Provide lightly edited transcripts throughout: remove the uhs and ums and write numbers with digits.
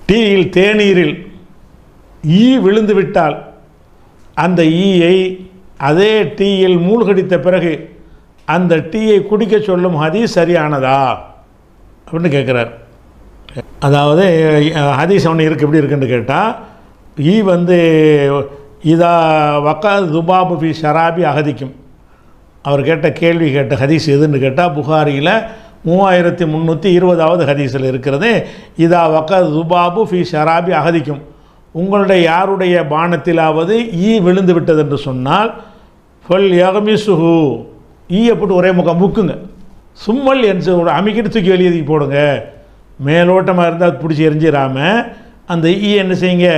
டீயில் தேநீரில் ஈ விழுந்து விட்டால் அந்த ஈயை அதே டீயில் மூழ்கடித்த பிறகு அந்த டீயை குடிக்க சொல்லும் ஹதீஸ் சரியானதா அப்படின்னு கேட்குறார். அதாவது ஹதீஸ் ஒன்று இருக்குது, எப்படி இருக்குன்னு கேட்டால், ஈ வந்து இதா வக்கா துபாபு ஃபி ஷராபி அகதிக்கும். அவர் கேட்ட கேள்வி கேட்ட ஹதீஸ் எதுன்னு கேட்டால் புகாரியில் 3320வது ஹதீஸில் இருக்கிறது. இதா வக்கா துபாபு ஃபி ஷராபி அகதிக்கும், உங்களுடைய யாருடைய பானத்திலாவது ஈ விழுந்து விட்டது என்று சொன்னால் ஃபல் யகமிசுஹு, ஈயை போட்டு ஒரே முக்கம் முக்குங்க, சும்மல் என்று அமைக்கிட்டு தூக்கி வெளியே போடுங்க. மேலோட்டமாக இருந்தால் பிடிச்சி எரிஞ்சிடாமல் அந்த ஈ என்ன செய்யுங்க,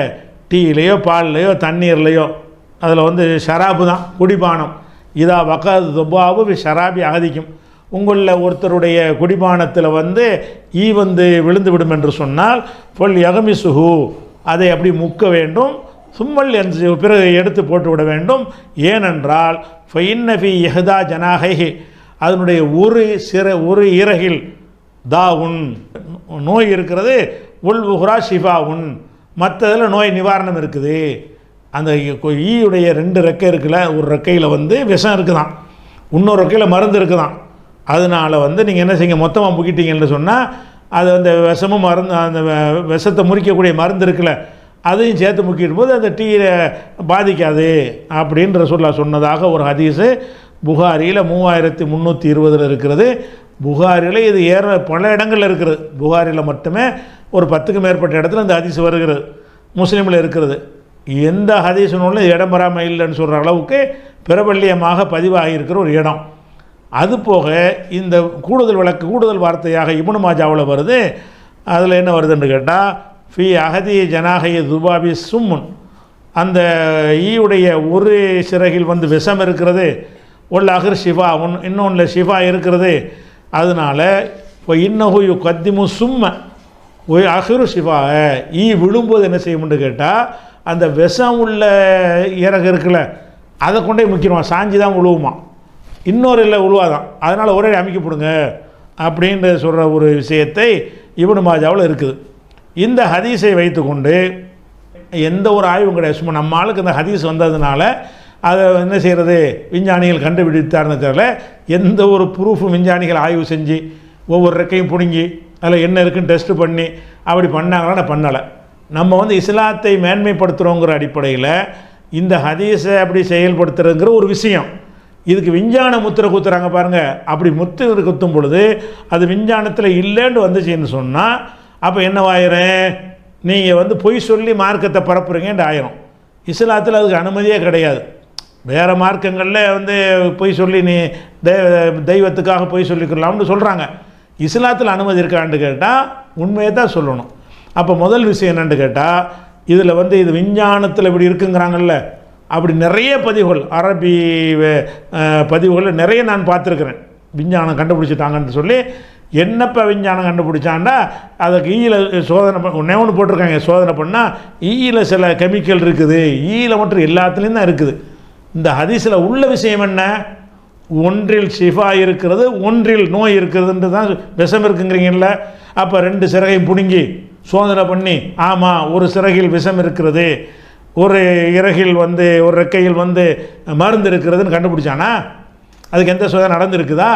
டீயிலையோ பால்லையோ தண்ணீர்லையோ, அதில் வந்து ஷராபு தான் குடிபானம். இதா வக்காது துபாபு ஷராபி அகதிக்கும், உங்களில் ஒருத்தருடைய குடிபானத்தில் வந்து ஈ வந்து விழுந்து விடும் என்று சொன்னால் ஃபல் யகமிசுஹு, அதை அப்படி முக்க வேண்டும். சும்மல் என்று பிறகு எடுத்து போட்டு விட வேண்டும். ஏனென்றால் ஃபைன்னஃபி யஹ்தா ஜனாஹைஹி, அதனுடைய ஒரு இறகில் தாவுன் நோய் இருக்கிறது, உல் உஹ்ரா ஷிஃபாவுன், மற்றதில் நோய் நிவாரணம் இருக்குது. அந்த ஈயுடைய 2 ரெக்கை இருக்குல்ல, ஒரு ரெக்கையில் வந்து விஷம் இருக்குதான், இன்னொரு ரெக்கையில் மருந்து இருக்குதான். அதனால் வந்து நீங்கள் என்ன செய்யுங்க, மொத்தமாக முக்கிட்டீங்கன்னு சொன்னால் அது அந்த விஷமும் மருந்து, அந்த விஷத்தை முறிக்கக்கூடிய மருந்து இருக்குல்ல, அதையும் சேர்த்து முக்கிடும் போது அந்த டீயை பாதிக்காது அப்படின்ற சொன்னதாக ஒரு ஹதீஸு புகாரியில் 3320 இருக்கிறது. புகாரியில் இது பல இடங்களில் இருக்கிறது. புகாரியில் மட்டுமே ஒரு 10க்கும் மேற்பட்ட இடத்துல இந்த ஹதீஸ் வருகிறது. முஸ்லீமில் இருக்கிறது. எந்த ஹதீஸ் நூலில் இடம் பெறாமல் இல்லைன்னு சொல்கிற அளவுக்கு பிரபல்யமாக பதிவாகியிருக்கிற ஒரு இடம். அதுபோக இந்த கூடுதல் வார்த்தையாக இப்னு மாஜாவில் வருது. அதில் என்ன வருதுன்னு கேட்டால், ஃபி அகதி ஜனாஹைய துபாபி சும்முன், அந்த ஈயுடைய ஒரு சிறகில் வந்து விஷம் இருக்கிறது, உள்ள அகர் ஷிஃபா இன்னொன்றில் ஷிஃபா இருக்கிறது. அதனால் இப்போ இன்னஹு யு கத்திமு சும்ம ஒய் அகரு ஷிஃபா, ஈ விழும்போது என்ன செய்யும்னு கேட்டால் அந்த விஷம் உள்ள இறகு இருக்குல்ல, அதை கொண்டே முக்கியமாக சாஞ்சி தான் விழுவுமா, இன்னொரு இல்லை உழுவாதான். அதனால் ஒரே அமைக்கப்படுங்க அப்படின்ற சொல்கிற ஒரு விஷயத்தை இப்னு மாஜாவில் இருக்குது. இந்த ஹதீஸை வைத்துக்கொண்டு எந்த ஒரு ஆய்வும் கிடையாது. சும்மா நம்ம ஆளுக்கு இந்த ஹதீஸ் வந்ததுனால அதை என்ன செய்கிறது, விஞ்ஞானிகள் கண்டுபிடித்தார்னு தெரியல. எந்த ஒரு ப்ரூஃபும் விஞ்ஞானிகள் ஆய்வு செஞ்சு ஒவ்வொரு ரெக்கையும் பிடுங்கி அதில் என்ன இருக்குன்னு டெஸ்ட்டு பண்ணி அப்படி பண்ணாங்கன்னா பண்ணலை. நம்ம வந்து இஸ்லாத்தை மேன்மைப்படுத்துகிறோங்கிற அடிப்படையில் இந்த ஹதீஸை அப்படி செயல்படுத்துறதுங்கிற ஒரு விஷயம். இதுக்கு விஞ்ஞான முத்திரை குத்துறாங்க பாருங்கள். அப்படி முத்திரை குத்தும் பொழுது அது விஞ்ஞானத்தில் இல்லைன்னு வந்துச்சுன்னு சொன்னால் அப்போ என்னவாயிரும், நீங்கள் வந்து பொய் சொல்லி மார்க்கத்தை பரப்புறீங்கன்னு ஆயிரும். இஸ்லாத்தில் அதுக்கு அனுமதியே கிடையாது. வேறு மார்க்கங்களில் வந்து பொய் சொல்லி நீ தெய்வத்துக்காக பொய் சொல்லிக்கலாம்னு சொல்கிறாங்க. இஸ்லாத்தில் அனுமதி இருக்கான்னு கேட்டால் உண்மையை தான் சொல்லணும். அப்போ முதல் விஷயம் என்னென்னு கேட்டால், இதில் வந்து இது விஞ்ஞானத்தில் இப்படி இருக்குங்கிறாங்கல்ல, அப்படி நிறைய பதிவுகள் அரபி பதிவுகளில் நிறைய நான் பார்த்துருக்குறேன். விஞ்ஞானம் கண்டுபிடிச்சிட்டாங்கன்னு சொல்லி என்னப்போ விஞ்ஞானம் கண்டுபிடிச்சாண்டா அதுக்கு ஈயில் சோதனை ஒன்று போட்டிருக்காங்க. சோதனை பண்ணால் ஈயில் சில கெமிக்கல் இருக்குது, ஈயில் மட்டும் எல்லாத்துலேயும் தான் இருக்குது. இந்த ஹதீஸில் உள்ள விஷயம் என்ன, ஒன்றில் ஷிஃபா இருக்கிறது, ஒன்றில் நோய் இருக்கிறதுன்றது தான் விஷம் இருக்குங்கிறீங்கல்ல. அப்போ 2 சிறகையும் பிடுங்கி சோதனை பண்ணி ஆமாம் ஒரு சிறகில் விஷம் இருக்கிறது, ஒரு இறகில் வந்து ஒரு ரெக்கையில் வந்து மருந்து இருக்கிறதுன்னு கண்டுபிடிச்சானா? அதுக்கு எந்த சோதனை நடந்துருக்குதா?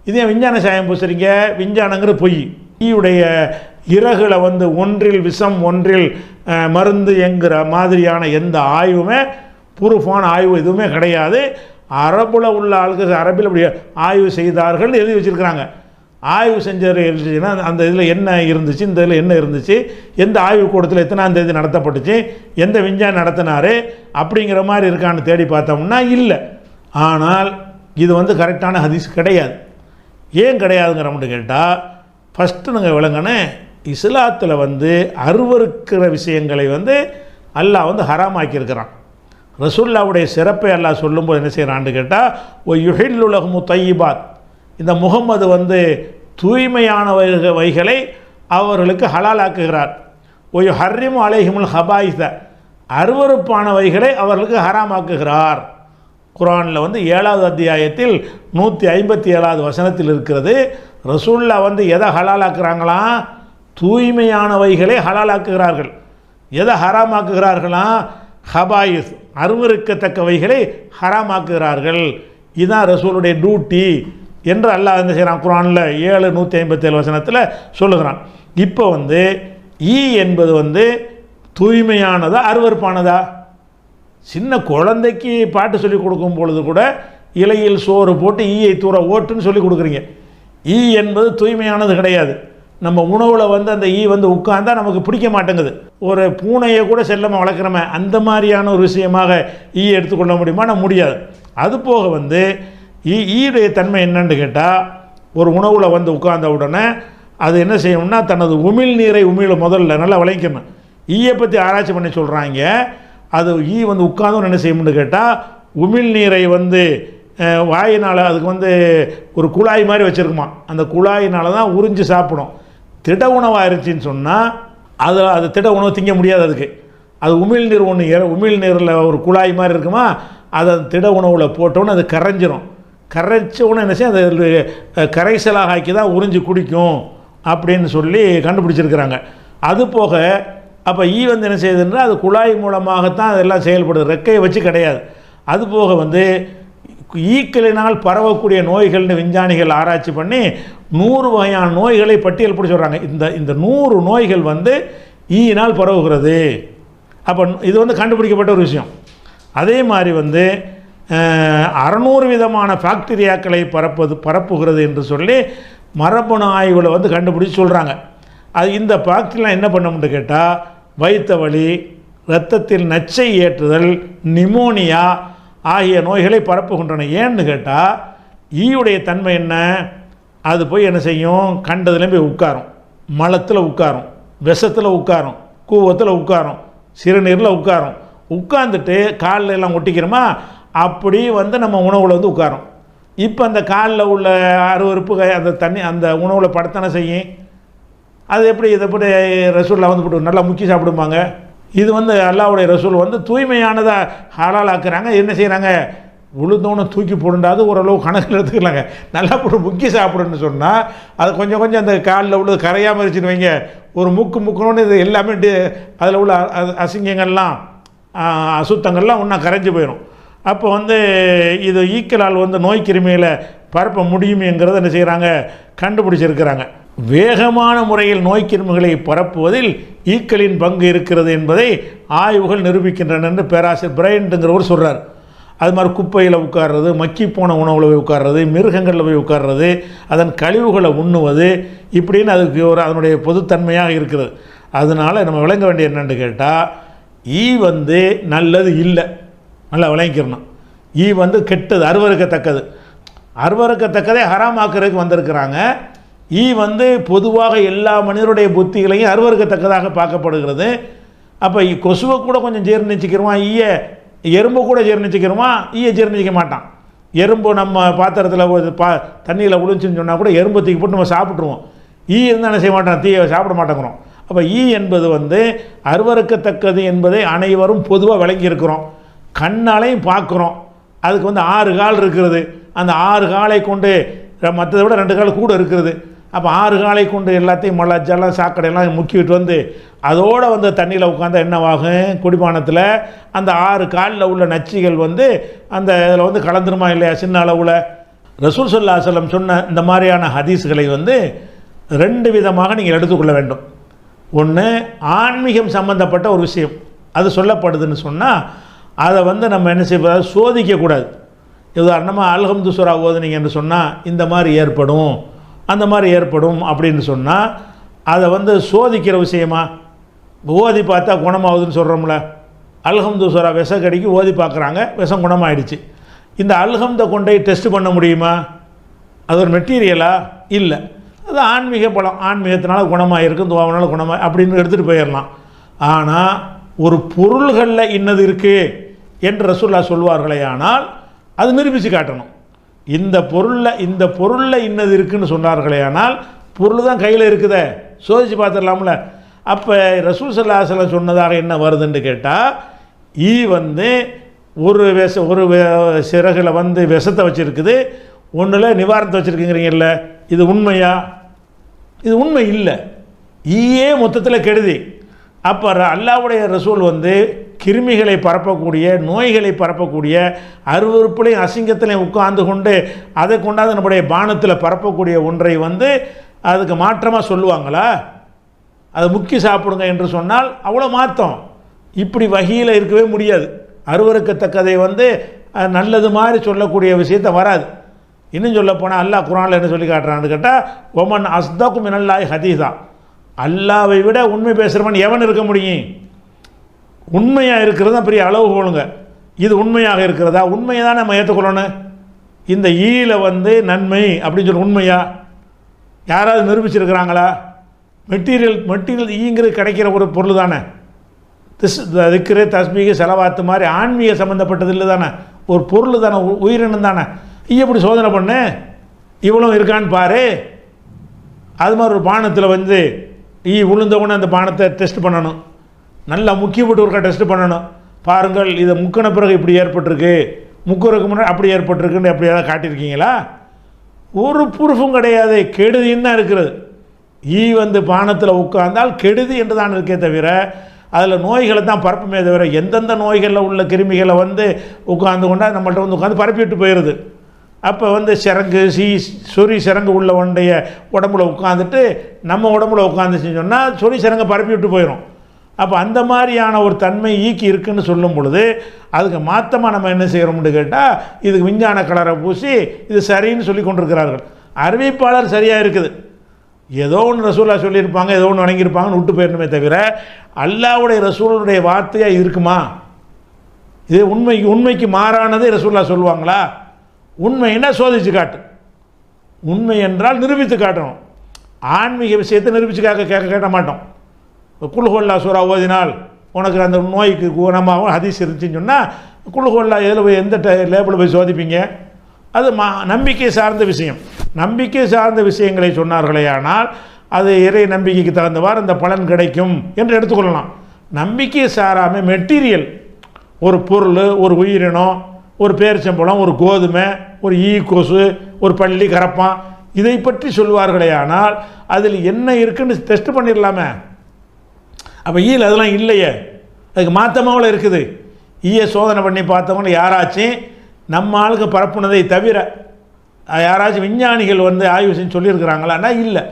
இதே விஞ்ஞான சாயம் பூசுறீங்க. விஞ்ஞானங்கிற பொய். ஈயுடைய இறகுல வந்து ஒன்றில் விஷம் ஒன்றில் மருந்து என்கிற மாதிரியான எந்த ஆய்வுமே ப்ரூஃபான ஆய்வு எதுவுமே கிடையாது. அரபுல உள்ள ஆளுக்கு அரபில் அப்படி ஆய்வு செய்தார்கள் எழுதி வச்சுருக்கிறாங்க. ஆய்வு செஞ்சவர் எழுதிச்சுன்னா அந்த இதில் என்ன இருந்துச்சு, இந்த இதில் என்ன இருந்துச்சு, எந்த ஆய்வு கூடத்தில் எத்தனாம் தேதி நடத்தப்பட்டுச்சு, எந்த விஞ்ஞானி நடத்தினார் அப்படிங்கிற மாதிரி இருக்கான்னு தேடி பார்த்தோம்னா இல்லை. ஆனால் இது வந்து கரெக்டான ஹதீஸ் கிடையாது. ஏன் கிடையாதுங்கிறோம்னு கேட்டால், ஃபஸ்ட்டு நீங்கள் விளங்கணும், இஸ்லாத்தில் வந்து அருவருக்கிற விஷயங்களை வந்து அல்லாஹ் வந்து ஹராமாக்கியிருக்கிறான். ரசூலுல்லாவுடைய சிறப்பை அல்லாஹ் சொல்லும்போது என்ன செய்கிறான்னு கேட்டால், ஓ யுஹில்லுலஹுமு தையிபாத், இந்த முகம்மது வந்து தூய்மையான வைகளை அவர்களுக்கு ஹலாலாக்குகிறார். ஓ ஹர்ரிமு அலைஹிமுல் ஹபாயிஸ, அருவருப்பானவைகளை அவர்களுக்கு ஹராமாக்குகிறார். குர்ஆனில் வந்து 7வது அத்தியாயத்தில் 157வது வசனத்தில் இருக்கிறது. ரசூலுல்லாஹ் வந்து எதை ஹலாலாக்குறாங்களாம்? தூய்மையானவைகளை ஹலாலாக்குகிறார்கள். எதை ஹராமாக்குகிறார்களா? ஹபாயிஸ், அருவருக்கத்தக்கவைகளை ஹராமாக்குகிறார்கள். இதுதான் ரசூலுடைய டியூட்டி என்று அல்லாஹ் என்ன செய்கிறான்? குர்ஆனில் 7:157 வசனத்தில் சொல்லுகிறான். இப்போ ஈ என்பது தூய்மையானதா அருவருப்பானதா? சின்ன குழந்தைக்கு பாட்டு சொல்லி கொடுக்கும் பொழுது கூட இலையில் சோறு போட்டு ஈயை தூர ஓட்டுன்னு சொல்லி கொடுக்குறீங்க. ஈ என்பது தூய்மையானது கிடையாது. நம்ம உணவில் அந்த ஈ உட்கார்ந்தா நமக்கு பிடிக்க மாட்டேங்குது. ஒரு பூனையை கூட செல்லமாக வளர்க்குறோமே, அந்த மாதிரியான ஒரு விஷயமாக ஈ எடுத்துக்கொள்ள முடியுமா? முடியாது. அது போக ஈயுடைய தன்மை என்னன்னு கேட்டால், ஒரு உணவில் உட்கார்ந்த உடனே அது என்ன செய்யணும்னா, தனது உமிழ் நீரை முதல்ல நல்லா விளைக்கணும். ஈயை பற்றி ஆராய்ச்சி பண்ணி சொல்கிறாங்க. அது ஈ உட்கார்ந்து என்ன செய்யணும்னு கேட்டால், உமிழ் நீரை வாயினால் அதுக்கு ஒரு குழாய் மாதிரி வச்சுருக்குமா, அந்த குழாயினால தான் உறிஞ்சி சாப்பிடும். திட உணவாக இருந்துச்சின்னு சொன்னால் அது திட உணவு திங்க முடியாது. அதுக்கு அது உமிழ்நீர் உமிழ்நீரில் ஒரு குழாய் மாதிரி இருக்குமா, அதை திட உணவில் போட்டோன்னு அது கரைஞ்சிரும். கரைச்சோன்னு என்ன செய்யும், அது கரைசலாக ஆக்கி தான் உறிஞ்சி குடிக்கும் அப்படின்னு சொல்லி கண்டுபிடிச்சிருக்கிறாங்க. அது போக அப்போ ஈ என்ன செய்யுதுன்னா, அது குழாய் மூலமாகத்தான் அதெல்லாம் செயல்படுது, ரெக்கையை வச்சு கிடையாது. அது போக ஈக்களினால் பரவக்கூடிய நோய்கள்னு விஞ்ஞானிகள் ஆராய்ச்சி பண்ணி 100 வகையான நோய்களை பட்டியல் பிடிச்சி சொல்கிறாங்க. இந்த 100 நோய்கள் ஈயினால் பரவுகிறது. அப்போ இது கண்டுபிடிக்கப்பட்ட ஒரு விஷயம். அதே மாதிரி 600 விதமான பாக்டீரியாக்களை பரப்புகிறது என்று சொல்லி மரபணு ஆய்வில் கண்டுபிடிச்சி சொல்கிறாங்க. அது இந்த பாக்டீரியா என்ன பண்ணணும்னு கேட்டால், வயிற்று வலி, இரத்தத்தில் நச்சை ஏற்றுதல், நிமோனியா ஆகிய நோய்களை பரப்புகின்றன. ஏன்னு கேட்டால், ஈயுடைய தன்மை என்ன? அது போய் என்ன செய்யும், கண்டதுலேயும் போய் உட்காரும், மலத்தில் உட்காரும், விஷத்தில் உட்காரும், கூவத்தில் உட்காரும், சிறுநீரில் உட்காரும். உட்கார்ந்துட்டு காலில் எல்லாம் ஒட்டிக்கிறோமா, அப்படி நம்ம உணவில் உட்காரும். இப்போ அந்த காலில் உள்ள அருவருப்பு அந்த தண்ணி அந்த உணவில் படத்தானே செய்யும். அது எப்படி இதை எப்படி ரசூலில் போட்டு நல்லா முக்கி சாப்பிடுவாங்க. இது அல்லாஹ்வுடைய ரசூல் தூய்மையானதாக ஹலால் ஆக்குறாங்க. என்ன செய்கிறாங்க, உளுந்தோன்னு தூக்கி போடுண்டாது ஓரளவு கணக்கில் எடுத்துக்கலாங்க. நல்லா போட்டு முக்கி சாப்பிடுன்னு சொன்னால் அது கொஞ்சம் கொஞ்சம் அந்த காலில் உள்ளது கரையாமல் இருந்துச்சுன்னு வைங்க, ஒரு முக்கணுன்னு இது எல்லாமே அதில் உள்ள அசிங்கங்கள்லாம் அசுத்தங்கள்லாம் ஒன்றா கரைஞ்சி போயிடும். அப்போ இது ஈக்களால் நோய் கிருமிகளை பரப்ப முடியுமேங்கிறத என்ன செய்கிறாங்க, கண்டுபிடிச்சிருக்கிறாங்க. வேகமான முறையில் நோய் கிருமிகளை பரப்புவதில் ஈக்களின் பங்கு இருக்கிறது என்பதை ஆய்வுகள் நிரூபிக்கின்றன என்று பேராசிரியர் பிரையண்ட்டுங்கிறவர் சொல்கிறார். அது மாதிரி குப்பையில் உட்கார்றது, மக்கி போன உணவில் போய் உட்கார்றது, மிருகங்களில் போய் உட்கார்றது, அதன் கழிவுகளை உண்ணுவது, இப்படின்னு அதுக்கு அதனுடைய பொதுத்தன்மையாக இருக்கிறது. அதனால் நம்ம விளங்க வேண்டிய என்னென்னு கேட்டால், ஈ நல்லது இல்லை, நல்லா விளங்கிக்கிறணும். ஈ கெட்டது, அருவருக்கத்தக்கது. அருவருக்கத்தக்கதை ஹராமாக்குறதுக்கு வந்திருக்கிறாங்க. ஈ பொதுவாக எல்லா மனிதருடைய புத்திகளையும் அருவருக்கத்தக்கதாக பார்க்கப்படுகிறது. அப்போ கொசுவை கூட கொஞ்சம் ஜீர்ணிச்சிக்கிறோம், எறும்பு கூட ஜீர்ணிச்சிக்கிறோமா, ஈயை ஜீர்ணிக்க மாட்டான். எறும்பு நம்ம பாத்திரத்தில் தண்ணியில் விழுந்துச்சுன்னு சொன்னால் கூட எறும்பு தூக்கி போட்டு நம்ம சாப்பிட்ருவோம். ஈ இருந்தால் என்ன செய்ய மாட்டான், தீயை சாப்பிட மாட்டேங்கிறோம். அப்போ ஈ என்பது அருவருக்கத்தக்கது என்பதை அனைவரும் பொதுவாக விளங்கியிருக்கிறோம். கண்ணாலையும் பார்க்குறோம். அதுக்கு 6 கால் இருக்கிறது. அந்த 6 காலை கொண்டு மற்றதை விட 2 கால் கூட இருக்கிறது. அப்போ 6 காலை கொண்டு எல்லாத்தையும் மலஜெல்லாம் சாக்கடையெல்லாம் முக்கிவிட்டு அதோடு தண்ணியில் உட்காந்தா என்னவாகும், குடிபானத்தில் அந்த 6 காலில் உள்ள நச்சுகள் அந்த இதில் கலந்துருமா இல்லையா சின்ன அளவில். ரசூல் ஸல்லல்லாஹு அலைஹி வஸல்லம் சொன்ன இந்த மாதிரியான ஹதீஸ்களை 2 விதமாக நீங்கள் எடுத்துக்கொள்ள வேண்டும். ஒன்று, ஆன்மீகம் சம்பந்தப்பட்ட ஒரு விஷயம் அது சொல்லப்படுதுன்னு சொன்னால் அதை நம்ம என்ன செய்ய சோதிக்கக்கூடாது. உதாரணமாக அல்ஹம்து சூரா ஓதுனீங்கன்னு சொன்னால் இந்த மாதிரி ஏற்படும், அந்த மாதிரி ஏற்படும் அப்படின்னு சொன்னால் அதை சோதிக்கிற விஷயமா? ஓதி பார்த்தா குணமாகுதுன்னு சொல்கிறோம்ல. அல்ஹம்து சூரா விஷக்கடிக்கு ஓதி பார்க்குறாங்க, விஷம் குணமாயிடுச்சு. இந்த அல்ஹம்தை கொண்டே டெஸ்ட் பண்ண முடியுமா? அது ஒரு மெட்டீரியலா? இல்லை. அது ஆன்மீக பலம், ஆன்மீகத்தினால குணமாக இருக்கும், துவாவினால குணமாக அப்படின்னு எடுத்துகிட்டு போயிடலாம். ஆனால் ஒரு பொருள்களில் இன்னது இருக்குது என்று ரசூலுல்லாஹ் சொல்வார்களே, ஆனால் அது நிரூபித்து காட்டணும். இந்த பொருளில் இன்னது இருக்குதுன்னு சொன்னார்களே, ஆனால் பொருள் தான் கையில் இருக்குதே, சோதித்து பார்த்துடலாம்ல. அப்போ ரசூல் ஸல்லல்லாஹு அலைஹி வஸல்லம் சொன்னதாக என்ன வருதுன்னு கேட்டால், ஈ ஒரு சிறகுல விஷத்தை வச்சுருக்குது, ஒன்றில் நிவாரணத்தை வச்சுருக்குங்கிறீங்கல்ல, இது உண்மையா? இது உண்மை இல்லை. ஈயே மொத்தத்தில் கெடுதி. அப்போ அல்லாஹ்வுடைய ரசூல் வந்து கிருமிகளை பரப்பக்கூடிய, நோய்களை பரப்பக்கூடிய, அருவருப்புலையும் அசிங்கத்திலையும் உட்கார்ந்து கொண்டு அதை கொண்டாந்து நம்முடைய பானத்தில் பரப்பக்கூடிய ஒன்றை வந்து அதுக்கு மாற்றமாக சொல்லுவாங்களா? அதை முக்கி சாப்பிடுங்க என்று சொன்னால் அவ்வளோ மாற்றம். இப்படி வகையில் இருக்கவே முடியாது. அருவருக்கத்தக்கதை வந்து நல்லது மாதிரி சொல்லக்கூடிய விஷயத்தை வராது. இன்னும் சொல்ல போனால் அல்லாஹ் குர்ஆனில் என்ன சொல்லி காட்டுறான்னு கேட்டால், ஒமன் அஸ்தகு மினல்லாஹி ஹதீஸா, அல்லாவை விட உண்மை பேசுகிறவன் எவன் இருக்க முடியும்? உண்மையாக இருக்கிறது தான் பெரிய அளவுகோலுங்க. இது உண்மையாக இருக்கிறதா? உண்மையை தான் நம்ம ஏற்றுக்கொள்ளணும். இந்த ஈல வந்து நன்மை அப்படின்னு சொல்லி உண்மையா யாராவது நிரூபிச்சிருக்கிறாங்களா? மெட்டீரியல் ஈங்கிறது கிடைக்கிற ஒரு பொருள் தானே. திக்ரு தஸ்பீகு செலவாத்து மாதிரி ஆன்மீக சம்மந்தப்பட்டது இல்லை தானே, ஒரு பொருள் தானே, உயிரினம் தானே. எப்படி சோதனை பண்ணு, இவ்வளோ இருக்கான்னு பாரு. அது மாதிரி ஒரு பானத்தில் வந்து உளுந்தவுடனே அந்த பானத்தை டெஸ்ட் பண்ணணும், நல்லா முக்கிய போட்டு ஒருக்கா டெஸ்ட் பண்ணணும். பாருங்கள், இதை முக்கின பிறகு இப்படி ஏற்பட்டிருக்கு, முக்குறதுக்கு முன்னாடி அப்படி ஏற்பட்டிருக்குன்னு எப்படி ஏதாவது காட்டியிருக்கீங்களா? ஒரு ப்ரூஃபும் கிடையாது. கெடுதின்னு தான் இருக்கிறது. வந்து பானத்தில் உட்கார்ந்தால் கெடுதி என்று தான் இருக்கே தவிர அதில் நோய்களை தான் பரப்புமே தவிர எந்தெந்த நோய்களில் உள்ள கிருமிகளை வந்து உட்கார்ந்து கொண்டால் நம்மள்ட்ட வந்து உட்காந்து பரப்பிட்டு போயிடுது. அப்போ வந்து சிறங்கு சொறி சிறங்கு உள்ள ஒன்றைய உடம்புல உட்காந்துட்டு நம்ம உடம்புல உட்காந்துச்சுன்னு சொன்னால் சொறி சிறங்கை பரப்பி விட்டு போயிடும். அப்போ அந்த மாதிரியான ஒரு தன்மை ஈக்கி இருக்குன்னு சொல்லும் பொழுது அதுக்கு மாற்றமாக நம்ம என்ன செய்கிறோம்னு கேட்டால் இதுக்கு விஞ்ஞான கலரை பூசி இது சரின்னு சொல்லி கொண்டிருக்கிறார்கள். அறிவிப்பாளர் சரியாக இருக்குது, ஏதோ ஒன்று ரசூலா சொல்லியிருப்பாங்க, ஏதோ ஒன்று வணங்கியிருப்பாங்கன்னு விட்டு போயிடணுமே தவிர அல்லாஹ்வுடைய ரசூலுடைய வார்த்தையாக இருக்குமா? இது உண்மைக்கு மாறானதை ரசூலா சொல்லுவாங்களா? உண்மைன்னா சோதித்து காட்டு, உண்மை என்றால் நிரூபித்து காட்டணும். ஆன்மீக விஷயத்தை நிரூபித்து கேட்க மாட்டோம். குல்ஹுவல்லா சூரா ஓதினால் உனக்கு அந்த நோய்க்கு குணமாகவும் ஹதீஸ் இருந்துச்சுன்னு சொன்னால் குல்ஹுவல்லா எதில் போய் எந்த லேபில் போய் சோதிப்பீங்க? அது நம்பிக்கை சார்ந்த விஷயம். நம்பிக்கை சார்ந்த விஷயங்களை சொன்னார்களே ஆனால் அது இறை நம்பிக்கைக்கு தகுந்தவாறு அந்த பலன் கிடைக்கும் என்று எடுத்துக்கொள்ளலாம். நம்பிக்கை சாராமல் மெட்டீரியல், ஒரு பொருள், ஒரு உயிரினம், ஒரு பேரிச்சம்பழம், ஒரு கோதுமை, ஒரு கொசு, ஒரு பள்ளி கரப்பான், இதை பற்றி சொல்வார்களே ஆனால் அதில் என்ன இருக்குன்னு டெஸ்ட் பண்ணிடலாமே. அப்போ அதெல்லாம் இல்லையே, அதுக்கு மாற்றமாவில் இருக்குது. சோதனை பண்ணி பார்த்தவங்க யாராச்சும் நம்ம ஆளுக்கு பரப்புனதை தவிர யாராச்சும் விஞ்ஞானிகள் வந்து ஆய்வு செஞ்சு சொல்லியிருக்கிறாங்களான்னா இல்லை.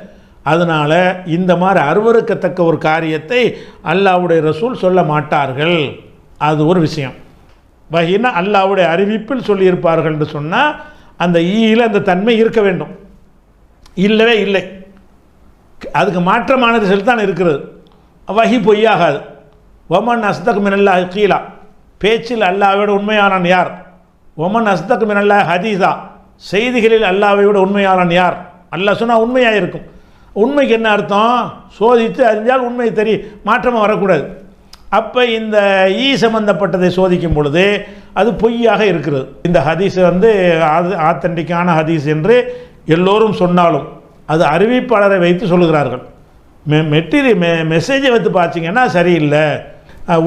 அதனால் இந்த மாதிரி அருவருக்கத்தக்க ஒரு காரியத்தை அல்லாஹ்வுடைய ரசூல் சொல்ல மாட்டார்கள். அது ஒரு விஷயம். வஹீனா அல்லாஹ்வுடைய அறிவிப்பில் சொல்லியிருப்பார்கள் என்று சொன்னால் அந்த அந்த தன்மை இருக்க வேண்டும். இல்லவே இல்லை, அதுக்கு மாற்றமான ரிசல்ட் தான் இருக்கிறது. வஹி பொய்யாகாது. ஒமன் அஸ்தக் மினல்லாஹி கீலா, பேச்சில் அல்லாஹ்வோட உண்மையானவன் யார்? ஒமன் அஸ்தக் மினல்லாஹி ஹதீஸா, செய்திகளில் அல்லாஹ்வை விட உண்மையானவன் யார்? அல்லாஹ் சொன்னால் உண்மையாக இருக்கும். உண்மைக்கு என்ன அர்த்தம்? சோதித்து அறிஞ்சால் உண்மை மாற்றமாக வரக்கூடாது. அப்போ இந்த சம்பந்தப்பட்டதை சோதிக்கும் பொழுது அது பொய்யாக இருக்கிறது. இந்த ஹதீஸ் வந்து ஆத்தன்டிக்கான ஹதீஸ் என்று எல்லோரும் சொன்னாலும் அது அறிவிப்பாளரை வைத்து சொல்லுகிறார்கள். மெசேஜை வைத்து பார்த்தீங்கன்னா சரியில்லை,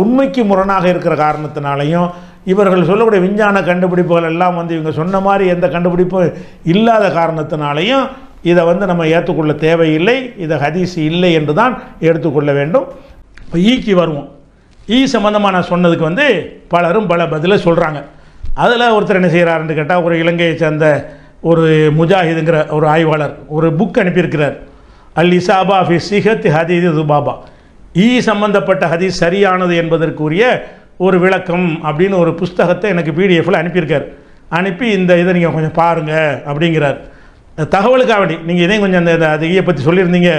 உண்மைக்கு முரணாக இருக்கிற காரணத்தினாலையும் இவர்கள் சொல்லக்கூடிய விஞ்ஞான கண்டுபிடிப்புகள் எல்லாம் வந்து இவங்க சொன்ன மாதிரி எந்த கண்டுபிடிப்பும் இல்லாத காரணத்தினாலையும் இதை வந்து நம்ம ஏற்றுக்கொள்ள தேவையில்லை, இதை ஹதீஸ் இல்லை என்று தான் எடுத்துக்கொள்ள வேண்டும். இப்போ ஈக்கு வருவோம். சம்பந்தமாக நான் சொன்னதுக்கு வந்து பலரும் பல பதிலை சொல்கிறாங்க. அதில் ஒருத்தர் என்ன செய்கிறாருன்னு கேட்டால், ஒரு இலங்கையை சேர்ந்த ஒரு முஜாஹிதுங்கிற ஒரு ஆய்வாளர் ஒரு புக் அனுப்பியிருக்கிறார். அல் இசாபா ஃபி சிஹத் ஹதீஸ் துபாபா, சம்பந்தப்பட்ட ஹதீஸ் சரியானது என்பதற்குரிய ஒரு விளக்கம் அப்படின்னு ஒரு புஸ்தகத்தை எனக்கு பிடிஎஃப்பில் அனுப்பியிருக்கார். அனுப்பி இதை நீங்கள் கொஞ்சம் பாருங்கள் அப்படிங்கிறார். தகவலுக்காக வேண்டி நீங்கள் இதையும் கொஞ்சம் அந்த பற்றி சொல்லியிருந்தீங்க,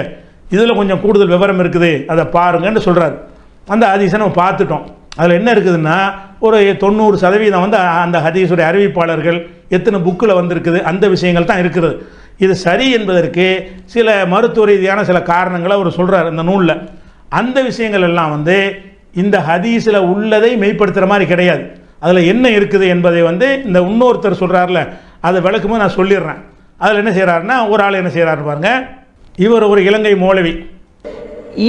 இதில் கொஞ்சம் கூடுதல் விவரம் இருக்குது, அதை பாருங்கன்னு சொல்கிறார். அந்த ஹதீஸை நம்ம பார்த்துட்டோம். அதில் என்ன இருக்குதுன்னா ஒரு 90% வந்து அந்த ஹதீஸுடைய அறிவிப்பாளர்கள் எத்தனை புக்கில் வந்திருக்குது அந்த விஷயங்கள் தான் இருக்கிறது. இது சரி என்பதற்கு சில மருத்துவ ரீதியான சில காரணங்களை அவர் சொல்கிறார் இந்த நூலில். அந்த விஷயங்கள் எல்லாம் வந்து இந்த ஹதீஸில் உள்ளதை மெய்ப்படுத்துகிற மாதிரி கிடையாது. அதில் என்ன இருக்குது என்பதை வந்து இந்த இன்னொருத்தர் சொல்கிறார்ல, அதை விளக்கும்போது நான் சொல்லிடுறேன். அதில் என்ன செய்கிறாருன்னா, ஒரு ஆள் என்ன செய்கிறாரு பாருங்க, இவர் ஒரு இலங்கை மௌலவி.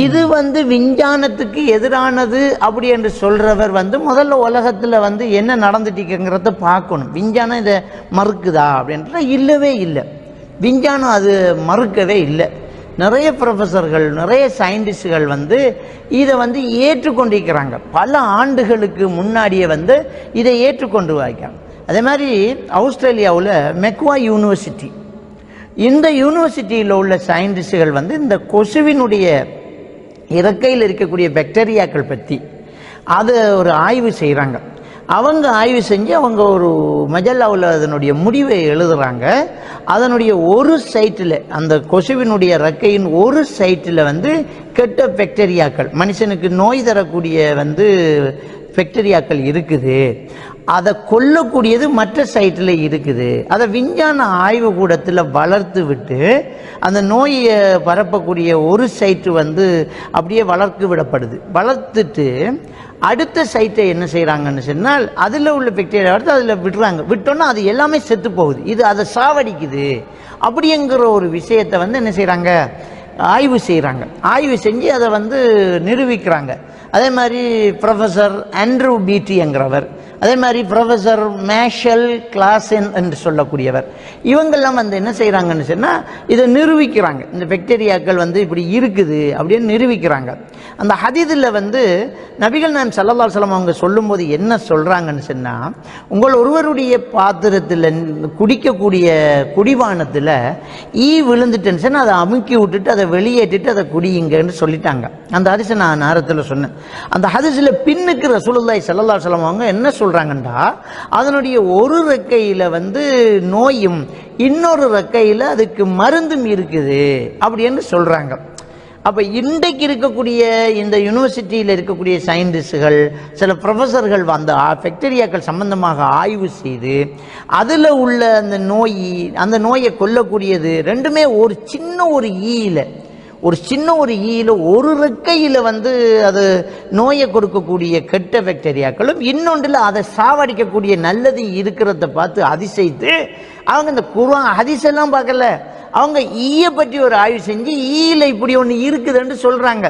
இது வந்து விஞ்ஞானத்துக்கு எதிரானது அப்படி என்று சொல்றவர் வந்து முதல்ல உலகத்தில் வந்து என்ன நடந்துட்டுங்கிறத பார்க்கணும். விஞ்ஞானம் இதை மறுக்குதா அப்படின்ற இல்லவே இல்லை. விஞ்ஞானம் அது மறுக்கவே இல்லை. நிறைய ப்ரொஃபஸர்கள் நிறைய சயின்டிஸ்டுகள் வந்து இதை வந்து ஏற்றுக்கொண்டிருக்கிறாங்க. பல ஆண்டுகளுக்கு முன்னாடியே வந்து இதை ஏற்றுக்கொண்டு வைக்கிறாங்க. அதே மாதிரி ஆஸ்திரேலியாவில் மெக்வா யூனிவர்சிட்டி, இந்த யூனிவர்சிட்டியில் உள்ள சயின்டிஸ்டுகள் வந்து இந்த கொசுவினுடைய இறக்கையில் இருக்கக்கூடிய பாக்டீரியாக்கள் பற்றி அதை ஒரு ஆய்வு செய்கிறாங்க. அவங்க ஆய்வு செஞ்சு அவங்க ஒரு மஜல்லாவில் அதனுடைய முடிவை எழுதுகிறாங்க. அதனுடைய ஒரு சைட்டில், அந்த கொசுவினுடைய இறக்கையின் ஒரு சைட்டில் வந்து கெட்ட பாக்டீரியாக்கள், மனுஷனுக்கு நோய் தரக்கூடிய வந்து பாக்டீரியாக்கள் இருக்குது. அதை கொல்லக்கூடியது மற்ற சைட்டில் இருக்குது. அதை விஞ்ஞான ஆய்வு கூடத்தில் வளர்த்து விட்டு அந்த நோயை பரப்பக்கூடிய ஒரு சைட்டு வந்து அப்படியே வளர்த்து விடப்படுது. வளர்த்துட்டு அடுத்த சைட்டை என்ன செய்கிறாங்கன்னு சொன்னால் அதில் உள்ள பாக்டீரியா எடுத்து அதில் விடுறாங்க. விட்டோன்னா அது எல்லாமே செத்து போகுது. இது அதை சாவடிக்குது அப்படிங்கிற ஒரு விஷயத்தை வந்து என்ன செய்கிறாங்க, ஆய்வு செய்கிறாங்க. ஆய்வு செஞ்சு அதை வந்து நிரூபிக்கிறாங்க. அதே மாதிரி ப்ரொஃபஸர் ஆண்ட்ரூ பீட்டிங்கிறவர், அதே மாதிரி ப்ரொஃபஸர் மேஷல் கிளாசன் என்று சொல்லக்கூடியவர், இவங்கெல்லாம் வந்து என்ன செய்கிறாங்கன்னு சொன்னால் இதை நிரூபிக்கிறாங்க. இந்த பாக்டீரியாக்கள் வந்து இப்படி இருக்குது அப்படின்னு நிரூபிக்கிறாங்க. அந்த ஹதீஸில் வந்து நபிகள் நாயகம் ஸல்லல்லாஹு அலைஹி வஸல்லம் அவங்க சொல்லும்போது என்ன சொல்கிறாங்கன்னு சொன்னால், உங்கள் ஒருவருடைய பாத்திரத்தில் குடிக்கக்கூடிய குடிபானத்தில் ஈ விழுந்துட்டுன்னு சொன்னால் அதை அமுக்கி விட்டுட்டு அதை வெளியேற்றிட்டு அதை குடியுங்கன்னு சொல்லிட்டாங்க. அந்த ஹதீஸை நான் நேரத்தில் சொன்னேன். அந்த ஹதீஸில் பின்னுக்கு ரசூலுல்லாஹி ஸல்லல்லாஹு அலைஹி வஸல்லம் அவங்க என்ன சொல்கிறாங்கண்டா, அதனுடைய ஒரு ரெக்கையில் வந்து நோயும் இன்னொரு ரெக்கையில் அதுக்கு மருந்தும் இருக்குது அப்படின்னு சொல்கிறாங்க. அப்போ இன்றைக்கு இருக்கக்கூடிய இந்த யூனிவர்சிட்டியில் இருக்கக்கூடிய சயின்டிஸ்டுகள், சில ப்ரொஃபஸர்கள் அந்த பாக்டீரியாக்கள் சம்பந்தமாக ஆய்வு செய்து அதில் உள்ள அந்த நோயை கொல்லக்கூடியது ரெண்டுமே ஒரு சின்ன ஒரு ஈயில் ஒரு ரெக்கையில் வந்து அது நோயை கொடுக்கக்கூடிய கெட்ட பாக்டீரியாக்களும் இன்னொன்றில் அதை சாவடிக்கக்கூடிய நல்லது இருக்கிறத பார்த்து அதிசயித்து அவங்க இந்த குர்ஆன் ஹதீஸ் எல்லாம் பார்க்கல, அவங்க ஈயை பற்றி ஒரு ஆய்வு செஞ்சு ஈயில் இப்படி ஒன்று இருக்குதுன்னு சொல்கிறாங்க.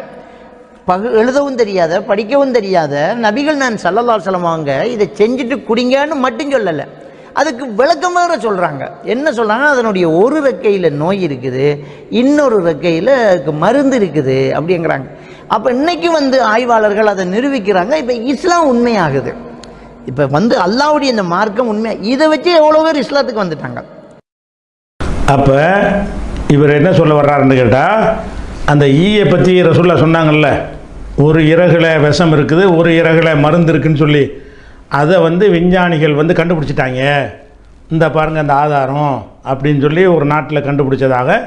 எழுதவும் தெரியாத படிக்கவும் தெரியாத நபிகள் நாயகம் ஸல்லல்லாஹு அலைஹி வஸல்லம் அவங்க இதை செஞ்சுட்டு குடிங்கன்னு மட்டும் சொல்லலை, அதுக்கு விளக்கம் வேற சொல்கிறாங்க. என்ன சொல்கிறாங்க, அதனுடைய ஒரு ரெக்கையில் நோய் இருக்குது, இன்னொரு ரெக்கையில் மருந்து இருக்குது அப்படிங்கிறாங்க. அப்போ இன்னைக்கு வந்து ஆய்வாளர்கள் அதை நிரூபிக்கிறாங்க. இப்போ இஸ்லாம் உண்மையாகுது. இப்போ வந்து அல்லாஹ்வுடைய இந்த மார்க்கம் உண்மையாக, இதை வச்சு எவ்வளோ பேர் இஸ்லாத்துக்கு வந்துட்டாங்க. அப்போ இவர் என்ன சொல்ல வர்றாருன்னு கேட்டால், அந்த ஈயை பற்றி ரசூலுல்லாஹ் சொன்னாங்கல்ல, ஒரு இறகுல விஷம் இருக்குது, ஒரு இறகுல மருந்து இருக்குன்னு சொல்லி, அதை வந்து விஞ்ஞானிகள் வந்து கண்டுபிடிச்சிட்டாங்க. இந்த பாருங்கள் அந்த ஆதாரம் அப்படின்னு சொல்லி ஒரு நாட்டில் கண்டுபிடிச்சதாக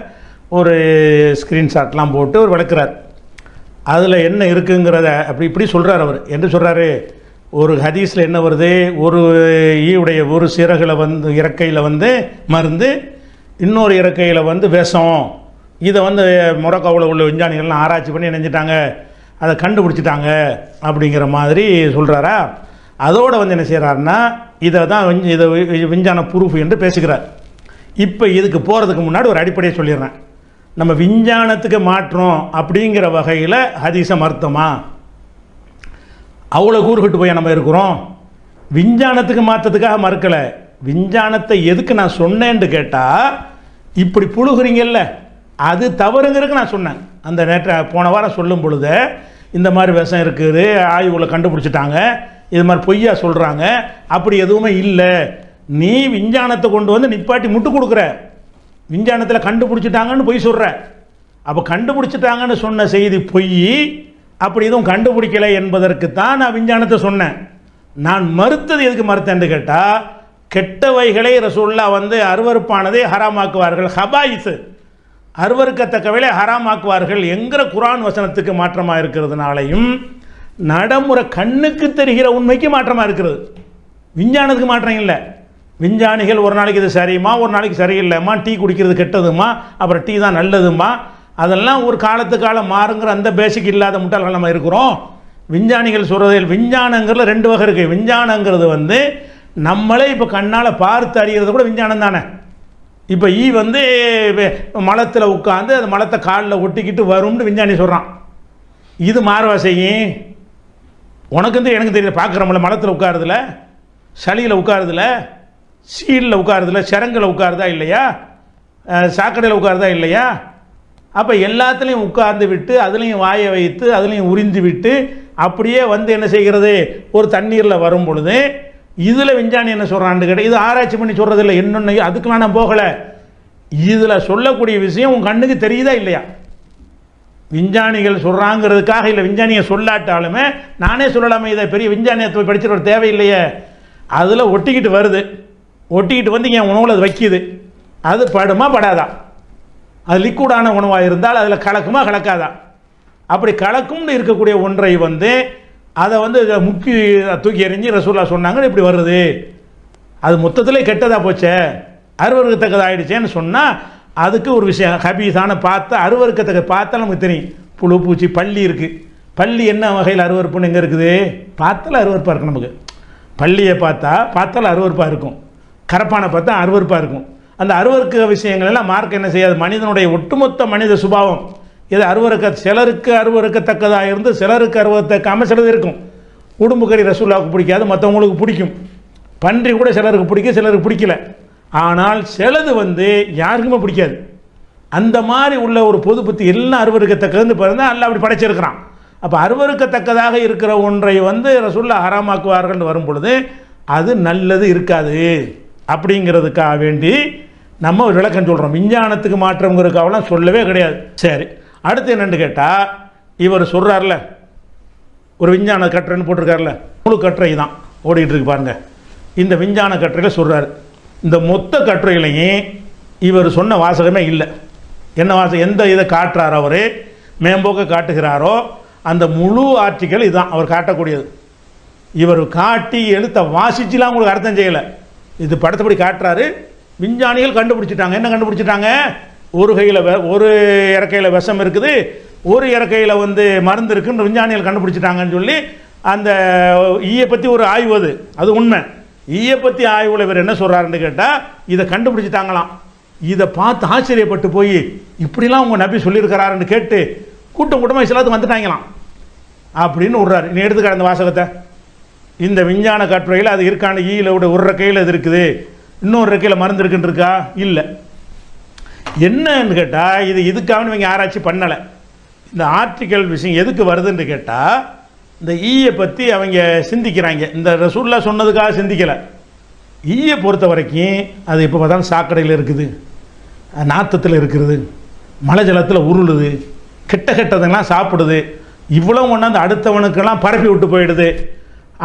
ஒரு ஸ்க்ரீன்ஷாட்லாம் போட்டு ஒரு விளக்குறார். அதில் என்ன இருக்குங்கிறத இப்படி சொல்கிறார். அவர் என்ன சொல்கிறாரு, ஒரு ஹதீஸில் என்ன வருது, ஒரு ஈயுடைய ஒரு சிறகுல வந்து இறக்கையில் வந்து மருந்து, இன்னொரு இறக்கையில் வந்து விஷம். இதை வந்து மொரோக்கோவில் உள்ள விஞ்ஞானிகள்லாம் ஆராய்ச்சி பண்ணி நினைஞ்சிட்டாங்க, அதை கண்டுபிடிச்சிட்டாங்க அப்படிங்கிற மாதிரி சொல்கிறாரா. அதோடு வந்து என்ன செய்கிறாருன்னா, இதை தான் இதை விஞ்ஞான ப்ரூஃப் என்று பேசுகிறார். இப்போ இதுக்கு போகிறதுக்கு முன்னாடி ஒரு அடிப்படையை சொல்லிடுறேன். நம்ம விஞ்ஞானத்துக்கு மாற்றோம் அப்படிங்கிற வகையில் ஹதீஸை மறுத்தோமா? அவ்வளோ கூறுகிட்டு போய் நம்ம இருக்கிறோம். விஞ்ஞானத்துக்கு மாற்றத்துக்காக மறுக்கலை. விஞ்ஞானத்தை எதுக்கு நான் சொன்னேன்னு கேட்டால், இப்படி புழுகுறீங்கல்ல, அது தவறுங்கிறதுக்கு நான் சொன்னேன். அந்த போன வாரம் சொல்லும் பொழுது இந்த மாதிரி விஷம் இருக்குது, ஆய்வுகளை கண்டுபிடிச்சிட்டாங்க, இது மாதிரி பொய்யா சொல்கிறாங்க, அப்படி எதுவுமே இல்லை. நீ விஞ்ஞானத்தை கொண்டு வந்து நிப்பாட்டி முட்டு கொடுக்குற, விஞ்ஞானத்தில் கண்டுபிடிச்சிட்டாங்கன்னு பொய் சொல்கிற. அப்போ கண்டுபிடிச்சிட்டாங்கன்னு சொன்ன செய்தி பொய், அப்படி எதுவும் கண்டுபிடிக்கலை என்பதற்கு தான் நான் விஞ்ஞானத்தை சொன்னேன். நான் மறுத்தது எதுக்கு மறுத்தேன்னு கேட்டால், கெட்டவைகளை ரசூலுல்லாஹ் வந்து அருவருப்பானதை ஹராமாக்குவார்கள், ஹபாயிஸ் அருவருக்கத்தக்கவைகளை ஹராமாக்குவார்கள் என்கிற குர்ஆன் வசனத்துக்கு மாற்றமாக இருக்கிறதுனாலையும், நடைமுறை கண்ணுக்கு தெரிகிற உண்மைக்கு மாற்றமாக இருக்கிறது. விஞ்ஞானத்துக்கு மாற்றம் இல்லை. விஞ்ஞானிகள் ஒரு நாளைக்கு இது சரியுமா, ஒரு நாளைக்கு சரியில்லைம்மா, டீ குடிக்கிறது கெட்டதுமா, அப்புறம் டீ தான் நல்லதுமா, அதெல்லாம் ஒரு காலம் மாறுங்கிற அந்த பேசிக் இல்லாத முட்டாள்கள் நம்ம இருக்கிறோம். விஞ்ஞானிகள் சொல்கிறதில் விஞ்ஞானங்கிறதுல ரெண்டு வகை இருக்குது. விஞ்ஞானங்கிறது வந்து நம்மளே இப்போ கண்ணால் பார்த்து அறிகிறது கூட விஞ்ஞானம் தானே. இப்போ ஈ வந்து மலத்தில் உட்காந்து அந்த மலத்தை காலில் ஒட்டிக்கிட்டு வரும்னு விஞ்ஞானி சொல்கிறான். இது மாறுவா செய்யும்? உனக்கு வந்து எனக்கு தெரியல, பார்க்குறோம்ல, மலத்தில் உட்காருதுல, சளியில் உட்காருதுல, சீலில் உட்காருதுல, சிரங்கில் உட்காருதா இல்லையா, சாக்கடையில் உட்காருதா இல்லையா, அப்போ எல்லாத்துலேயும் உட்கார்ந்து விட்டு அதுலேயும் வாயை வைத்து அதுலேயும் உறிந்து விட்டு அப்படியே வந்து என்ன செய்கிறது, ஒரு தண்ணீரில் வரும் பொழுது இதில் விஞ்ஞானி என்ன சொல்கிறான்னு கேட்டால், இது ஆராய்ச்சி பண்ணி சொல்கிறதில்ல, என்னென்ன அதுக்கெலாம் நான் போகலை, இதில் சொல்லக்கூடிய விஷயம் உன் கண்ணுக்கு தெரியுதா இல்லையா? விஞ்ஞானிகள் சொல்கிறாங்கிறதுக்காக இல்லை, விஞ்ஞானியை சொல்லாட்டாலுமே நானே சொல்லலாமே, இதை பெரிய விஞ்ஞானியத்தை போய் படிச்சுட்டு ஒரு தேவையில்லையே. அதில் ஒட்டிக்கிட்டு வருது, ஒட்டிக்கிட்டு வந்து என் உணவில் அது வைக்கிது, அது படுமா படாதா? அது லிக்விடான உணவாக இருந்தால் அதில் கலக்குமா கலக்காதா? அப்படி கலக்கும்னு இருக்கக்கூடிய ஒன்றை வந்து அதை வந்து முக்கி தூக்கி எறிஞ்சு ரசூலுல்லாஹ் சொன்னாங்க, இப்படி வருது, அது மொத்தத்திலே கெட்டதாக போச்சே, அருவருக்கத்தக்கதாகிடுச்சேன்னு சொன்னால் அதுக்கு ஒரு விஷயம் ஹபீஸான பார்த்தா அருவருக்கத்தக்க பார்த்தா நமக்கு தெரியும். புழு பூச்சி பள்ளி இருக்குது, பள்ளி என்ன வகையில் அருவருப்புன்னு எங்கே இருக்குது? பார்த்தாலும் அருவருப்பாக இருக்கும். நமக்கு பள்ளியை பார்த்தாலும் அருவருப்பாக இருக்கும், கரப்பானை பார்த்தா அருவருப்பாக இருக்கும். அந்த அருவருக்க விஷயங்கள் எல்லாம் மார்க் என்ன செய்யாது, மனிதனுடைய ஒட்டுமொத்த மனித சுபாவம் இது சிலருக்கு அருவருக்கத்தக்கதாக இருந்து சிலருக்கு அருவருக்கத்தக்காமல் சிலது இருக்கும். உடும்பு கறி ரசூலுல்லாஹ்வுக்கு பிடிக்காது, மற்றவங்களுக்கு பிடிக்கும். பன்றி கூட சிலருக்கு பிடிக்கும், சிலருக்கு பிடிக்கல. ஆனால் சிலது வந்து யாருக்குமே பிடிக்காது. அந்த மாதிரி உள்ள ஒரு பொது பற்றி எல்லாம் அருவருக்கத்தக்கதுன்னு பிறந்தால் அல்லாஹ் அப்படி படைச்சிருக்கிறான். அப்போ அருவருக்கத்தக்கதாக இருக்கிற ஒன்றை வந்து ரசூலுல்லாஹ் ஹராமாக்குவார்கள் வரும் பொழுது அது நல்லது இருக்காது அப்படிங்கிறதுக்காக வேண்டி நம்ம ஒரு விளக்கம் சொல்கிறோம். விஞ்ஞானத்துக்கு மாற்றங்கிறதுக்காகலாம் சொல்லவே கிடையாது. சரி, அடுத்து என்னென்னு கேட்டால், இவர் சொல்கிறார்ல, ஒரு விஞ்ஞான கட்டுரைன்னு போட்டிருக்காருல, முழு கட்டுரை தான் ஓடிக்கிட்டு இருக்கு பாருங்க. இந்த விஞ்ஞான கட்டுரையில் சொல்கிறார், இந்த மொத்த கட்டுரையிலையும் இவர் சொன்ன வாசகமே இல்லை. என்ன வாசகம், எந்த இதை காட்டுறாரோ அவர் மேம்போக்க காட்டுகிறாரோ அந்த முழு ஆர்டிக்கல் இதுதான் அவர் காட்டக்கூடியது. இவர் காட்டி எழுத்த வாசிச்சுலாம் உங்களுக்கு அர்த்தம் செய்யலை, இது படத்தைப்படி காட்டுறாரு. விஞ்ஞானிகள் கண்டுபிடிச்சிட்டாங்க. என்ன கண்டுபிடிச்சிட்டாங்க? ஒரு கையில் ஒரு இறக்கையில் விஷம் இருக்குது, ஒரு இறக்கையில் வந்து மருந்து இருக்குன்னு விஞ்ஞானிகள் கண்டுபிடிச்சிட்டாங்கன்னு சொல்லி அந்த ஈயை பற்றி ஒரு ஆய்வு, அது உண்மை. ஈயை பற்றி ஆய்வில் இவர் என்ன சொல்கிறாருன்னு கேட்டால், இதை கண்டுபிடிச்சிட்டாங்களாம். இதை பார்த்து ஆச்சரியப்பட்டு போய் இப்படிலாம் உங்கள் நபி சொல்லியிருக்கிறாருன்னு கேட்டு கூட்டம் கூட்டமாக சிலத்துக்கு வந்துட்டாங்களாம் அப்படின்னு விட்றாரு. நீ எடுத்துக்காட்டு அந்த வாசகத்தை. இந்த விஞ்ஞான கட்டுரையில் அது இருக்கான, ஈயில் விட ஒரு கையில் அது இருக்குது, இன்னொரு ரெக்கையில் மருந்து இருக்குன்னு இருக்கா? இல்லை. என்னன்னு கேட்டால், இது இதுக்காக இவங்க ஆராய்ச்சி பண்ணலை. இந்த ஆர்டிக்கல் விஷயம் எதுக்கு வருதுன்னு கேட்டால், இந்த ஈயை பற்றி அவங்க சிந்திக்கிறாங்க. இந்த ரசூலுல்லாஹ் சொன்னதுக்காக சிந்திக்கலை. ஈயை பொறுத்த வரைக்கும் அது இப்போ பார்த்தாலும் சாக்கடையில் இருக்குது, நாத்தத்தில் இருக்கிறது, மழை ஜலத்தில் உருளுது, கெட்ட கெட்டதெல்லாம் சாப்பிடுது, இவ்வளோ கொண்டாந்து அடுத்தவனுக்கெல்லாம் பரப்பி விட்டு போயிடுது.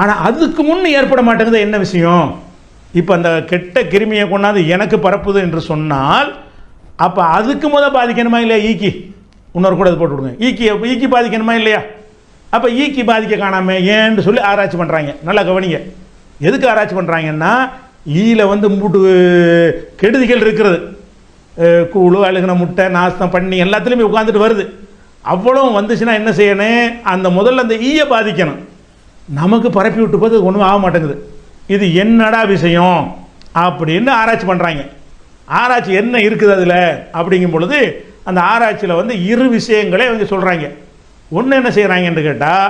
ஆனால் அதுக்கு முன்னே ஏற்பட மாட்டேங்குது. என்ன விஷயம்? இப்போ அந்த கெட்ட கிருமியை கொண்டாந்து எனக்கு பரப்புது என்று சொன்னால் அப்போ அதுக்கு முதல் பாதிக்கணுமா இல்லையா? ஈக்கி இன்னொரு கூட போட்டு விடுங்க. ஈக்கி பாதிக்கணுமா இல்லையா? அப்போ ஈக்கி பாதிக்க காணாம ஏன்னு சொல்லி ஆராய்ச்சி பண்ணுறாங்க. நல்லா கவனிங்க. எதுக்கு ஆராய்ச்சி பண்ணுறாங்கன்னா, ஈயில் வந்து மூட்டு கெடுதிகள் இருக்கிறது, கூழு அழுகின முட்டை நாஸ்தம் பண்ணி எல்லாத்துலேயுமே உட்காந்துட்டு வருது. அவ்வளோ வந்துச்சுன்னா என்ன செய்யணும்? அந்த முதல்ல அந்த ஈயை பாதிக்கணும். நமக்கு பரப்பி விட்டு போது ஒன்றும் ஆக மாட்டேங்குது. இது என்னடா விஷயம் அப்படின்னு ஆராய்ச்சி பண்ணுறாங்க. ஆராய்ச்சி என்ன இருக்குது அதில் அப்படிங்கும் பொழுது அந்த ஆராய்ச்சியில் வந்து இரு விஷயங்களே அவங்க சொல்கிறாங்க. ஒன்று என்ன செய்கிறாங்கன்னு கேட்டால்,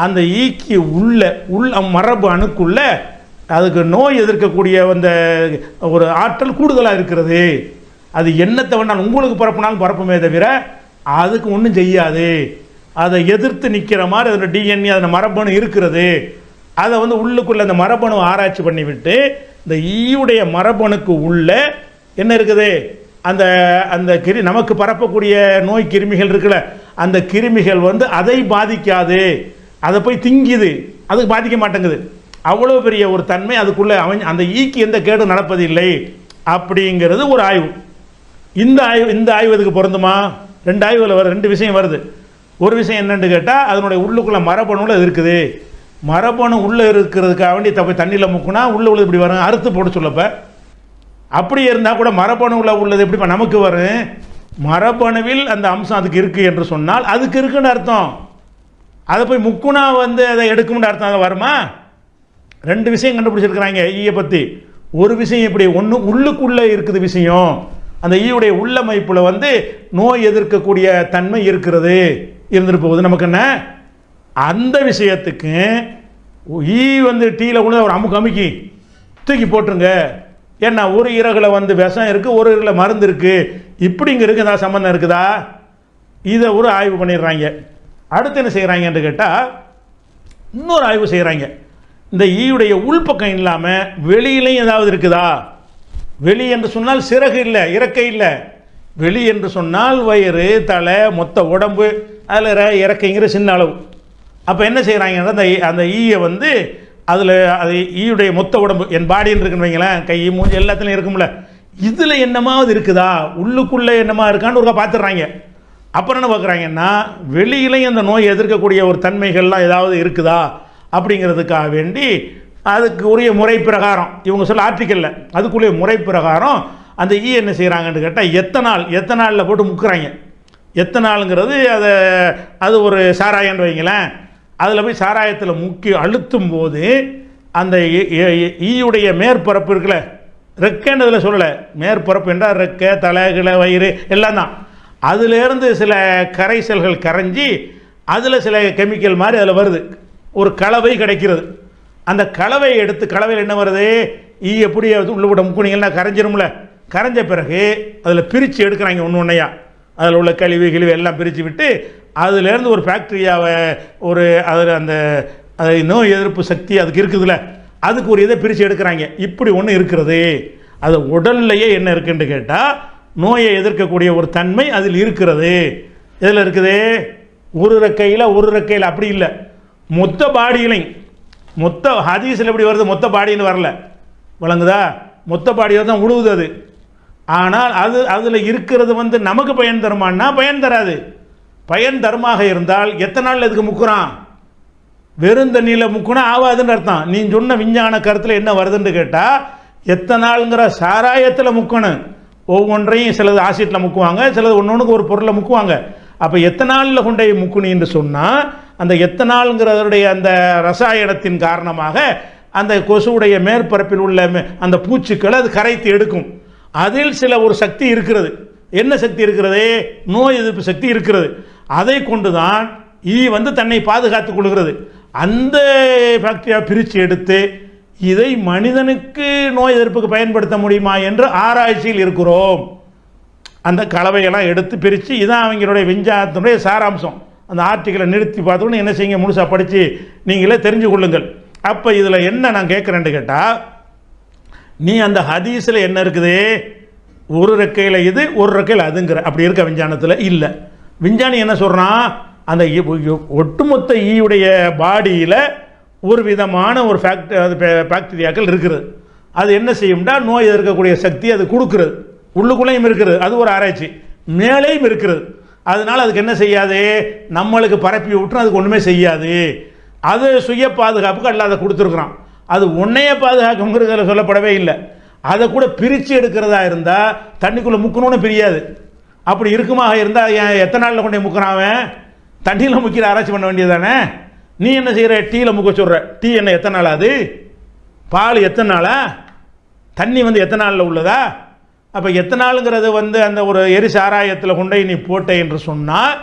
அந்த ஈக்கி உள்ள மரபு அணுக்குள்ள அதுக்கு நோய் எதிர்க்கக்கூடிய அந்த ஒரு ஆற்றல் கூடுதலாக இருக்கிறது. அது என்னத்தை வேணாலும் உங்களுக்கு பரப்புனாலும் பரப்புமே தவிர அதுக்கு ஒன்றும் செய்யாது. அதை எதிர்த்து நிற்கிற மாதிரி அதில் டிஎன்ஏ அதில் மரபணு இருக்கிறது. அதை வந்து உள்ளுக்குள்ளே அந்த மரபணு ஆராய்ச்சி பண்ணிவிட்டு இந்த ஈயுடைய மரபணுக்கு உள்ள என்ன இருக்குது, அந்த அந்த நமக்கு பரப்பக்கூடிய நோய் கிருமிகள் இருக்குல்ல, அந்த கிருமிகள் வந்து அதை பாதிக்காது, அதை போய் திங்கிது, அதுக்கு பாதிக்க மாட்டேங்குது. அவ்வளோ பெரிய ஒரு தன்மை அதுக்குள்ளே அந்த ஈக்கு எந்த கேடும் நடப்பதில்லை அப்படிங்கிறது ஒரு ஆய்வு. இந்த ஆய்வு இதுக்கு பொருந்துமா? ரெண்டு ஆய்வுகள் வர ரெண்டு விஷயம் வருது. ஒரு விஷயம் என்னன்னு கேட்டால், அதனுடைய உள்ளுக்குள்ளே மரபணுல இருக்குது, மரபணு உள்ளே இருக்கிறதுக்காக வேண்டி போய் தண்ணியில் முக்குனா உள்ளே இப்படி வரும், அறுத்து போட சொல்லப்போ அப்படி இருந்தால் கூட மரபணுவில் உள்ளது எப்படி நமக்கு வரும்? மரபணுவில் அந்த அம்சம் அதுக்கு இருக்குது என்று சொன்னால் அதுக்கு இருக்குன்னு அர்த்தம். அதை போய் முக்குனா வந்து அதை எடுக்கும்னு அர்த்தம். அதை வருமா? ரெண்டு விஷயம் கண்டுபிடிச்சிருக்கிறாங்க ஈயை பற்றி. ஒரு விஷயம் இப்படி ஒன்று உள்ளுக்குள்ளே இருக்குது விஷயம், அந்த ஈயுடைய உள்ளமைப்பில் வந்து நோய் எதிர்க்கக்கூடிய தன்மை இருக்கிறது, இருந்துட்டு போகுது. நமக்கு என்ன அந்த விஷயத்துக்கு ஈ வந்து டீயில் கூட ஒரு அமுக்கி தூக்கி போட்டுருங்க. ஏன்னா ஒரு இறகுல வந்து விஷம் இருக்குது, ஒரு இறகுல மருந்து இருக்குது, இப்படிங்கிறதுக்கு ஏதாவது சம்மந்தம் இருக்குதா? இதை ஒரு ஆய்வு பண்ணிடுறாங்க. அடுத்து என்ன செய்கிறாங்கன்னு கேட்டால் இன்னொரு ஆய்வு செய்கிறாங்க. இந்த ஈயுடைய உள்பக்கம் இல்லாமல் வெளியிலையும் ஏதாவது இருக்குதா? வெளி என்று சொன்னால் சிறகு இல்லை, இறக்கை இல்லை. வெளி என்று சொன்னால் வயிறு, தலை, மொத்த உடம்பு, அதில் இறக்கைங்கிற சின்ன அளவு. அப்போ என்ன செய்கிறாங்கன்னா அந்த ஈயை வந்து அதில் அது ஈயுடைய மொத்த உடம்பு என் பாடின்னு இருக்குன்னு வைங்களேன், கை மூஞ்சி எல்லாத்துலையும் இருக்கும்ல, இதில் என்னமாவது இருக்குதா, உள்ளுக்குள்ளே என்னமா இருக்கான்னு ஒருக்கா பார்த்துடுறாங்க. அப்புறம் என்ன பார்க்குறாங்கன்னா வெளியிலையும் அந்த நோய் எதிர்க்கக்கூடிய ஒரு தன்மைகள்லாம் ஏதாவது இருக்குதா அப்படிங்கிறதுக்காக வேண்டி அதுக்கு உரிய முறை பிரகாரம் இவங்க சொல்ல ஆர்டிக்கலில் அதுக்குரிய முறை பிரகாரம் அந்த ஈ என்ன செய்கிறாங்கன்னு கேட்டால் எத்தனாலில் போட்டு முக்குறாங்க. எத்தனாலுங்கிறது அது ஒரு சாராயம்னு வைங்களேன், அதில் போய் சாராயத்தில் முக்கி அழுத்தும் போது அந்த ஈயுடைய மேற்பரப்பு இருக்குல்ல, ரெக்கைன்னு அதில் சொல்லலை, மேற்பரப்பு என்றால் ரெக்கை, தலை, கிளை, வயிறு எல்லாம் தான். அதிலேருந்து சில கரைசல்கள் கரைஞ்சி அதில் சில கெமிக்கல் மாதிரி அதில் வருது, ஒரு கலவை கிடைக்கிறது. அந்த கலவையை எடுத்து கலவையில் என்ன வருது, ஈ எப்படி உள்ள விட முக்குனிங்கன்னா கரைஞ்சிரும்ல, கரைஞ்ச பிறகு அதில் பிரித்து எடுக்கிறாங்க ஒன்று ஒன்றையா, அதில் உள்ள கழிவு எல்லாம் பிரித்து விட்டு அதிலேருந்து ஒரு ஃபேக்ட்ரியாவை ஒரு அதில் அந்த நோய் எதிர்ப்பு சக்தி அதுக்கு இருக்குதுல்ல, அதுக்கு ஒரு இதை பிரித்து எடுக்கிறாங்க. இப்படி ஒன்று இருக்கிறது, அது உடல்லையே என்ன இருக்குன்னு கேட்டால் நோயை எதிர்க்கக்கூடிய ஒரு தன்மை அதில் இருக்கிறது. இதில் இருக்குது ஒரு ரெக்கையில் அப்படி இல்லை, மொத்த பாடியிலையும். மொத்த ஹதீஸில் எப்படி வருது, மொத்த பாடின்னு வரல, விளங்குதா, மொத்த பாடியில் தான் உழுவுது அது. ஆனால் அதில் இருக்கிறது வந்து நமக்கு பயன் தருமானா பயன் தராது. பயன் தருமாக இருந்தால் எத்தனை நாள் இதுக்கு முக்குறான், வெறும் தண்ணியில் முக்குனா ஆகாதுன்னு அர்த்தம். நீ சொன்ன விஞ்ஞான கருத்தில் என்ன வருதுன்னு கேட்டால் எத்தனை நாளுங்கிற சாராயத்தில் முக்கணும், ஒவ்வொன்றையும் சிலது ஆசிட்டில் முக்குவாங்க, சிலது ஒன்றொன்றுக்கு ஒரு பொருளை முக்குவாங்க. அப்போ எத்தனாலில் கொண்டே முக்குனின்னு சொன்னால் அந்த எத்தனாலுங்கிறதுடைய அந்த ரசாயனத்தின் காரணமாக அந்த கொசுவுடைய மேற்பரப்பில் உள்ள அந்த பூச்சிக்களை அது கரைத்து எடுக்கும். அதில் சில ஒரு சக்தி இருக்கிறது. என்ன சக்தி இருக்கிறது, நோய் எதிர்ப்பு சக்தி இருக்கிறது. அதை கொண்டு தான் ஈ வந்து தன்னை பாதுகாத்துக் கொள்கிறது. அந்த பாக்டீரியா பிரித்து எடுத்து இதை மனிதனுக்கு நோய் எதிர்ப்புக்கு பயன்படுத்த முடியுமா என்று ஆராய்ச்சியில் இருக்கிறோம். அந்த கலவையெல்லாம் எடுத்து பிரித்து இதான் அவங்களுடைய விஞ்ஞானத்தினுடைய சாராம்சம். அந்த ஆர்டிக்கலை நிறுத்தி பார்த்தோன்னு என்ன செய்யுங்க, முழுசாக படித்து நீங்களே தெரிஞ்சு கொள்ளுங்கள். அப்போ இதில் என்ன நான் கேட்குறேன்னு கேட்டால், நீ அந்த ஹதீஸில் என்ன இருக்குது, ஒரு ரெக்கையில் இது ஒரு ரெக்கையில் அதுங்கிற அப்படி இருக்க விஞ்ஞானத்தில் இல்லை. விஞ்ஞானி என்ன சொல்கிறான், அந்த ஒட்டுமொத்த ஈயுடைய பாடியில் ஒரு விதமான ஒரு பாக்டீரியாக்கள் இருக்கிறது. அது என்ன செய்யும்னா நோய் எதிர்க்கக்கூடிய சக்தி அது கொடுக்குறது, உள்ளுக்குள்ளேயும் இருக்கிறது, அது ஒரு ஆராய்ச்சி, மேலேயும் இருக்கிறது. அதனால் அதுக்கு என்ன செய்யாது, நம்மளுக்கு பரப்பி விட்டுரும், அதுக்கு ஒன்றுமே செய்யாது. அது சுய பாதுகாப்புக்கு அல்லாத கொடுத்துருக்குறான். அது உன்னையே பாதுகாக்குங்கிறதுல சொல்லப்படவே இல்லை. அதை கூட பிரித்து எடுக்கிறதா இருந்தால் தண்ணிக்குள்ளே முக்கணும்னு பிரியாது. அப்படி இருக்குமாக இருந்தால் எத்தனை நாளில் கொண்டே முக்கிறான், தண்ணியில் முக்கிற ஆராய்ச்சி பண்ண வேண்டியது தானே. நீ என்ன செய்கிற, டீயில் முக்க சொல்கிற, டீ என்ன எத்தனை நாள், அது பால் எத்தனை நாளா, தண்ணி வந்து எத்தனை நாளில் உள்ளதா. அப்போ எத்தனை நாளுங்கிறது வந்து அந்த ஒரு எரிசாராயத்தில் கொண்டே நீ போட்டே என்று சொன்னால்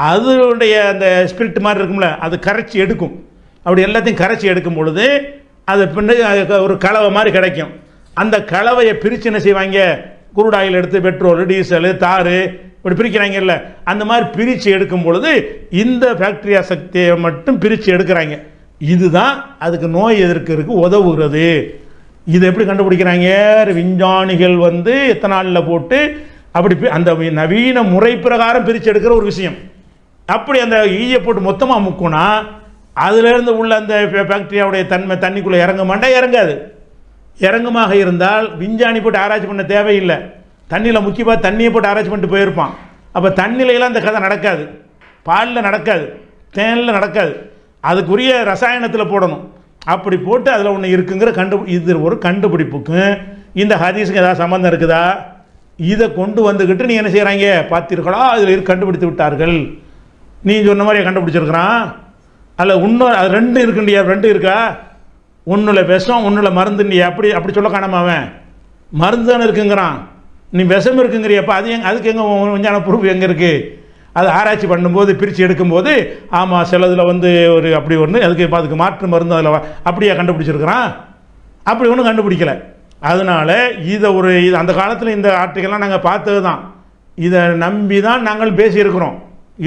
அதனுடைய அந்த ஸ்பிரிட் மாதிரி இருக்கும்ல, அது கரைச்சி எடுக்கும். அப்படி எல்லாத்தையும் கரைச்சி எடுக்கும் பொழுது அது பின்னாடி ஒரு கலவை மாதிரி கிடைக்கும். அந்த கலவையை பிரித்து என்ன செய்வாங்க, குருடாயில் எடுத்து பெட்ரோல், டீசலு, தார் இப்படி பிரிக்கிறாங்கல்ல, அந்த மாதிரி பிரித்து எடுக்கும் பொழுது இந்த பாக்டீரியா சக்தியை மட்டும் பிரித்து எடுக்கிறாங்க. இதுதான் அதுக்கு நோய் எதிர்க்கிறதுக்கு உதவுகிறது. இது எப்படி கண்டுபிடிக்கிறாங்க, விஞ்ஞானிகள் வந்து எத்தனை நாளில் போட்டு அப்படி அந்த நவீன முறை பிரகாரம் பிரித்து எடுக்கிற ஒரு விஷயம். அப்படி அந்த ஈயை போட்டு மொத்தமாக முக்குனா அதிலிருந்து உள்ள அந்த பாக்டீரியாவுடைய தன்மை தண்ணிக்குள்ளே இறங்க மாட்டா, இறங்காது. இறங்குமாக இருந்தால் விஞ்ஞானி போட்டு ஆராய்ச்சி பண்ண தேவையில்லை, தண்ணியில் முக்கியமாக தண்ணியை போட்டு ஆராய்ச்சி பண்ணிட்டு போயிருப்பான். அப்போ தண்ணியிலாம் இந்த கதை நடக்காது, பாலில் நடக்காது, தேனில் நடக்காது, அதுக்குரிய ரசாயனத்தில் போடணும். அப்படி போட்டு அதில் ஒன்று இருக்குங்கிற இது ஒரு கண்டுபிடிப்புக்கு இந்த ஹதீஸுக்கு ஏதாவது சம்மந்தம் இருக்குதா? இதை கொண்டு வந்துக்கிட்டு நீ என்ன செய்கிறாங்க, பார்த்தீர்களா அதில் கண்டுபிடித்து விட்டார்கள். நீ சொன்ன மாதிரியே கண்டுபிடிச்சிருக்கிறான். அதில் இன்னொரு அது ரெண்டு இருக்குண்டியா, ரெண்டு இருக்கா, ஒன்றில் விஷம் ஒன்றில் மருந்துண்டியா, அப்படி சொல்ல காணாம அவன் மருந்து தானே இருக்குங்கிறான், நீ விஷம் இருக்குங்கிறியப்பா. அதுக்கு எங்கே விஞ்ஞான ப்ரூஃப் எங்கே இருக்குது? அது ஆராய்ச்சி பண்ணும்போது பிரித்து எடுக்கும்போது ஆமாம் சிலதில் வந்து ஒரு அப்படி ஒன்று அதுக்கு மாற்று மருந்து அதில் அப்படியே கண்டுபிடிச்சிருக்கிறான். அப்படி ஒன்றும் கண்டுபிடிக்கலை. அதனால் இது அந்த காலத்தில் இந்த ஆர்டிக்கல்லாம் நாங்கள் பார்த்தது தான், இதை நம்பி தான் நாங்கள் பேசியிருக்கிறோம்.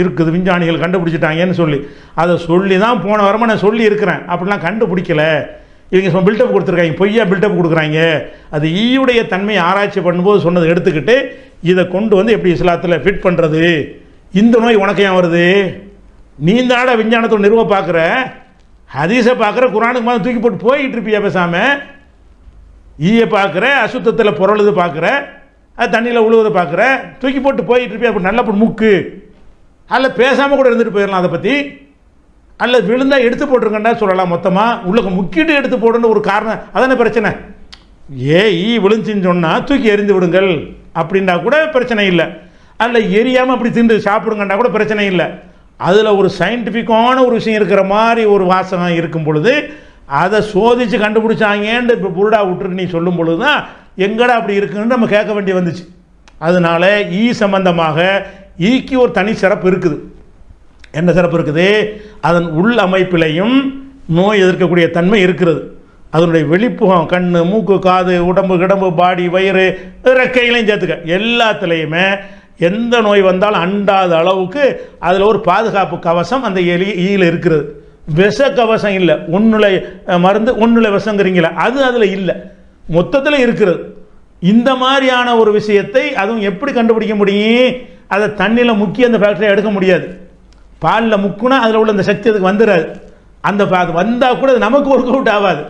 இருக்குது, விஞ்ஞானிகள் கண்டுபிடிச்சிட்டாங்கன்னு சொல்லி அதை சொல்லி தான் போன வாரமாக நான் சொல்லி இருக்கிறேன். அப்படிலாம் கண்டுபிடிக்கல, இவங்க பில்டப் கொடுத்துருக்காங்க, பொய்யா பில்டப் கொடுக்குறாங்க. அது ஈயுடைய தன்மையை ஆராய்ச்சி பண்ணும்போது சொன்னதை எடுத்துக்கிட்டு இதை கொண்டு வந்து எப்படி இஸ்லாத்தில் ஃபிட் பண்ணுறது. இந்த நோய் உனக்கு ஏன் வருது? நீ தாட விஞ்ஞானத்தோட நிறுவ பார்க்குற, ஹதீஸை பார்க்குற, குரானுக்கு மாதிரி தூக்கி போட்டு போய்கிட்டு இருப்பியா பேசாமல்? ஈயை பார்க்குற, அசுத்தத்தில் பொருளுது பார்க்குற, அது தண்ணியில் உழுவதை பார்க்குற, தூக்கி போட்டு போய்கிட்டு இருப்பியா? அப்படி நல்லா முக்கு அதில் பேசாமல் கூட இருந்துட்டு போயிடலாம் அதை பற்றி. அல்ல விழுந்தால் எடுத்து போட்டுருங்கண்டா சொல்லலாம், மொத்தமாக உள்ள முக்கிட்டு எடுத்து போடுன்னு ஒரு காரணம். அதான பிரச்சனை. ஈ விழுந்துச்சின்னு சொன்னால் தூக்கி எறிந்து விடுங்கள் அப்படின்னா கூட பிரச்சனை இல்லை. அதில் எரியாமல் அப்படி திண்டு சாப்பிடுங்கண்டா கூட பிரச்சனை இல்லை. அதில் ஒரு சயின்டிஃபிக்கான ஒரு விஷயம் இருக்கிற மாதிரி ஒரு வாசகம் இருக்கும் பொழுது அதை சோதித்து கண்டுபிடிச்சாங்கன்னு இப்போ புருடா விட்டுருக்கு நீ சொல்லும் பொழுது தான் எங்கடா அப்படி இருக்குன்னு நம்ம கேட்க வேண்டி வந்துச்சு. அதனால் ஈ சம்பந்தமாக ஈக்கு ஒரு தனி சிறப்பு இருக்குது. என்ன சிறப்பு இருக்குது? அதன் உள் அமைப்பிலையும் நோய் எதிர்க்கக்கூடிய தன்மை இருக்கிறது. அதனுடைய வெளிப்புகம், கண், மூக்கு, காது, உடம்பு, கிடம்பு, பாடி, வயிறு, ரெக்கையிலையும் சேர்த்துக்க எல்லாத்துலேயுமே எந்த நோய் வந்தாலும் அண்டாத அளவுக்கு அதில் ஒரு பாதுகாப்பு கவசம் அந்த ஈயில் இருக்கிறது. விஷ கவசம் இல்லை, ஒன்றுல மருந்து ஒன்றுல விஷங்கிறீங்களா, அது அதில் இல்லை, மொத்தத்தில் இருக்கிறது. இந்த மாதிரியான ஒரு விஷயத்தை அதுவும் எப்படி கண்டுபிடிக்க முடியும்? அதை தண்ணியில் முக்கி அந்த ஃபேக்டரியை எடுக்க முடியாது. பாலில் முக்குனா அதில் உள்ள அந்த சக்தி அதுக்கு வந்துடாது. அந்த அது வந்தால் கூட அது நமக்கு ஒர்க் அவுட் ஆகாது.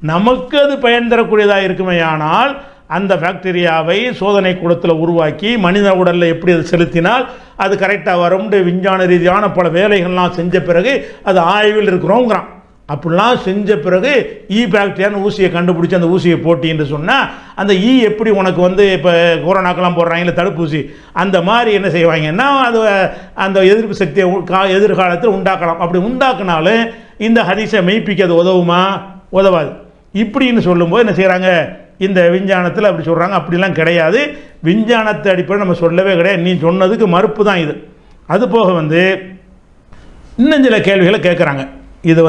நமக்கு அது பயன் தரக்கூடியதாக இருக்குமே. ஆனால் அந்த பாக்டீரியாவை சோதனை கூடத்தில் உருவாக்கி மனித உடலில் எப்படி அது செலுத்தினால் அது கரெக்டாக வரும்னு விஞ்ஞான ரீதியான பல வேலைகள்லாம் செஞ்ச பிறகு அது ஆய்வில் இருக்கிறோங்கிறான். அப்படிலாம் செஞ்ச பிறகு ஈ பாக்டீரியான்னு ஊசியை கண்டுபிடிச்சி அந்த ஊசியை போட்டின்னு சொன்னால் அந்த ஈ எப்படி உனக்கு வந்து இப்போ கொரோனாக்கெல்லாம் போடுறாங்களே தடுப்பூசி, அந்த மாதிரி என்ன செய்வாங்கன்னா அது அந்த எதிர்ப்பு சக்தியை எதிர்காலத்தில் உண்டாக்கலாம். அப்படி உண்டாக்குனாலும் இந்த ஹதீஸை மெய்ப்பிக்க அது உதவுமா? உதவாது. இப்படின்னு சொல்லும்போது என்ன செய்கிறாங்க, இந்த விஞ்ஞானத்தில் அப்படி சொல்கிறாங்க. அப்படிலாம் கிடையாது. விஞ்ஞானத்தை அடிப்படை நம்ம சொல்லவே கிடையாது. நீ சொன்னதுக்கு மறுப்பு தான் இது. அது போக வந்து இன்னும் சில கேள்விகளை கேட்குறாங்க. இது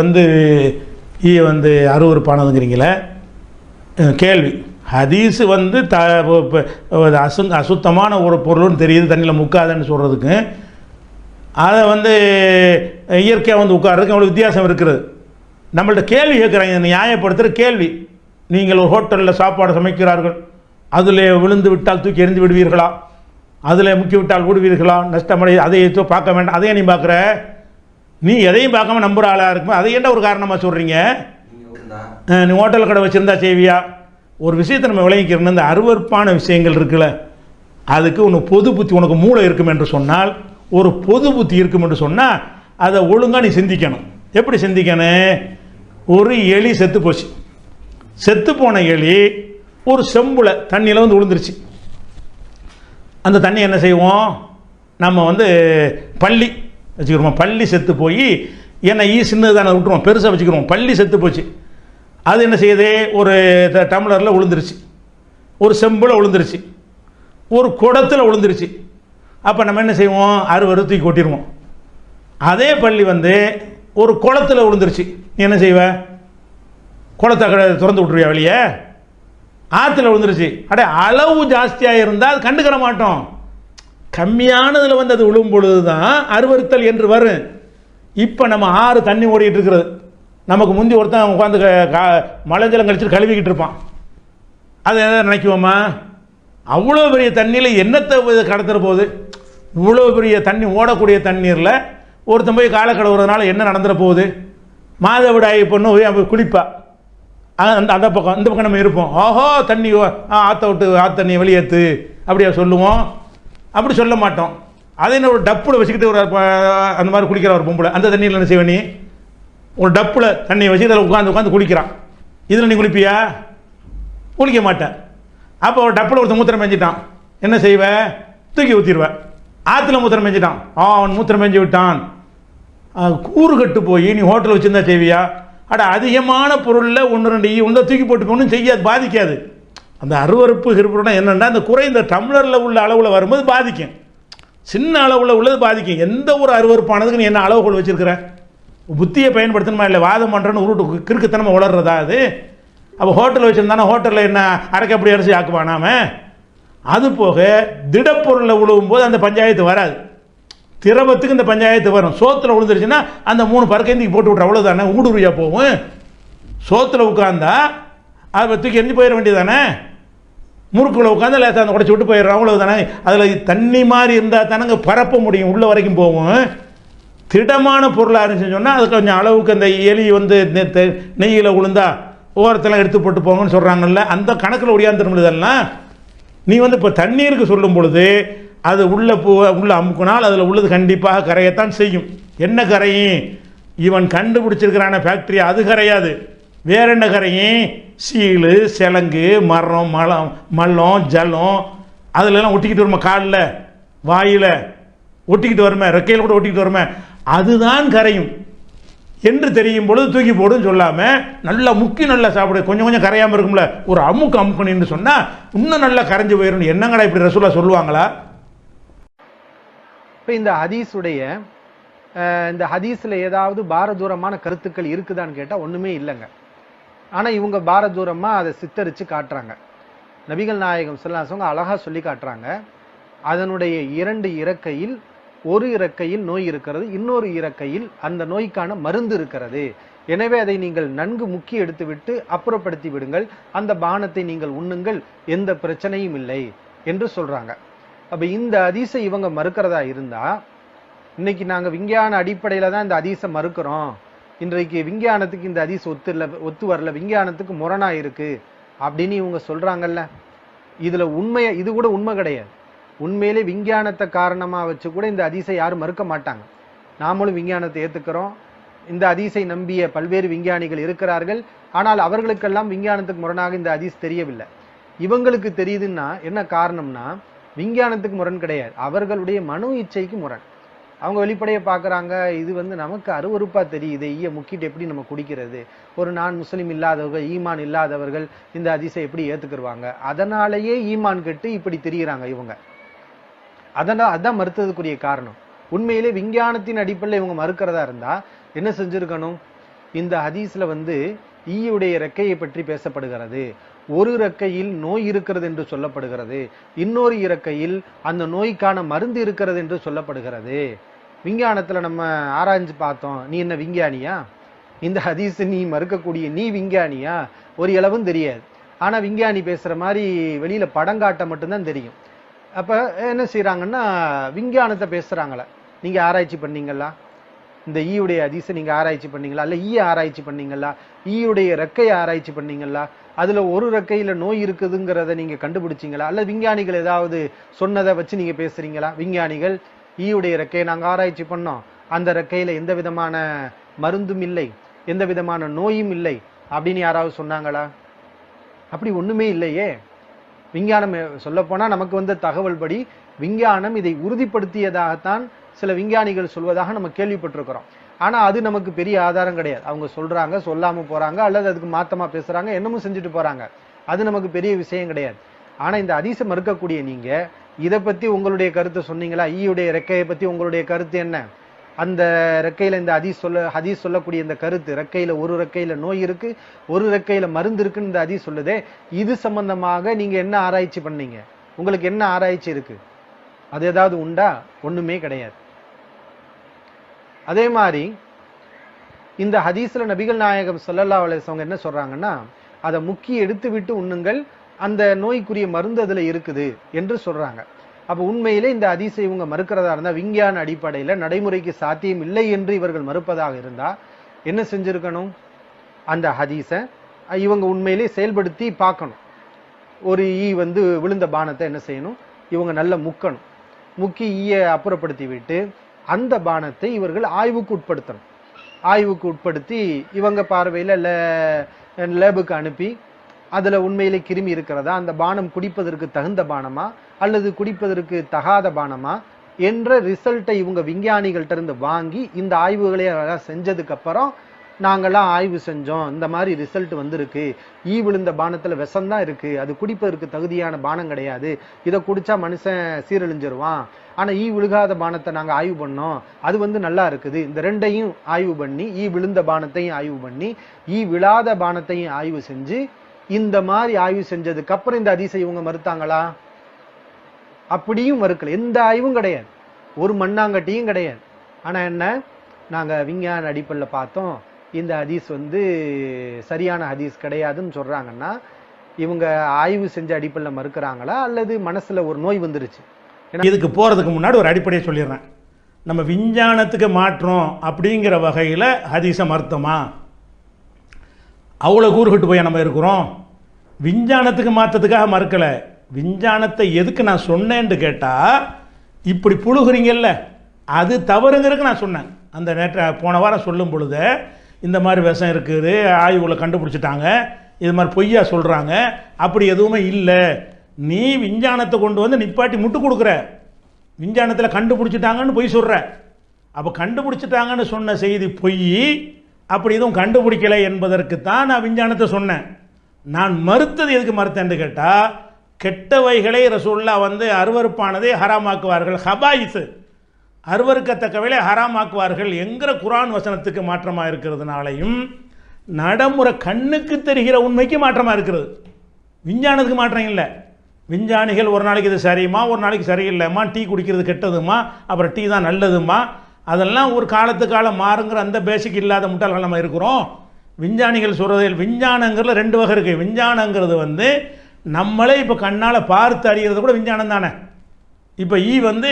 வந்து அருவருப்பானதுங்கிறீங்களே கேள்வி. ஹதீஸு வந்து அசுத்தமான ஒரு பொருள்னு தெரியுது, தண்ணியில் முக்காதன்னு சொல்கிறதுக்கு அதை வந்து இயற்கையாக வந்து உட்கார்றதுக்கு அவ்வளோ வித்தியாசம் இருக்கிறது. நம்மள்ட்ட கேள்வி கேட்குறாங்க, நியாயப்படுத்துகிற கேள்வி. நீங்கள் ஒரு ஹோட்டலில் சாப்பாடு சமைக்கிறார்கள், அதில் விழுந்து விட்டால் தூக்கி எறிந்து விடுவீர்களா? அதில் முக்கி விட்டால் விடுவீர்களா? நஷ்டமடை அதை பார்க்க வேண்டாம். அதையே நீ பார்க்குற, நீ எதையும் பார்க்காம நம்புகிற ஆளாக இருக்குமா? அதை ஏன்டா ஒரு காரணமாக சொல்கிறீங்க? நீ ஹோட்டல் கடை வச்சுருந்தா செய்வியா? ஒரு விஷயத்தை நம்ம விளங்கிக்கிறோம். இந்த அருவருப்பான விஷயங்கள் இருக்குல்ல, அதுக்கு உனக்கு பொது புத்தி, உனக்கு மூளை இருக்கும் என்று சொன்னால், ஒரு பொது புத்தி இருக்கும் என்று சொன்னால் அதை ஒழுங்காக நீ சிந்திக்கணும். எப்படி சிந்திக்கணும்? ஒரு எலி செத்து போச்சு. செத்து போன எலி ஒரு செம்புல தண்ணியில் வந்து விழுந்துருச்சு. அந்த தண்ணி என்ன செய்வோம், நம்ம வந்து பள்ளி வச்சுக்கிறோம். பள்ளி செத்து போய் ஏன்னா சின்னது தானே விட்டுருவோம், பெருசாக வச்சுக்கிறோம். பள்ளி செத்து போச்சு. அது என்ன செய்யுது, ஒரு டம்ளரில் விழுந்துருச்சு, ஒரு செம்பில் விழுந்துருச்சு, ஒரு குடத்தில் விழுந்துருச்சு. அப்போ நம்ம என்ன செய்வோம், அறுவறு தூக்கி கொட்டிடுவோம். அதே பள்ளி வந்து ஒரு குளத்தில் விழுந்துருச்சு, நீ என்ன செய்வ? குளத்தை திறந்து விட்டுருவியா வெளியே? ஆற்றுல விழுந்துருச்சு, அளவு ஜாஸ்தியாக இருந்தால் கண்டுக்கிற மாட்டோம். கம்மியானதில் வந்து அது விழும் பொழுது தான் அருவறுத்தல் என்று வரும். இப்போ நம்ம ஆறு தண்ணி ஓடிட்டு இருக்கிறது, நமக்கு முந்தி ஒருத்தன் உட்காந்து மலைஜலம் கழிச்சுட்டு கழுவிக்கிட்டு இருப்பான். அதை எதாவது நினைக்குவோமா? அவ்வளோ பெரிய தண்ணியில் என்னத்தை கடத்துற போகுது? இவ்வளோ பெரிய தண்ணி ஓடக்கூடிய தண்ணீரில் ஒருத்தன் போய் காலை கழுவுறதுனால என்ன நடந்துட போகுது? மாதவிடாய் பொண்ணு போய் குளிப்பா, அந்த பக்கம் இந்த பக்கம் நம்ம இருப்போம். ஓஹோ தண்ணி ஆற்ற விட்டு தண்ணியை வெளியேற்று அப்படியா சொல்லுவோம்? அப்படி சொல்ல மாட்டோம். அதே என்ன ஒரு டப்பில் வச்சுக்கிட்டு ஒரு அந்த மாதிரி குளிக்கிற ஒரு பொம்பளை, அந்த தண்ணியில் என்ன செய்வ நீ? ஒரு டப்பில் தண்ணியை வச்சு இதில் உட்காந்து குளிக்கிறான். இதில் நீ குளிப்பியா? குளிக்க மாட்டேன். அப்போ ஒரு டப்பில் ஒருத்தன் மூத்திரம் மேய்ஞ்சிட்டான், என்ன செய்வ? தூக்கி ஊற்றிடுவேன். ஆற்றுல மூத்திரம் மேய்ஞ்சிட்டான், அவன் மூத்திரம் மேய்ஞ்சி விட்டான், கூறு கட்டு போய் நீ ஹோட்டல் வச்சுருந்தா செய்வியா? அதிகமான பொருளில் ஒன்று ரெண்டு ஒன்றை தூக்கி போட்டு போகணும் செய்யாது, பாதிக்காது. அந்த அருவறுப்பு இருப்புனா என்னென்னா, அந்த குறைந்த டம்ளரில் உள்ள அளவில் வரும்போது பாதிக்கும், சின்ன அளவில் உள்ளது பாதிக்கும். எந்த ஒரு அருவறுப்பானதுக்கு நீ என்ன அளவுகோல் வச்சுருக்கிற? புத்தியை பயன்படுத்தணுமா இல்லை? வாதம் பண்ணுறேன்னு உருட்டு கிறுக்குத்தனமாக வளர்றதா அது? அப்போ ஹோட்டல் வச்சுருந்தானா ஹோட்டலில் என்ன அரைக்கப்படி அரிசி ஆக்குவானாம? அது போக திடப்பொருளில் உழுவும் போது அந்த பஞ்சாயத்து வராது. திரவத்துக்கு இந்த பஞ்சாயத்து வரும். சோத்தில் விழுந்துருச்சுன்னா அந்த 3 பறக்கையும் போட்டு விட்ற, அவ்வளோதானே. ஊடுருவியா போகும். சோத்தில் உட்காந்தா அதை தூக்கி எரிஞ்சு போயிட வேண்டியதானே. முறுக்குள்ள உட்காந்து லேசாக அந்த உடச்சி விட்டு போயிடுறோம், அவ்வளோதானே. அதில் தண்ணி மாதிரி இருந்தால் தானங்க பரப்ப முடியும், உள்ள வரைக்கும் போகும். திடமான பொருளாக இருந்துச்சுன்னு சொன்னால் அது கொஞ்சம் அளவுக்கு அந்த எலி வந்து நெய்யில் விழுந்தா ஓரத்தெல்லாம் எடுத்து போட்டு போங்கன்னு சொல்கிறாங்கல்ல, அந்த கணக்கில் ஒடியாந்துடும். இதெல்லாம் நீ வந்து இப்போ தண்ணீருக்கு சொல்லும் பொழுது அது உள்ள அமுக்கினால் அதில் உள்ளது கண்டிப்பாக கரையத்தான் செய்யும். என்ன கரையும்? இவன் கண்டுபிடிச்சிருக்கிறான ஃபேக்ட்ரி, அது கரையாது. வேற என்ன கரையும்? சீலு, சிலங்கு, மரம், மல்லம், ஜலம், அதிலெல்லாம் ஒட்டிக்கிட்டு வருமா, காலில் வாயில் ஒட்டிக்கிட்டு வருமே, ரெக்கையில் கூட ஒட்டிக்கிட்டு வருமே, அதுதான் கரையும் என்று தெரியும் பொழுது தூக்கி போடுன்னு சொல்லாமல் நல்லா முக்கி நல்லா சாப்பிடு, கொஞ்சம் கொஞ்சம் கரையாமல் இருக்கும்ல, ஒரு அமுக்கணுன்னு சொன்னால் இன்னும் நல்லா கரைஞ்சி போயிடும். என்னங்கடா இப்படி ரசூலா சொல்லுவாங்களா? இப்போ இந்த ஹதீஸில் ஏதாவது பாரதூரமான கருத்துக்கள் இருக்குதான்னு கேட்டால் ஒன்றுமே இல்லைங்க. ஆனால் இவங்க பாரதூரமாக அதை சித்தரித்து காட்டுறாங்க. நபிகள் நாயகம் ஸல்லல்லாஹு அலைஹி வஸல்லம் அழகாக சொல்லி காட்டுறாங்க. அதனுடைய 2 இறக்கையில் ஒரு இறக்கையில் நோய் இருக்கிறது, இன்னொரு இறக்கையில் அந்த நோய்க்கான மருந்து இருக்கிறது. எனவே அதை நீங்கள் நன்கு முக்கி எடுத்துவிட்டு அப்புறப்படுத்தி விடுங்கள், அந்த பானத்தை நீங்கள் உண்ணுங்கள், எந்த பிரச்சனையும் இல்லை என்று சொல்றாங்க. அப்ப இந்த ஹதீஸை இவங்க மறுக்கிறதா இருந்தா, இன்னைக்கு நாங்க விஞ்ஞான அடிப்படையில தான் இந்த ஹதீஸை மறுக்கிறோம், இன்றைக்கு விஞ்ஞானத்துக்கு இந்த ஹதீஸ் ஒத்து வரல, விஞ்ஞானத்துக்கு முரணா இருக்கு அப்படின்னு இவங்க சொல்றாங்கல்ல, இதுல உண்மையை, இது கூட உண்மை கிடையாது. உண்மையிலே விஞ்ஞானத்தை காரணமா வச்சு கூட இந்த ஹதீஸை யாரும் மறுக்க மாட்டாங்க. நாமளும் விஞ்ஞானத்தை ஏத்துக்கிறோம். இந்த ஹதீஸை நம்பிய பல்வேறு விஞ்ஞானிகள் இருக்கிறார்கள். ஆனால் அவர்களுக்கெல்லாம் விஞ்ஞானத்துக்கு முரணாக இந்த ஹதீஸ் தெரியவில்லை. இவங்களுக்கு தெரியுதுன்னா என்ன காரணம்னா, விஞ்ஞானத்துக்கு முரண் கிடையாது, அவர்களுடைய மனோ இச்சைக்கு முரண். அவங்க வெளிப்படையை பார்க்குறாங்க, இது வந்து நமக்கு அருவருப்பா தெரியுது, ஈய முக்கிட்டு எப்படி நம்ம குடிக்கிறது, ஒரு நான் முஸ்லீம் இல்லாதவர்கள், ஈமான் இல்லாதவர்கள் இந்த ஹதீஸை எப்படி ஏத்துக்கிடுவாங்க, அதனாலேயே ஈமான் கெட்டு இப்படி தெரியுறாங்க இவங்க. அதனால் அதான் மறுத்ததுக்குரிய காரணம். உண்மையிலே விஞ்ஞானத்தின் அடிப்படையில் இவங்க மறுக்கிறதா இருந்தா என்ன செஞ்சிருக்கணும்? இந்த ஹதீஸ்ல வந்து ஈயுடைய ரெக்கையை பற்றி பேசப்படுகிறது, ஒரு இறக்கையில் நோய் இருக்கிறது என்று சொல்லப்படுகிறது, இன்னொரு இறக்கையில் அந்த நோய்க்கான மருந்து இருக்கிறது என்று சொல்லப்படுகிறது. விஞ்ஞானத்துல நம்ம ஆராய்ஞ்சு பார்த்தோம். நீ என்ன விஞ்ஞானியா? இந்த ஹதீஸ் நீ மறுக்கக்கூடிய நீ விஞ்ஞானியா? ஒரு இளவும் தெரியாது. ஆனா விஞ்ஞானி பேசுற மாதிரி வெளியில படங்காட்ட மட்டும்தான் தெரியும். அப்ப என்ன செய்யறாங்கன்னா, விஞ்ஞானத்தை பேசுறாங்களா, நீங்க ஆராய்ச்சி பண்ணீங்களா, இந்த ஈயுடைய ஹதீஸை நீங்க ஆராய்ச்சி பண்ணீங்களா, இல்ல ஈய ஆராய்ச்சி பண்ணீங்களா, ஈயுடைய ரெக்கையை ஆராய்ச்சி பண்ணீங்களா, அதுல ஒரு ரெக்கையில நோய் இருக்குதுங்கிறத நீங்க கண்டுபிடிச்சீங்களா, அல்ல விஞ்ஞானிகள் ஏதாவது சொன்னதை வச்சு நீங்க பேசுறீங்களா? விஞ்ஞானிகள் ஈயுடைய ரெக்கையை நாங்க ஆராய்ச்சி பண்ணோம், அந்த ரெக்கையில எந்த விதமான மருந்தும் இல்லை, எந்த விதமான நோயும் இல்லை அப்படின்னு யாராவது சொன்னாங்களா? அப்படி ஒண்ணுமே இல்லையே. விஞ்ஞானம் சொல்ல போனா நமக்கு வந்த தகவல் படி விஞ்ஞானம் இதை உறுதிப்படுத்தியதாகத்தான் சில விஞ்ஞானிகள் சொல்வதாக நம்ம கேள்விப்பட்டிருக்கிறோம். ஆனா அது நமக்கு பெரிய ஆதாரம் கிடையாது. அவங்க சொல்றாங்க, சொல்லாம போறாங்க, அல்லது அதுக்கு மாத்தமா பேசுறாங்க, என்னமும் செஞ்சுட்டு போறாங்க. அது நமக்கு பெரிய விஷயம் கிடையாது. ஆனா இந்த ஹதீஸை மறுக்கக்கூடிய நீங்க இதை பத்தி உங்களுடைய கருத்தை சொன்னீங்களா? ஈயுடைய ரெக்கையை பத்தி உங்களுடைய கருத்து என்ன? அந்த ரெக்கையில இந்த ஹதீஸ் சொல்லக்கூடிய இந்த கருத்து, ரெக்கையில ஒரு ரெக்கையில நோய் இருக்கு, ஒரு ரெக்கையில மருந்து இருக்குன்னு இந்த ஹதீஸ் சொல்லுதே, இது சம்பந்தமாக நீங்க என்ன ஆராய்ச்சி பண்ணீங்க? உங்களுக்கு என்ன ஆராய்ச்சி இருக்கு? அது ஏதாவது உண்டா? ஒண்ணுமே கிடையாது. அதே மாதிரி இந்த ஹதீஸ்ல நபிகள் நாயகம் ஸல்லல்லாஹு அலைஹி வஸல்லம் என்ன சொல்றாங்கன்னா, அதை முக்கி எடுத்து விட்டு உண்ணுங்கள், அந்த நோய்க்குரிய மருந்து அதுல இருக்குது என்று சொல்றாங்க. அப்ப உண்மையிலே இந்த ஹதீஸை இவங்க மறுக்கிறதா இருந்தா, விஞ்ஞான அடிப்படையில நடைமுறைக்கு சாத்தியம் இல்லை என்று இவர்கள் மறுப்பதாக இருந்தா என்ன செஞ்சிருக்கணும்? அந்த ஹதீஸை இவங்க உண்மையிலே செயல்படுத்தி பார்க்கணும். ஒரு ஈ வந்து விழுந்த பானத்தை என்ன செய்யணும்? இவங்க நல்ல முக்கணும், முக்கி ஈயை அப்புறப்படுத்தி விட்டு அந்த பானத்தை இவர்கள் ஆய்வுக்கு உட்படுத்தணும். ஆய்வுக்கு உட்படுத்தி இவங்க பார்வையில லேபுக்கு அனுப்பி அதுல உண்மையிலே கிருமி இருக்கிறதா, அந்த பானம் குடிப்பதற்கு தகுந்த பானமா அல்லது குடிப்பதற்கு தகாத பானமா என்ற ரிசல்ட்டை இவங்க விஞ்ஞானிகள்ட்ட இருந்து வாங்கி இந்த ஆய்வுகளை செஞ்சதுக்கு அப்புறம் நாங்கெல்லாம் ஆய்வு செஞ்சோம், இந்த மாதிரி ரிசல்ட் வந்திருக்கு, ஈ விழுந்த பானத்துல விஷம்தான் இருக்கு, அது குடிப்பதற்கு தகுதியான பானம் கிடையாது, இதை குடிச்சா மனுஷன் சீரழிஞ்சிருவான், ஆனா ஈ விழுகாத பானத்தை நாங்க ஆய்வு பண்ணோம், அது வந்து நல்லா இருக்குது, இந்த ரெண்டையும் ஆய்வு பண்ணி ஈ விழுந்த பானத்தையும் ஆய்வு பண்ணி ஈ விழாத பானத்தையும் ஆய்வு செஞ்சு இந்த மாதிரி ஆய்வு செஞ்சதுக்கு அப்புறம் இந்த ஹதீஸை இவங்க மறுத்தாங்களா? அப்படியும் மறுக்கல, எந்த ஆய்வும் கிடையாது. ஒரு மண்ணாங்கட்டியும் கிடையாது. ஆனா என்ன, நாங்க விஞ்ஞான அடிப்படையில் பார்த்தோம், இந்த ஹதீஸ் வந்து சரியான ஹதீஸ் கிடையாதுன்னு சொல்றாங்கன்னா இவங்க ஆய்வு செஞ்ச அடிப்படையில் மறுக்கிறாங்களா அல்லது மனசுல ஒரு நோய் வந்துருச்சு? இதுக்கு போறதுக்கு முன்னாடி ஒரு அடிப்படையை சொல்லிடுறேன். நம்ம விஞ்ஞானத்துக்கு மாற்றோம் அப்படிங்கிற வகையில் ஹதீஸை மறுத்தோமா? அவ்வளோ கூறுகிட்டு போய் நம்ம இருக்கிறோம். விஞ்ஞானத்துக்கு மாற்றத்துக்காக மறுக்கலை. விஞ்ஞானத்தை எதுக்கு நான் சொன்னேன்னு கேட்டால், இப்படி புழுகுறீங்கல்ல, அது தவறுங்கிறதுக்கு நான் சொன்னேன். அந்த போன வாரம் சொல்லும் பொழுது இந்த மாதிரி விஷம் இருக்குது, ஆய்வுகளை கண்டுபிடிச்சிட்டாங்க, இது மாதிரி பொய்யா சொல்கிறாங்க, அப்படி எதுவுமே இல்லை. நீ விஞ்ஞானத்தை கொண்டு வந்து நிப்பாட்டி முட்டு கொடுக்குற, விஞ்ஞானத்தில் கண்டுபிடிச்சிட்டாங்கன்னு பொய் சொல்கிற. அப்போ கண்டுபிடிச்சிட்டாங்கன்னு சொன்ன செய்தி பொய், அப்படி எதுவும் கண்டுபிடிக்கலை என்பதற்கு தான் நான் விஞ்ஞானத்தை சொன்னேன். நான் மறுத்தது எதுக்கு மறுத்தேன்னு கேட்டால், கெட்டவைகளை ரசூலுல்லாஹ் வந்து அருவருப்பானதை ஹராமாக்குவார்கள், ஹபாயிஸ் அருவருக்கத்தக்கவைகளை ஹராமாக்குவார்கள் என்கிற குர்ஆன் வசனத்துக்கு மாற்றமாக இருக்கிறதுனாலையும், நடைமுறை கண்ணுக்கு தெரிகிற உண்மைக்கு மாற்றமாக இருக்கிறது. விஞ்ஞானத்துக்கு மாற்றம் இல்லை. விஞ்ஞானிகள் ஒரு நாளைக்கு இது சரியுமா, ஒரு நாளைக்கு சரியில்லைம்மா, டீ குடிக்கிறது கெட்டதுமா, அப்புறம் டீ தான் நல்லதுமா, அதெல்லாம் ஒரு காலத்துக்கு காலம் மாறுங்கிற அந்த பேசிக் இல்லாத முட்டாள்கள் நம்ம இருக்கிறோம். விஞ்ஞானிகள் சொல்கிறதில் விஞ்ஞானங்கிறதுல ரெண்டு வகை இருக்குது. விஞ்ஞானங்கிறது வந்து நம்மளே இப்போ கண்ணால் பார்த்து அறிகிறது கூட விஞ்ஞானம் தானே. இப்போ வந்து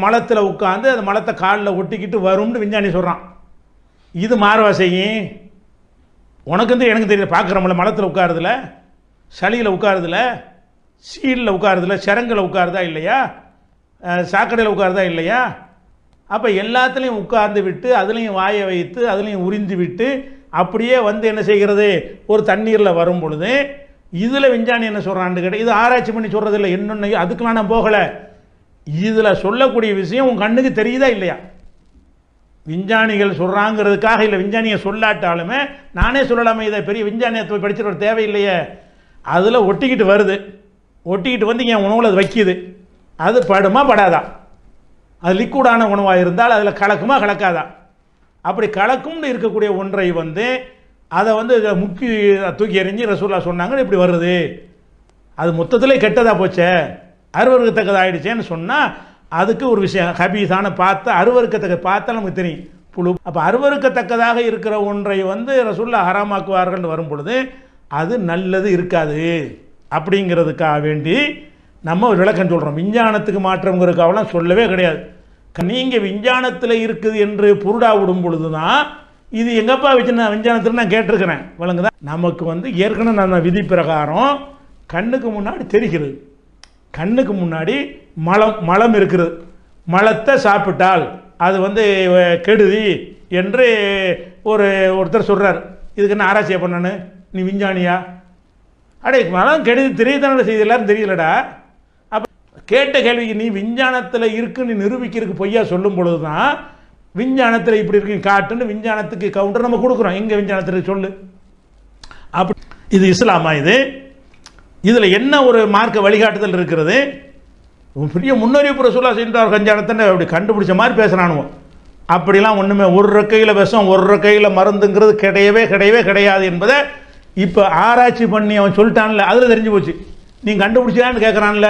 மலத்தில் உட்காந்து அந்த மலத்தை காலில் ஒட்டிக்கிட்டு வரும்னு விஞ்ஞானி சொல்கிறான். இது மாறவா செய்யும்? உனக்கு வந்து எனக்கு தெரியல, பார்க்குறோம்ல, மலத்தில் உட்காருதில்ல, சளியில் உட்காருதில்ல, சீலில் உட்காருதில்ல, சிரங்கில் உட்காருதா இல்லையா, சாக்கடையில் உட்காருதா இல்லையா? அப்போ எல்லாத்துலேயும் உட்கார்ந்து விட்டு அதுலேயும் வாயை வைத்து அதுலேயும் உறிந்து விட்டு அப்படியே வந்து என்ன செய்கிறது, ஒரு தண்ணீரில் வரும் பொழுது இதில் விஞ்ஞானி என்ன சொல்கிறான்னு கேட்டால், இது ஆராய்ச்சி பண்ணி சொல்கிறது இல்லை, என்னொன்று அதுக்கெலாம் நான் போகலை. இதில் சொல்லக்கூடிய விஷயம் உன் கண்ணுக்கு தெரியுதா இல்லையா? விஞ்ஞானிகள் சொல்கிறாங்கிறதுக்காக இல்லை, விஞ்ஞானியை சொல்லாட்டாலுமே நானே சொல்லலாமே, இதை பெரிய விஞ்ஞானியத்தை படிச்சுட்டு ஒரு தேவையில்லையே. அதில் ஒட்டிக்கிட்டு வருது, ஒட்டிக்கிட்டு வந்து என் உணவில் அது வைக்கிது, அது படுமா படாதா? அது லிக்விடான உணவாக இருந்தால் அதில் கலக்குமா கலக்காதா? அப்படி கலக்கும்னு இருக்கக்கூடிய ஒன்றை வந்து அதை வந்து முக்கி தூக்கி எறிஞ்சு ரசூலுல்லாஹ் சொன்னாங்க, இப்படி வருது, அது மொத்தத்தில் கெட்டதாக போச்சே, அருவருக்கத்தக்கதாக ஆயிடுச்சேன்னு சொன்னால் அதுக்கு ஒரு விஷயம் ஹபீஸான பார்த்து அருவருக்கத்தக்க பார்த்தா நமக்கு தெரியும் புழு. அப்போ அருவருக்கத்தக்கதாக இருக்கிற ஒன்றை வந்து ரசூலுல்லாஹ் ஹராமாக்குவார்கள்னு வரும் பொழுது அது நல்லது இருக்காது. அப்படிங்கிறதுக்காக வேண்டி நம்ம ஒரு விளக்கம் சொல்கிறோம். விஞ்ஞானத்துக்கு மாற்றங்கிறதுக்காகலாம் சொல்லவே கிடையாது. நீங்கள் விஞ்ஞானத்தில் இருக்குது என்று புருடா விடும் பொழுது தான் இது எங்கப்பா விஞ்ஞானத்தில் நான் கேட்டிருக்கிறேன், விளங்குதா? நமக்கு வந்து ஏற்கனவே நான் விதி பிரகாரம் கண்ணுக்கு முன்னாடி தெரிகிறது, கண்ணுக்கு முன்னாடி மலம் இருக்கிறது, மலத்தை சாப்பிட்டால் அது வந்து கெடுதி என்று ஒருத்தர் சொல்கிறார். இதுக்கு என்ன ஆராய்ச்சியை பண்ணனு, நீ விஞ்ஞானியா? அடே, மலம் கெடுதி தெரியுதான செய்தி எல்லாரும் தெரியலடா. அப்போ கேட்ட கேள்விக்கு நீ விஞ்ஞானத்தில் இருக்குன்னு நிரூபிக்கிறதுக்கு பொய்யா சொல்லும் பொழுது தான் விஞ்ஞானத்தில் இப்படி இருக்கு காட்டுன்னு விஞ்ஞானத்துக்கு கவுண்டர் நம்ம கொடுக்குறோம். எங்கே விஞ்ஞானத்தில் சொல்லு? அப்படி இது இஸ்லாமா? இதில் என்ன ஒரு மார்க்க வழிகாட்டுதல் இருக்கிறது? பெரிய முன்னறிவிப்பு ரசூலுல்லாஹ் சென்றார் கஞ்சானத்தை அப்படி கண்டுபிடிச்ச மாதிரி பேசுகிறானுவோ. அப்படிலாம் ஒன்றுமே, ஒரு ரெக்கையில் விஷம் ஒரு ரெக்கையில் மருந்துங்கிறது கிடையவே கிடையவே கிடையாது என்பதை இப்போ ஆராய்ச்சி பண்ணி அவன் சொல்லிட்டான்ல, அதில் தெரிஞ்சு போச்சு. நீ கண்டுபிடிச்சான்னு கேட்குறான்ல,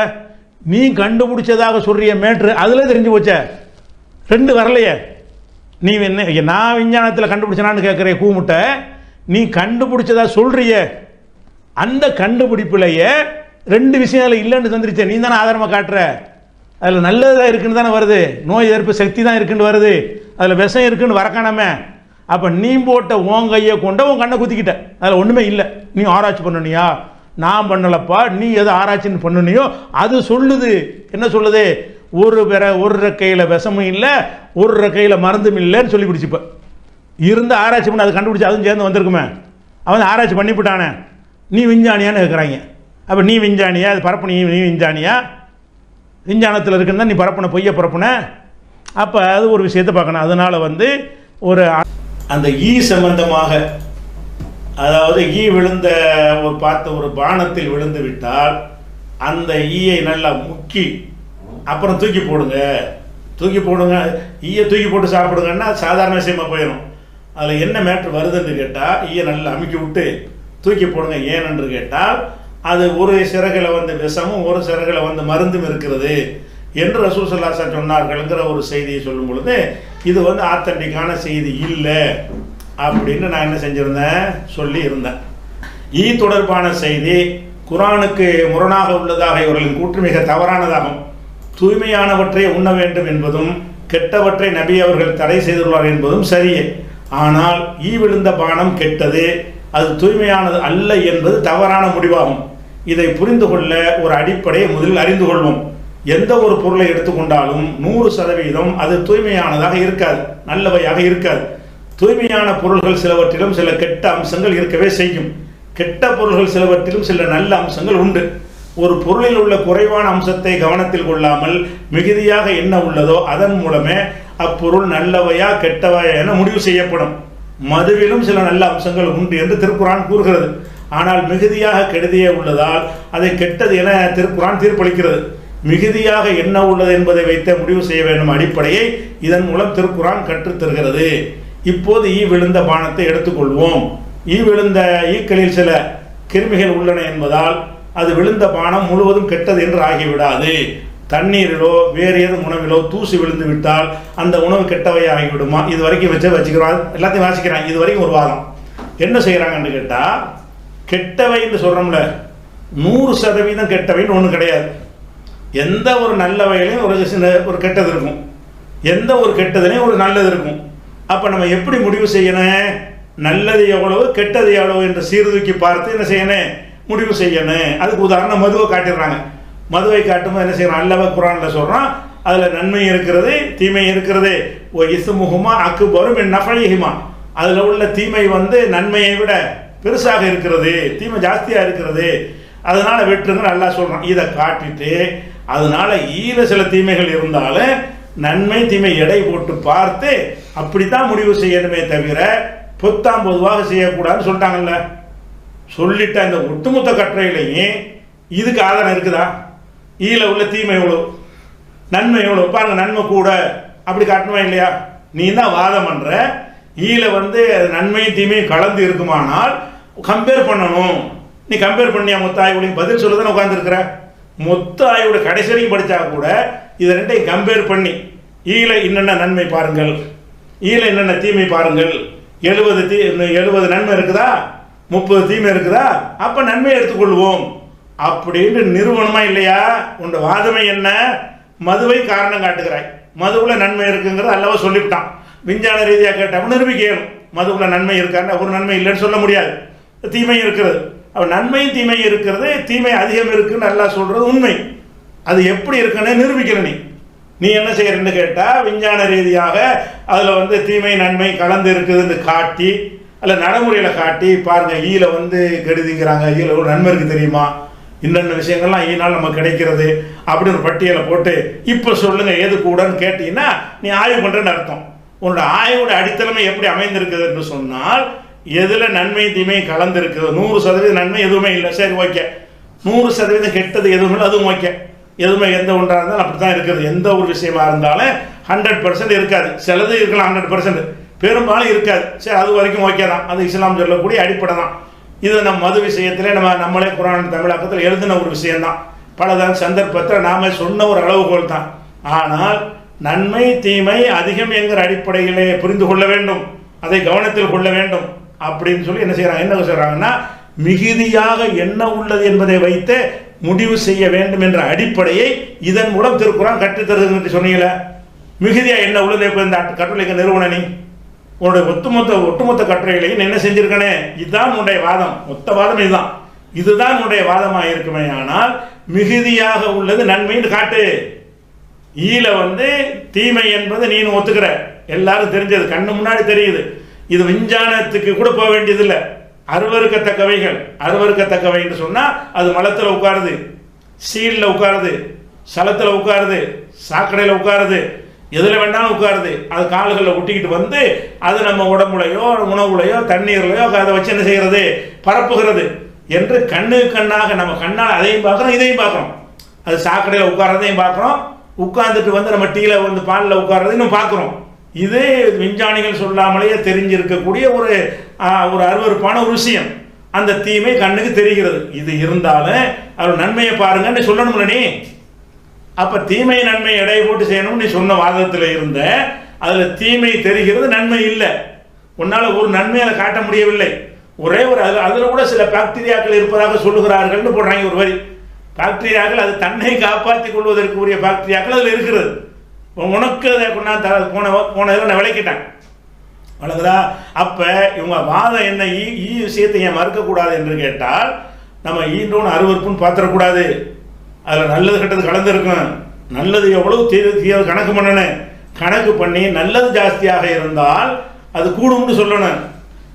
நீ கண்டுபிடிச்சதாக சொல்கிற மேட்ரு அதில் தெரிஞ்சு போச்ச, ரெண்டு வரலையே. நீ என்ன, நான் விஞ்ஞானத்தில் கண்டுபிடிச்சனான்னு கேட்குற கூமுட்டை, நீ கண்டுபிடிச்சதா சொல்கிறிய, அந்த கண்டுபிடிப்புலையே ரெண்டு விஷயம் அதில் இல்லைன்னு தந்துருச்ச, நீ தானே ஆதாரமாக காட்டுற. அதில் நல்லதாக இருக்குன்னு தானே வருது, நோய் எதிர்ப்பு சக்தி தான் இருக்குன்னு வருது, அதில் விஷம் இருக்குன்னு வரக்கானமே. அப்போ நீ போட்ட உன் கையை கொண்ட உன் கண்ணை குத்திக்கிட்ட, அதில் ஒன்றுமே இல்லை. நீ ஆராய்ச்சி பண்ணனியா? நான் பண்ணலப்பா, நீ எது ஆராய்ச்சின்னு பண்ணனியோ அது சொல்லுது. என்ன சொல்லுது? ஒரு ரெக்கையில் விஷமும் இல்லை, ஒரு ரெக்கையில் மருந்தும் இல்லைன்னு சொல்லி பிடிச்சிப்ப இருந்து ஆராய்ச்சி பண்ண அதை கண்டுபிடிச்சி அதுவும் சேர்ந்து வந்திருக்குமே. அவன் ஆராய்ச்சி பண்ணிவிட்டானே, நீ விஞ்ஞானியான்னு கேட்குறாங்க. அப்போ நீ விஞ்ஞானியா? அது பரப்புன நீ விஞ்ஞானியா? விஞ்ஞானத்தில் இருக்குன்னு தான் நீ பரப்புன, பொய்ய பரப்புன. அப்போ அது ஒரு விஷயத்தை பார்க்கணும். அதனால் வந்து ஒரு அந்த சம்பந்தமாக, அதாவது விழுந்த ஒரு பானத்தில் விழுந்து விட்டால் அந்த ஈயை நல்லா முக்கி அப்புறம் தூக்கி போடுங்க. தூக்கி போட்டு சாப்பிடுங்கன்னா சாதாரண விஷயமா போயிடும். அதில் என்ன மேட்ரு வருதுன்னு கேட்டால், ஈயை நல்லா அமுக்கி விட்டு தூக்கி போடுங்க. ஏனென்று கேட்டால், அது ஒரு சிறகில் வந்து விஷமும் ஒரு சிறகில் வந்து மருந்தும் இருக்கிறது என்று ரசூல் ஸல்லல்லாஹு அலைஹி வஸல்லம் சொன்னார்கள்ங்கிற ஒரு செய்தியை சொல்லும் பொழுது இது வந்து ஆத்தன்டிக்கான செய்தி இல்லை அப்படின்னு நான் என்ன செஞ்சிருந்தேன் சொல்லி இருந்தேன். தொடர்பான செய்தி குர்ஆனுக்கு முரணாக உள்ளதாக இவர்களின் கூற்று மிக தவறானதாகும். தூய்மையானவற்றை உண்ண வேண்டும் என்பதும் கெட்டவற்றை நபி அவர்கள் தடை செய்துள்ளார் என்பதும் சரியே. ஆனால் விழுந்த பானம் கெட்டது, அது தூய்மையானது அல்ல என்பது தவறான முடிவாகும். இதை புரிந்து கொள்ள ஒரு அடிப்படையை முதலில் அறிந்து கொள்வோம். எந்த ஒரு பொருளை எடுத்துக்கொண்டாலும் 100% அது தூய்மையானதாக இருக்காது, நல்லவையாக இருக்காது. தூய்மையான பொருள்கள் சிலவற்றிலும் சில கெட்ட அம்சங்கள் இருக்கவே செய்யும். கெட்ட பொருள்கள் சிலவற்றிலும் சில நல்ல அம்சங்கள் உண்டு. ஒரு பொருளில் உள்ள குறைவான அம்சத்தை கவனத்தில் கொள்ளாமல் மிகுதியாக என்ன உள்ளதோ அதன் மூலமே அப்பொருள் நல்லவையா கெட்டவையா என முடிவு செய்யப்படும். மதுவிலும் சில நல்ல அம்சங்கள் உண்டு என்று திருக்குர்ஆன் கூறுகிறது. ஆனால் மிகுதியாக கெடுதியே உள்ளதால் அதை கெட்டது என திருக்குர்ஆன் தீர்ப்பளிக்கிறது. மிகுதியாக என்ன உள்ளது என்பதை வைத்து முடிவு செய்ய வேண்டும் அடிப்படையை இதன் மூலம் திருக்குர்ஆன் கற்றுத்தருகிறது. இப்போது விழுந்த பானத்தை எடுத்துக்கொள்வோம். விழுந்த ஈக்களில் சில கிருமிகள் உள்ளன என்பதால் அது விழுந்த பானம் முழுவதும் கெட்டது என்று ஆகிவிடாது. தண்ணீரிலோ வேறு ஏதும் உணவிலோ தூசி விழுந்து விட்டால் அந்த உணவு கெட்டவையாக ஆகிவிடுமா? இது வரைக்கும் வச்சுக்கிறோம், எல்லாத்தையும் வாசிக்கிறாங்க. இது வரைக்கும் ஒரு வாதம் என்ன செய்கிறாங்கன்னு கேட்டால், கெட்டவைன்னு சொல்கிறோம்ல, 100% கெட்டவைன்னு ஒன்று கிடையாது. எந்த ஒரு நல்ல வகையிலையும் ஒரு கெட்டது இருக்கும், எந்த ஒரு கெட்டதுலையும் ஒரு நல்லது இருக்கும். அப்போ நம்ம எப்படி முடிவு செய்யணும்? நல்லது எவ்வளவு கெட்டது எவ்வளவு என்று சீர்தூக்கி பார்த்து என்ன செய்யணும்? முடிவு செய்யணும். அதுக்கு உதாரணம் மதுவை காட்டிடுறாங்க. மதுவை காட்டும்போது என்ன செய்யணும்? அல்லவ குர்ஆனில் சொல்கிறான், அதில் நன்மை இருக்கிறது தீமை இருக்கிறது. ஓ இஸ்முஹுமா அக்பரு மின் நஃபஇஹிமா, அதில் உள்ள தீமை வந்து நன்மையை விட பெருசாக இருக்கிறது, தீமை ஜாஸ்தியாக இருக்கிறது, அதனால வெற்றுங்க நல்லா சொல்கிறான். இதை காட்டிட்டு அதனால சில தீமைகள் இருந்தாலும் நன்மை தீமை எடை போட்டு பார்த்து அப்படித்தான் முடிவு செய்யணுமே தவிர பொத்தாம் பொதுவாக செய்யக்கூடாதுன்னு சொல்லிட்டாங்கல்ல. சொல்லிட்ட இந்த ஒட்டுமொத்த கட்டுரையிலையும் இதுக்கு ஆதாரம் இருக்குதா? உள்ள தீமை எவ்வளோ, நன்மை எவ்வளோ பாருங்க, நன்மை கூட அப்படி காட்டணுமா இல்லையா? நீ தான் வாதம் பண்ற. வந்து நன்மையும் தீமையும் கலந்து இருக்குமானால் கம்பேர் பண்ணணும். நீ கம்பேர் பண்ணியா மொத்த ஆய்வுலையும் பதில் சொல்ல தானே உட்காந்துருக்கிற. மொத்த ஆய்வோட கடைசி வரைக்கும் படித்தா கூட இதை ரெண்டையும் கம்பேர் பண்ணி என்னென்ன நன்மை பாருங்கள், என்னென்ன தீமை பாருங்கள், 70 நன்மை இருக்குதா 30 தீமை இருக்குதா, அப்போ நன்மை எடுத்துக்கொள்வோம் அப்படின்னு நிறுவனமா இல்லையா? உன்னோட வாதமை என்ன? மதுவை காரணம் காட்டுகிறாய். மதுவுல நன்மை இருக்குங்கிறது அல்லவா சொல்லிவிட்டான். விஞ்ஞான ரீதியாக கேட்டால் நிரூபிக்கணும். மதுவுல நன்மை இருக்கான்னு ஒரு நன்மை இல்லைன்னு சொல்ல முடியாது. தீமை இருக்கிறது. அவன் நன்மையும் தீமை இருக்கிறது, தீமை அதிகம் இருக்குன்னு நல்லா சொல்றது உண்மை. அது எப்படி இருக்குன்னு நிரூபிக்கிற நீ என்ன செய்யறன்னு கேட்டால் விஞ்ஞான ரீதியாக அதில் வந்து தீமை நன்மை கலந்து இருக்குதுன்னு காட்டி அல்ல நடைமுறையில் காட்டி பாருங்க வந்து கெடுதிங்கிறாங்க, ஒரு நன்மை இருக்கு தெரியுமா, இன்னென்ன விஷயங்கள்லாம் ஈனால் நமக்கு கிடைக்கிறது அப்படின்னு ஒரு பட்டியலை போட்டு இப்போ சொல்லுங்க எது கூடன்னு கேட்டீங்கன்னா நீ ஆய்வு பண்ணுறேன்னு அர்த்தம். உன்னோட ஆய்வோட அடித்தளமை எப்படி அமைந்திருக்குது என்று சொன்னால் எதில் நன்மை தீமை கலந்து இருக்குது. 100% நன்மை எதுவுமே இல்லை, சரி ஓகே. 100% கெட்டது எதுவுமே இல்லை, அதுவும் ஓகே. எதுவுமே எந்த ஒன்றாக இருந்தாலும் அப்படி தான் இருக்குது. எந்த ஒரு விஷயமா இருந்தாலும் 100% இருக்காது. சிலது இருக்கலாம் 100%, பெரும்பாலும் இருக்காது. சரி அது வரைக்கும் ஓகே தான். அது இஸ்லாம் சொல்லக்கூடிய அடிப்படை தான். இது நம்ம மது விஷயத்திலே நம்மளே குர்ஆன் தமிழாக்கத்தில் எழுதின ஒரு விஷயம்தான். பலதான் சந்தர்ப்பத்தில் நாம சொன்ன ஒரு அளவுகோல் தான். ஆனால் நன்மை தீமை அதிகம் என்கிற அடிப்படையிலே புரிந்து கொள்ள வேண்டும், அதை கவனத்தில் கொள்ள வேண்டும் அப்படின்னு சொல்லி என்ன செய்யறாங்கன்னா மிகுதியாக என்ன உள்ளது என்பதை வைத்து முடிவு செய்ய வேண்டும் என்ற அடிப்படையை இதன் மூலம் திருக்குர்ஆன் கற்றுத்தருது. சொன்னீங்கள மிகுதியா என்ன உள்ளது? இப்போ இந்த கட்டுரைக்கு நிறுவன நீ உன்னுடைய ஒட்டுமொத்த கட்டுரைகளையும் என்ன செஞ்சிருக்கனே, இதுதான் உன்னுடைய வாதம், மொத்த வாதம் இதுதான், இதுதான் உன்னுடைய வாதமாக இருக்குமே. ஆனால் மிகுதியாக உள்ளது நன்மைன்னு காட்டு. வந்து தீமை என்பது நீ ஒத்துக்கிற, எல்லாரும் தெரிஞ்சது, கண்ணு முன்னாடி தெரியுது. இது விஞ்ஞானத்துக்கு கூட போக வேண்டியதில்லை. அருவருக்கத்தக்கவைன்னு சொன்னா அது மலத்தில் உட்காருது, சீலில் உட்காருது, சலத்தில் உட்காருது, சாக்கடையில் உட்காருது, எதில் வேண்டாலும் உட்காருது. அது கால்களில் ஒட்டிக்கிட்டு வந்து அது நம்ம உடம்புலையோ உணவுலையோ தண்ணீர்லையோ அதை வச்சு என்ன செய்கிறது, பரப்புகிறது என்று கண்ணாக நம்ம கண்ணால் அதையும் பார்க்குறோம், இதையும் பார்க்குறோம். அது சாக்கடையில் உட்காரதையும் பார்க்குறோம், உட்கார்ந்துட்டு வந்து நம்ம டீல வந்து பாலில் உட்கார்றதையும் பார்க்குறோம். இது விஞ்ஞானிகள் சொல்லாமலேயே தெரிஞ்சிருக்கக்கூடிய ஒரு அருவருப்பான ஒரு விஷயம். அந்த தீமை கண்ணுக்கு தெரிகிறது. இது இருந்தாலும் அவர் நன்மையை பாருங்கன்னு சொல்லணும்ல. அப்போ தீமை நன்மை எடை போட்டு செய்யணும்னு நீ சொன்ன வாதத்தில் இருந்த அதில் தீமை தெரிகிறது, நன்மை இல்லை. உன்னால் ஒரு நன்மையால் காட்ட முடியவில்லை. ஒரே ஒரு அதில் கூட சில பாக்டீரியாக்கள் இருப்பதாக சொல்லுகிறார்கள்னு போடுறாங்க ஒரு வரி. பாக்டீரியாக்கள் அது தன்னை காப்பாற்றிக் கொள்வதற்கு உரிய பாக்டீரியாக்கள் அதில் இருக்கிறது. உனக்கு அதை கொண்டாந்து போன இதில் நான் விளக்கிட்டேன், வழங்குதா? அப்போ இவங்க வாதம் என்ன, ஈ விஷயத்தை ஏன் மறுக்கக்கூடாது என்று கேட்டால், நம்ம ஈன்றோன்னு அருவருப்புன்னு பார்த்துடக்கூடாது. அதில் நல்லது கெட்டது கலந்துருக்கும். நல்லது எவ்வளவு தீய கணக்கு பண்ணணும். கணக்கு பண்ணி நல்லது ஜாஸ்தியாக இருந்தால் அது கூடும்னு சொல்லணும்,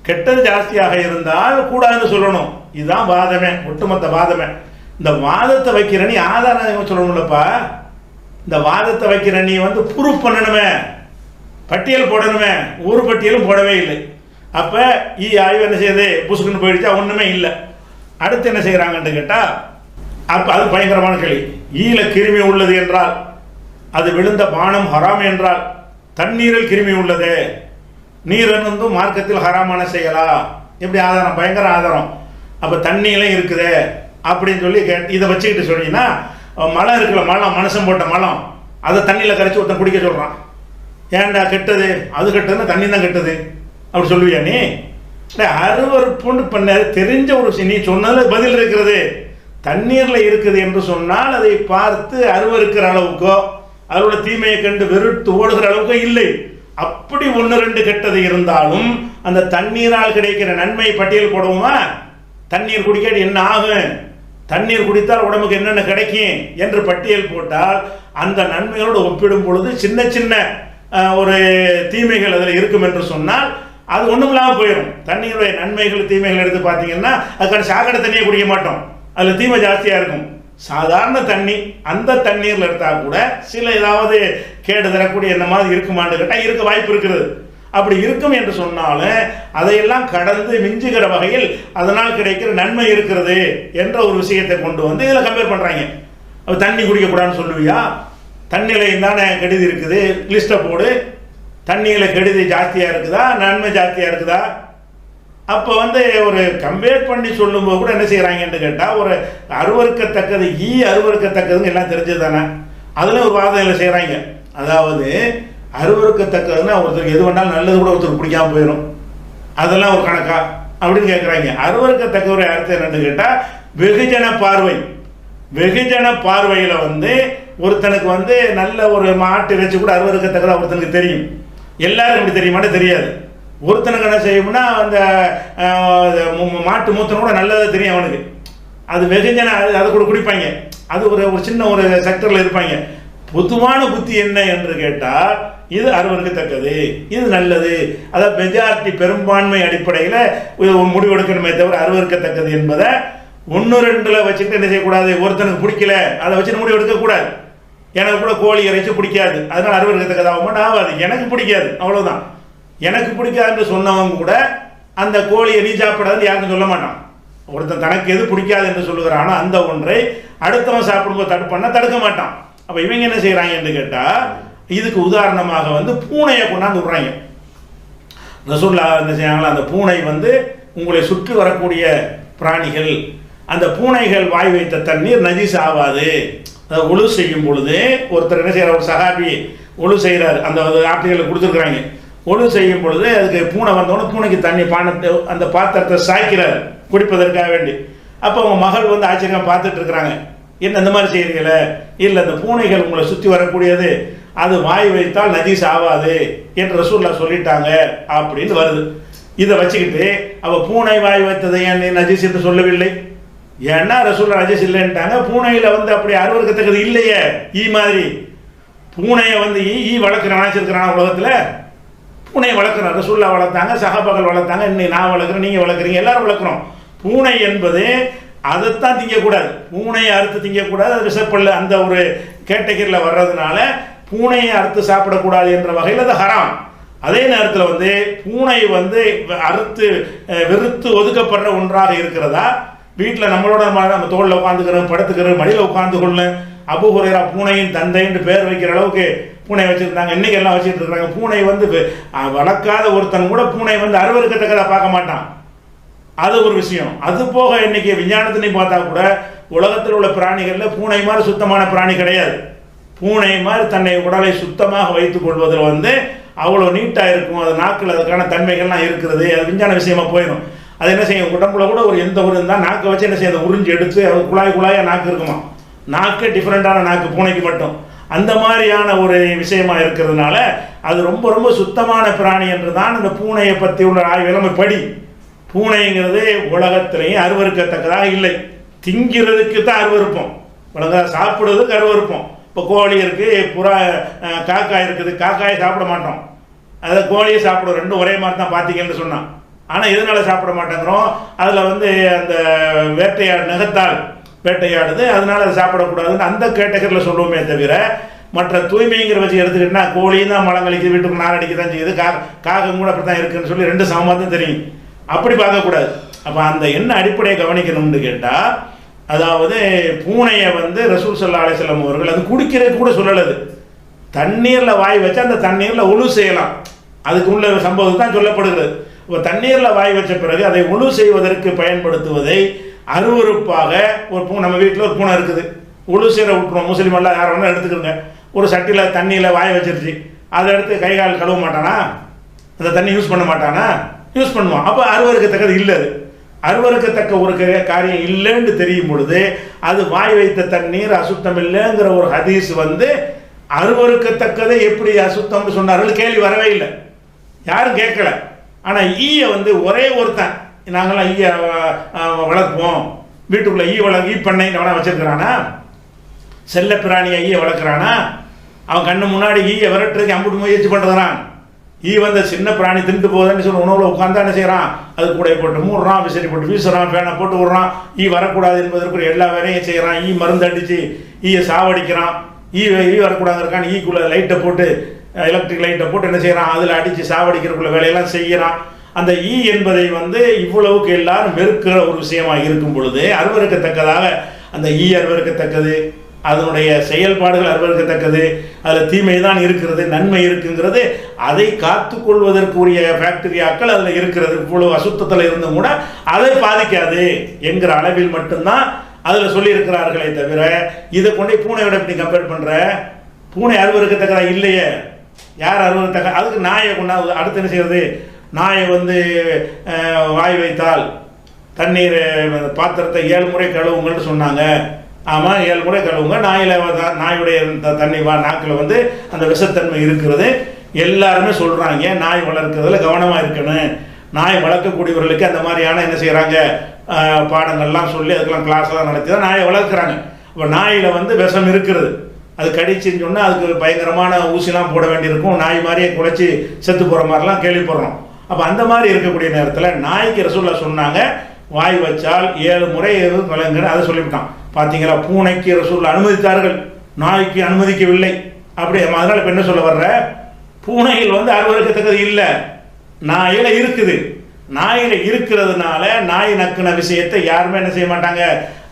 கெட்டது ஜாஸ்தியாக இருந்தால் கூடாதுன்னு சொல்லணும். இதுதான் வாதமே, ஒட்டுமொத்த வாதமே. இந்த வாதத்தை வைக்கிற நீ ஆதாரம் சொல்லணும்லப்பா. இந்த வாதத்தை வைக்கிற நீ ப்ரூஃப் பண்ணணுமே, பட்டியல் போடணுமே. ஒரு பட்டியலும் போடவே இல்லை. அப்போ ஆய்வு என்ன செய்யுது, புசுக்குன்னு போயிடுச்சா, ஒன்றுமே இல்லை. அடுத்து என்ன செய்கிறாங்கன்னு கேட்டால், அப்போ அது பயங்கரமான கேள்வி. ஈல கிருமி உள்ளது என்றால் அது விழுந்த பானம் ஹராம் என்றால் தண்ணீரில் கிருமி உள்ளது, நீர் மார்க்கத்தில் ஹராமான செய்யலா, எப்படி ஆதாரம்? பயங்கர ஆதாரம். அப்போ தண்ணியிலும் இருக்குது அப்படின்னு சொல்லி இதை வச்சுக்கிட்டு சொன்னீங்கன்னா, மலம் இருக்குல்ல, மலம் மனுஷன் போட்ட மலம், அதை தண்ணியில் கரைச்சி ஒருத்தன் குடிக்க சொல்கிறான். ஏன்டா கெட்டது, அது கெட்டதுன்னா தண்ணி தான் கெட்டது அப்படி சொல்லுவியா நீ? அருவருப்புன்னு பண்ண தெரிஞ்ச ஒரு நீ சொன்னதில் பதில் இருக்கிறது. தண்ணீரில் இருக்குது என்று சொன்னால் அதை பார்த்து அருவருக்கிற அளவுக்கோ அதோட தீமையை கண்டு வெறுத்து ஓடுகிற அளவுக்கோ இல்லை. அப்படி 1-2 கெட்டது இருந்தாலும் அந்த தண்ணீரால் கிடைக்கிற நன்மை பட்டியல் போடுவோமா? தண்ணீர் குடிக்க என்ன ஆகும், தண்ணீர் குடித்தால் உடம்புக்கு என்னென்ன கிடைக்கும் என்று பட்டியல் போட்டால் அந்த நன்மைகளோடு ஒப்பிடும் பொழுது சின்ன சின்ன ஒரு தீமைகள் அதில் இருக்கும் என்று சொன்னால் அது ஒன்றும் இல்லாமல் போயிடும். தண்ணீருடைய நன்மைகள் தீமைகள் எடுத்து பார்த்தீங்கன்னா அதுக்கான சாக்கடை தண்ணியை குடிக்க மாட்டோம், அதில் தீமை ஜாஸ்தியாக இருக்கும். சாதாரண தண்ணி, அந்த தண்ணீரில் எடுத்தால் கூட சில ஏதாவது கேடு தரக்கூடிய என்ன மாதிரி இருக்குமான்னு கேட்டால் இருக்க வாய்ப்பு இருக்கிறது. அப்படி இருக்கும் என்று சொன்னாலும் அதையெல்லாம் கடந்து மிஞ்சுகிற வகையில் அதனால் கிடைக்கிற நன்மை இருக்கிறது என்ற ஒரு விஷயத்தை கொண்டு இதில் கம்பேர் பண்ணுறாங்க. அப்போ தண்ணி குடிக்கக்கூடாதுன்னு சொல்லுவியா? தண்ணியில் தானே கெடுதி இருக்குது, லிஸ்ட்டை போடு. தண்ணியில் கெடுதி ஜாஸ்தியாக இருக்குதா, நன்மை ஜாஸ்தியாக இருக்குதா? அப்போ ஒரு கம்பேர் பண்ணி சொல்லும்போது கூட என்ன செய்கிறாங்கன்னு கேட்டால், ஒரு அருவருக்கத்தக்கது அருவருக்கத்தக்கதுன்னு எல்லாம் தெரிஞ்சது தானே, அதில் ஒரு வாதம் இல்லை செய்கிறாங்க. அதாவது அருவருக்கத்தக்கதுன்னா ஒருத்தருக்கு எது வேணாலும் நல்லது கூட ஒருத்தருக்கு பிடிக்காம போயிடும், அதெல்லாம் ஒரு கணக்கா அப்படின்னு கேட்குறாங்க. அருவருக்கத்தக்க ஒரு அர்த்தம் என்னன்னு கேட்டால், வெகுஜன பார்வை. வெகுஜன பார்வையில் ஒருத்தனுக்கு நல்ல ஒரு மாட்டு இறைச்சி கூட அருவருக்கத்தக்கதாக ஒருத்தனுக்கு தெரியும். எல்லாருக்கும் அப்படி தெரியுமான்னு தெரியாது. ஒருத்தனுக்கு என்ன செய்யும்னா அந்த மாட்டு மூத்தனை கூட நல்லதாக தெரியும் அவனுக்கு. அது வெகுஜன அதை கூட குடிப்பாங்க. அது ஒரு சின்ன ஒரு செக்டரில் இருப்பாங்க. பொதுவான புத்தி என்ன என்று கேட்டால், இது அருவருக்கத்தக்கது, இது நல்லது, அதாவது மெஜாரிட்டி பெரும்பான்மை அடிப்படையில் முடிவெடுக்கணுமே தவிர அருவருக்கத்தக்கது என்பதை 1-2 வச்சுட்டு என்ன செய்யக்கூடாது. ஒருத்தனுக்கு பிடிக்கல அதை வச்சுட்டு முடிவெடுக்கக்கூடாது. எனக்கு கூட கோழி இறைச்சி பிடிக்காது, அதனால் அருவருக்கத்தக்கதாகவும் ஆகாது. எனக்கு பிடிக்காது, அவ்வளோதான். எனக்கு பிடிக்காதுன்னு சொன்னவங்க கூட அந்த கோழியை நீ சாப்பிடாதுன்னு யாருக்கும் சொல்ல மாட்டான். ஒருத்தன் தனக்கு எது பிடிக்காது என்று சொல்லுகிறானோ அந்த ஒன்றை அடுத்தவன் சாப்பிடும்போது தடுக்க மாட்டான். அப்போ இவங்க என்ன செய்கிறாங்கன்னு கேட்டால், இதுக்கு உதாரணமாக பூனையை கொண்டாந்து விடுறாங்க. ரசூலுல்லாஹ் என்ன செய்யாங்களா, அந்த பூனை உங்களை சுற்றி வரக்கூடிய பிராணிகள், அந்த பூனைகள் வாய் வைத்த தண்ணீர் நஜீஸ் ஆகாது. அதை ஒழு செய்யும் பொழுது ஒருத்தர் என்ன செய்கிறார், ஒரு சஹாபி ஒழு செய்கிறார், அந்த ஆட்சிகளை கொடுத்துருக்குறாங்க. ஒழு செய்யும் பொழுது அதுக்கு பூனை வந்தோடனே பூனைக்கு தண்ணி பானத்தை அந்த பாத்திரத்தை சாய்க்கிறார் குடிப்பதற்காக வேண்டி. அப்போ அவங்க மகள் ஆச்சரியம் பார்த்துட்டு இருக்கிறாங்க, என்ன இந்த மாதிரி செய்கிறீங்களே? இல்லை, அந்த பூனைகள் உங்களை சுற்றி வரக்கூடியது, அது வாய் வைத்தால் நஜீஸ் ஆகாது என்று ரசூலுல்லாஹ் சொல்லிட்டாங்க அப்படின்னு வருது. இதை வச்சுக்கிட்டு அவள் பூனை வாய் வைத்ததை ஏன் நஜீஸ் என்று சொல்லவில்லை? ஏன்னா ரசூலுல்லாஹ் நஜீஸ் இல்லைன்ட்டாங்க. பூனையில் அப்படி அருவருக்கத்தக்கது இல்லையே. மாதிரி பூனையை ஈ வளர்க்குற நினைச்சிருக்கிறான் உலகத்தில். பூனையை வளர்க்குறோம், ரசூலுல்லாஹ் வளர்த்தாங்க, சஹாபாக்கள் வளர்த்தாங்க, இன்னைக்கு நான் வளர்க்குறேன், நீங்கள் வளர்க்குறீங்க, எல்லாரும் வளர்க்குறோம். பூனை என்பது அதைத்தான் திங்கக்கூடாது, பூனையை அறுத்து திங்கக்கூடாது, அது விஷப்பல்லு அந்த ஒரு கேட்டகரியில் வர்றதுனால பூனையை அறுத்து சாப்பிடக்கூடாது என்ற வகையில் அது ஹராம். அதே நேரத்தில் பூனை அறுத்து வெறுத்து ஒதுக்கப்படுற ஒன்றாக இருக்கிறதா? வீட்டில் நம்மளோட நம்ம தோளில் உட்காந்துக்கிறோம், படுத்துக்கிறோம், மடியில் உட்காந்து கொள்ள அபூ ஹுரைரா பூனையின் தந்தைன்னு பேர் வைக்கிற அளவுக்கு பூனை வச்சுருந்தாங்க. இன்றைக்கி எல்லாம் வச்சுட்டு இருக்கிறாங்க. பூனை வளர்க்காத ஒருத்தன் கூட பூனை அருவருக்கத்தக்கதாக பார்க்க மாட்டான். அது ஒரு விஷயம். அது போக இன்னைக்கு விஞ்ஞானத்தினையும் பார்த்தா கூட உலகத்தில் உள்ள பிராணிகளில் பூனை மாதிரி சுத்தமான பிராணி கிடையாது. பூனை மாதிரி தன்னை உடலை சுத்தமாக வைத்துக் கொள்வதில் வந்து அவ்வளோ நீட்டாக இருக்கும். அது நாக்கில் அதுக்கான தன்மைகள்லாம் இருக்கிறது. அது விஞ்ஞான விஷயமா போயிடும். அது என்ன செய்யும், உடம்புல கூட ஒரு எந்த ஒரு இருந்தால் நாக்கை வச்சு என்ன செய்யும், உறிஞ்சி எடுத்து அது குழாயாக நாக்கு இருக்குமா. நாக்கு டிஃப்ரெண்ட்டான நாக்கு பூனைக்கு மட்டும். அந்த மாதிரியான ஒரு விஷயமா இருக்கிறதுனால அது ரொம்ப ரொம்ப சுத்தமான பிராணி என்று தான் இந்த பூனையை பற்றி உள்ள ஆய்வுகளை படி. பூனைங்கிறது உலகத்திலேயும் அருவருக்கத்தக்கதாக இல்லை. திங்கிறதுக்கு தான் அருவருப்போம், உலக சாப்பிடுறதுக்கு அருவருப்போம். இப்போ கோழி இருக்குது, புறா காக்காய் இருக்குது. காக்காயை சாப்பிட மாட்டோம், அதை கோழியை சாப்பிடுவோம். ரெண்டும் ஒரே மாதிரி தான் பார்த்தீங்கன்னு சொன்னான். ஆனால் எதனால் சாப்பிட மாட்டேங்கிறோம், அதில் வந்து அந்த வேட்டையாடு நகத்தால் வேட்டையாடுது, அதனால் அதை சாப்பிடக்கூடாதுன்னு அந்த கேட்டகரியில் சொல்லுவோமே தவிர மற்ற தூய்மைங்கிற வச்சு எடுத்துக்கிட்டா கோழியும் தான் மலம் கழிக்குது, வீட்டுக்கு நாரடிக்க தான் செய்யுது, காகம் கூட அப்படி தான் இருக்குன்னு சொல்லி ரெண்டு சமமாக தான் தெரியும். அப்படி பார்க்கக்கூடாது. அப்போ அந்த என்ன அடிப்படையை கவனிக்கணும்னு கேட்டால், அதாவது பூனையை வந்து ரசூல் ஸல்லல்லாஹு அலைஹி வஸல்லம் அவர்கள் அது குடிக்கிறதுக்கு கூட சொல்லலது. தண்ணீரில் வாய் வச்சு அந்த தண்ணீரில் ஒழு செய்யலாம், அதுக்கு உள்ள சம்பவம் தான் சொல்லப்படுகிறது. இப்போ தண்ணீரில் வாய் வச்ச பிறகு அதை ஒழு செய்வதற்கு பயன்படுத்துவதை அருவருப்பாக ஒரு நம்ம வீட்டில் ஒரு பூனை இருக்குது, ஒழு செய்கிற விட்டுருவோம். முஸ்லீம் எல்லாம் யாரை வேணாலும் எடுத்துக்கிறோங்க. ஒரு சட்டியில் தண்ணியில் வாய் வச்சிருச்சு, அதை எடுத்து கை கால் கழுவ மாட்டானா, அந்த தண்ணி யூஸ் பண்ண மாட்டானா, யூஸ் பண்ணுவான். அப்போ அருவருக்கத்தக்கது இல்லை. அது அருவருக்கத்தக்க ஒரு காரியம் இல்லைன்னு தெரியும் பொழுது அது வாய் வைத்த தண்ணீர் அசுத்தம் இல்லைங்கிற ஒரு ஹதீஸ் வந்து அருவருக்கத்தக்கதை எப்படி அசுத்தம்னு சொன்னார்கள் கேள்வி வரவே இல்லை, யாரும் கேட்கல. ஆனால் ஈயை வந்து ஒரே ஒருத்தன், நாங்களாம் ஈயை வளர்ப்போம், வீட்டுக்குள்ளே ஈ பண்ணை அவனை வச்சிருக்கிறானா, செல்ல பிராணியை ஈயை வளர்க்குறானா, அவன் கண்ணு முன்னாடி ஈயை விரட்டுறதுக்கு அம்புட்டு முயற்சி பண்ணுறான். ஈ வந்து சின்ன பிராணி திண்டு போகுதுன்னு சொல்லி உணவில் உட்காந்து என்ன செய்கிறான், அது கூடையை போட்டு மூடுறான், விசிறி போட்டு வீசுறான், ஃபேனை போட்டு விடுறான், ஈ வரக்கூடாது என்பதற்கு எல்லா வேலையும் செய்கிறான். ஈ மருந்து அடித்து ஈயை சாவடிக்கிறான். ஈ வரக்கூடாதுக்கான ஈக்குள்ளே லைட்டை போட்டு எலக்ட்ரிக் லைட்டை போட்டு என்ன செய்கிறான், அதில் அடித்து சாவடிக்கிறக்குள்ள வேலையெல்லாம் செய்கிறான். அந்த ஈ என்பதை வந்து இவ்வளவுக்கு எல்லாரும் வெறுக்கிற ஒரு விஷயமாக இருக்கும் பொழுது அருவருக்கத்தக்கதாக அந்த ஈ அருவருக்கத்தக்கது, அதனுடைய செயல்பாடுகள் அருவருக்கத்தக்கது, அதில் தீமை தான் இருக்கிறது, நன்மை இருக்குங்கிறது, அதை காத்துக்கொள்வதற்குரிய பாக்டீரியாக்கள் அதில் இருக்கிறது. இவ்வளவு அசுத்தத்தில் இருந்தும் கூட அதை பாதிக்காது என்கிற அளவில் மட்டும்தான் அதில் சொல்லியிருக்கிறார்களே தவிர இதை கொண்டே பூனையோட இப்படி கம்பேர் பண்ணுற, பூனை அருவருக்கத்தக்கதா இல்லையே, யார் அருவருக்கத்தக்க, அதுக்கு நாயை கொண்டாந்து அடுத்து என்ன செய்யறது, நாயை வந்து வாய் வைத்தால் தண்ணீர் பாத்திரத்தை 7 முறை கழுவுங்கள்னு சொன்னாங்க. ஆமாம், 7 முறை கழுவுங்க. நாயுடைய தண்ணி நாக்கில் வந்து அந்த விஷத்தன்மை இருக்கிறது. எல்லாருமே சொல்கிறாங்க நாய் வளர்க்குறதுல கவனமாக இருக்கணும். நாய் வளர்க்கக்கூடியவர்களுக்கு அந்த மாதிரியான என்ன செய்கிறாங்க, பாடங்கள்லாம் சொல்லி அதுக்கெல்லாம் கிளாஸ்லாம் நடத்தி தான் நாயை வளர்க்குறாங்க. இப்போ நாயில் வந்து விஷம் இருக்கிறது, அது கடிச்சுன்னு சொன்னால் அதுக்கு பயங்கரமான ஊசிலாம் போட வேண்டியிருக்கும், நாய் மாதிரியே குலைச்சி செத்து போகிற மாதிரிலாம் கேள்விப்படுறோம். அப்போ அந்த மாதிரி இருக்கக்கூடிய நேரத்தில் நாய்க்கு ரசூலுல்லாஹ் சொன்னாங்க வாய் வச்சால் 7 முறை கலங்குன்னு அதை சொல்லிவிட்டான். பார்த்தீங்களா, பூனைக்கு ரசூலுல்லாஹ் அனுமதித்தார்கள், நாய்க்கு அனுமதிக்கவில்லை. அப்படி அதனால் இப்போ என்ன சொல்ல வர்ற, பூனையில் வந்து அருவருக்கத்தக்கது இல்லை, நாயில் இருக்குது. நாயில் இருக்கிறதுனால நாய் நக்குன விஷயத்தை யாருமே என்ன செய்ய மாட்டாங்க,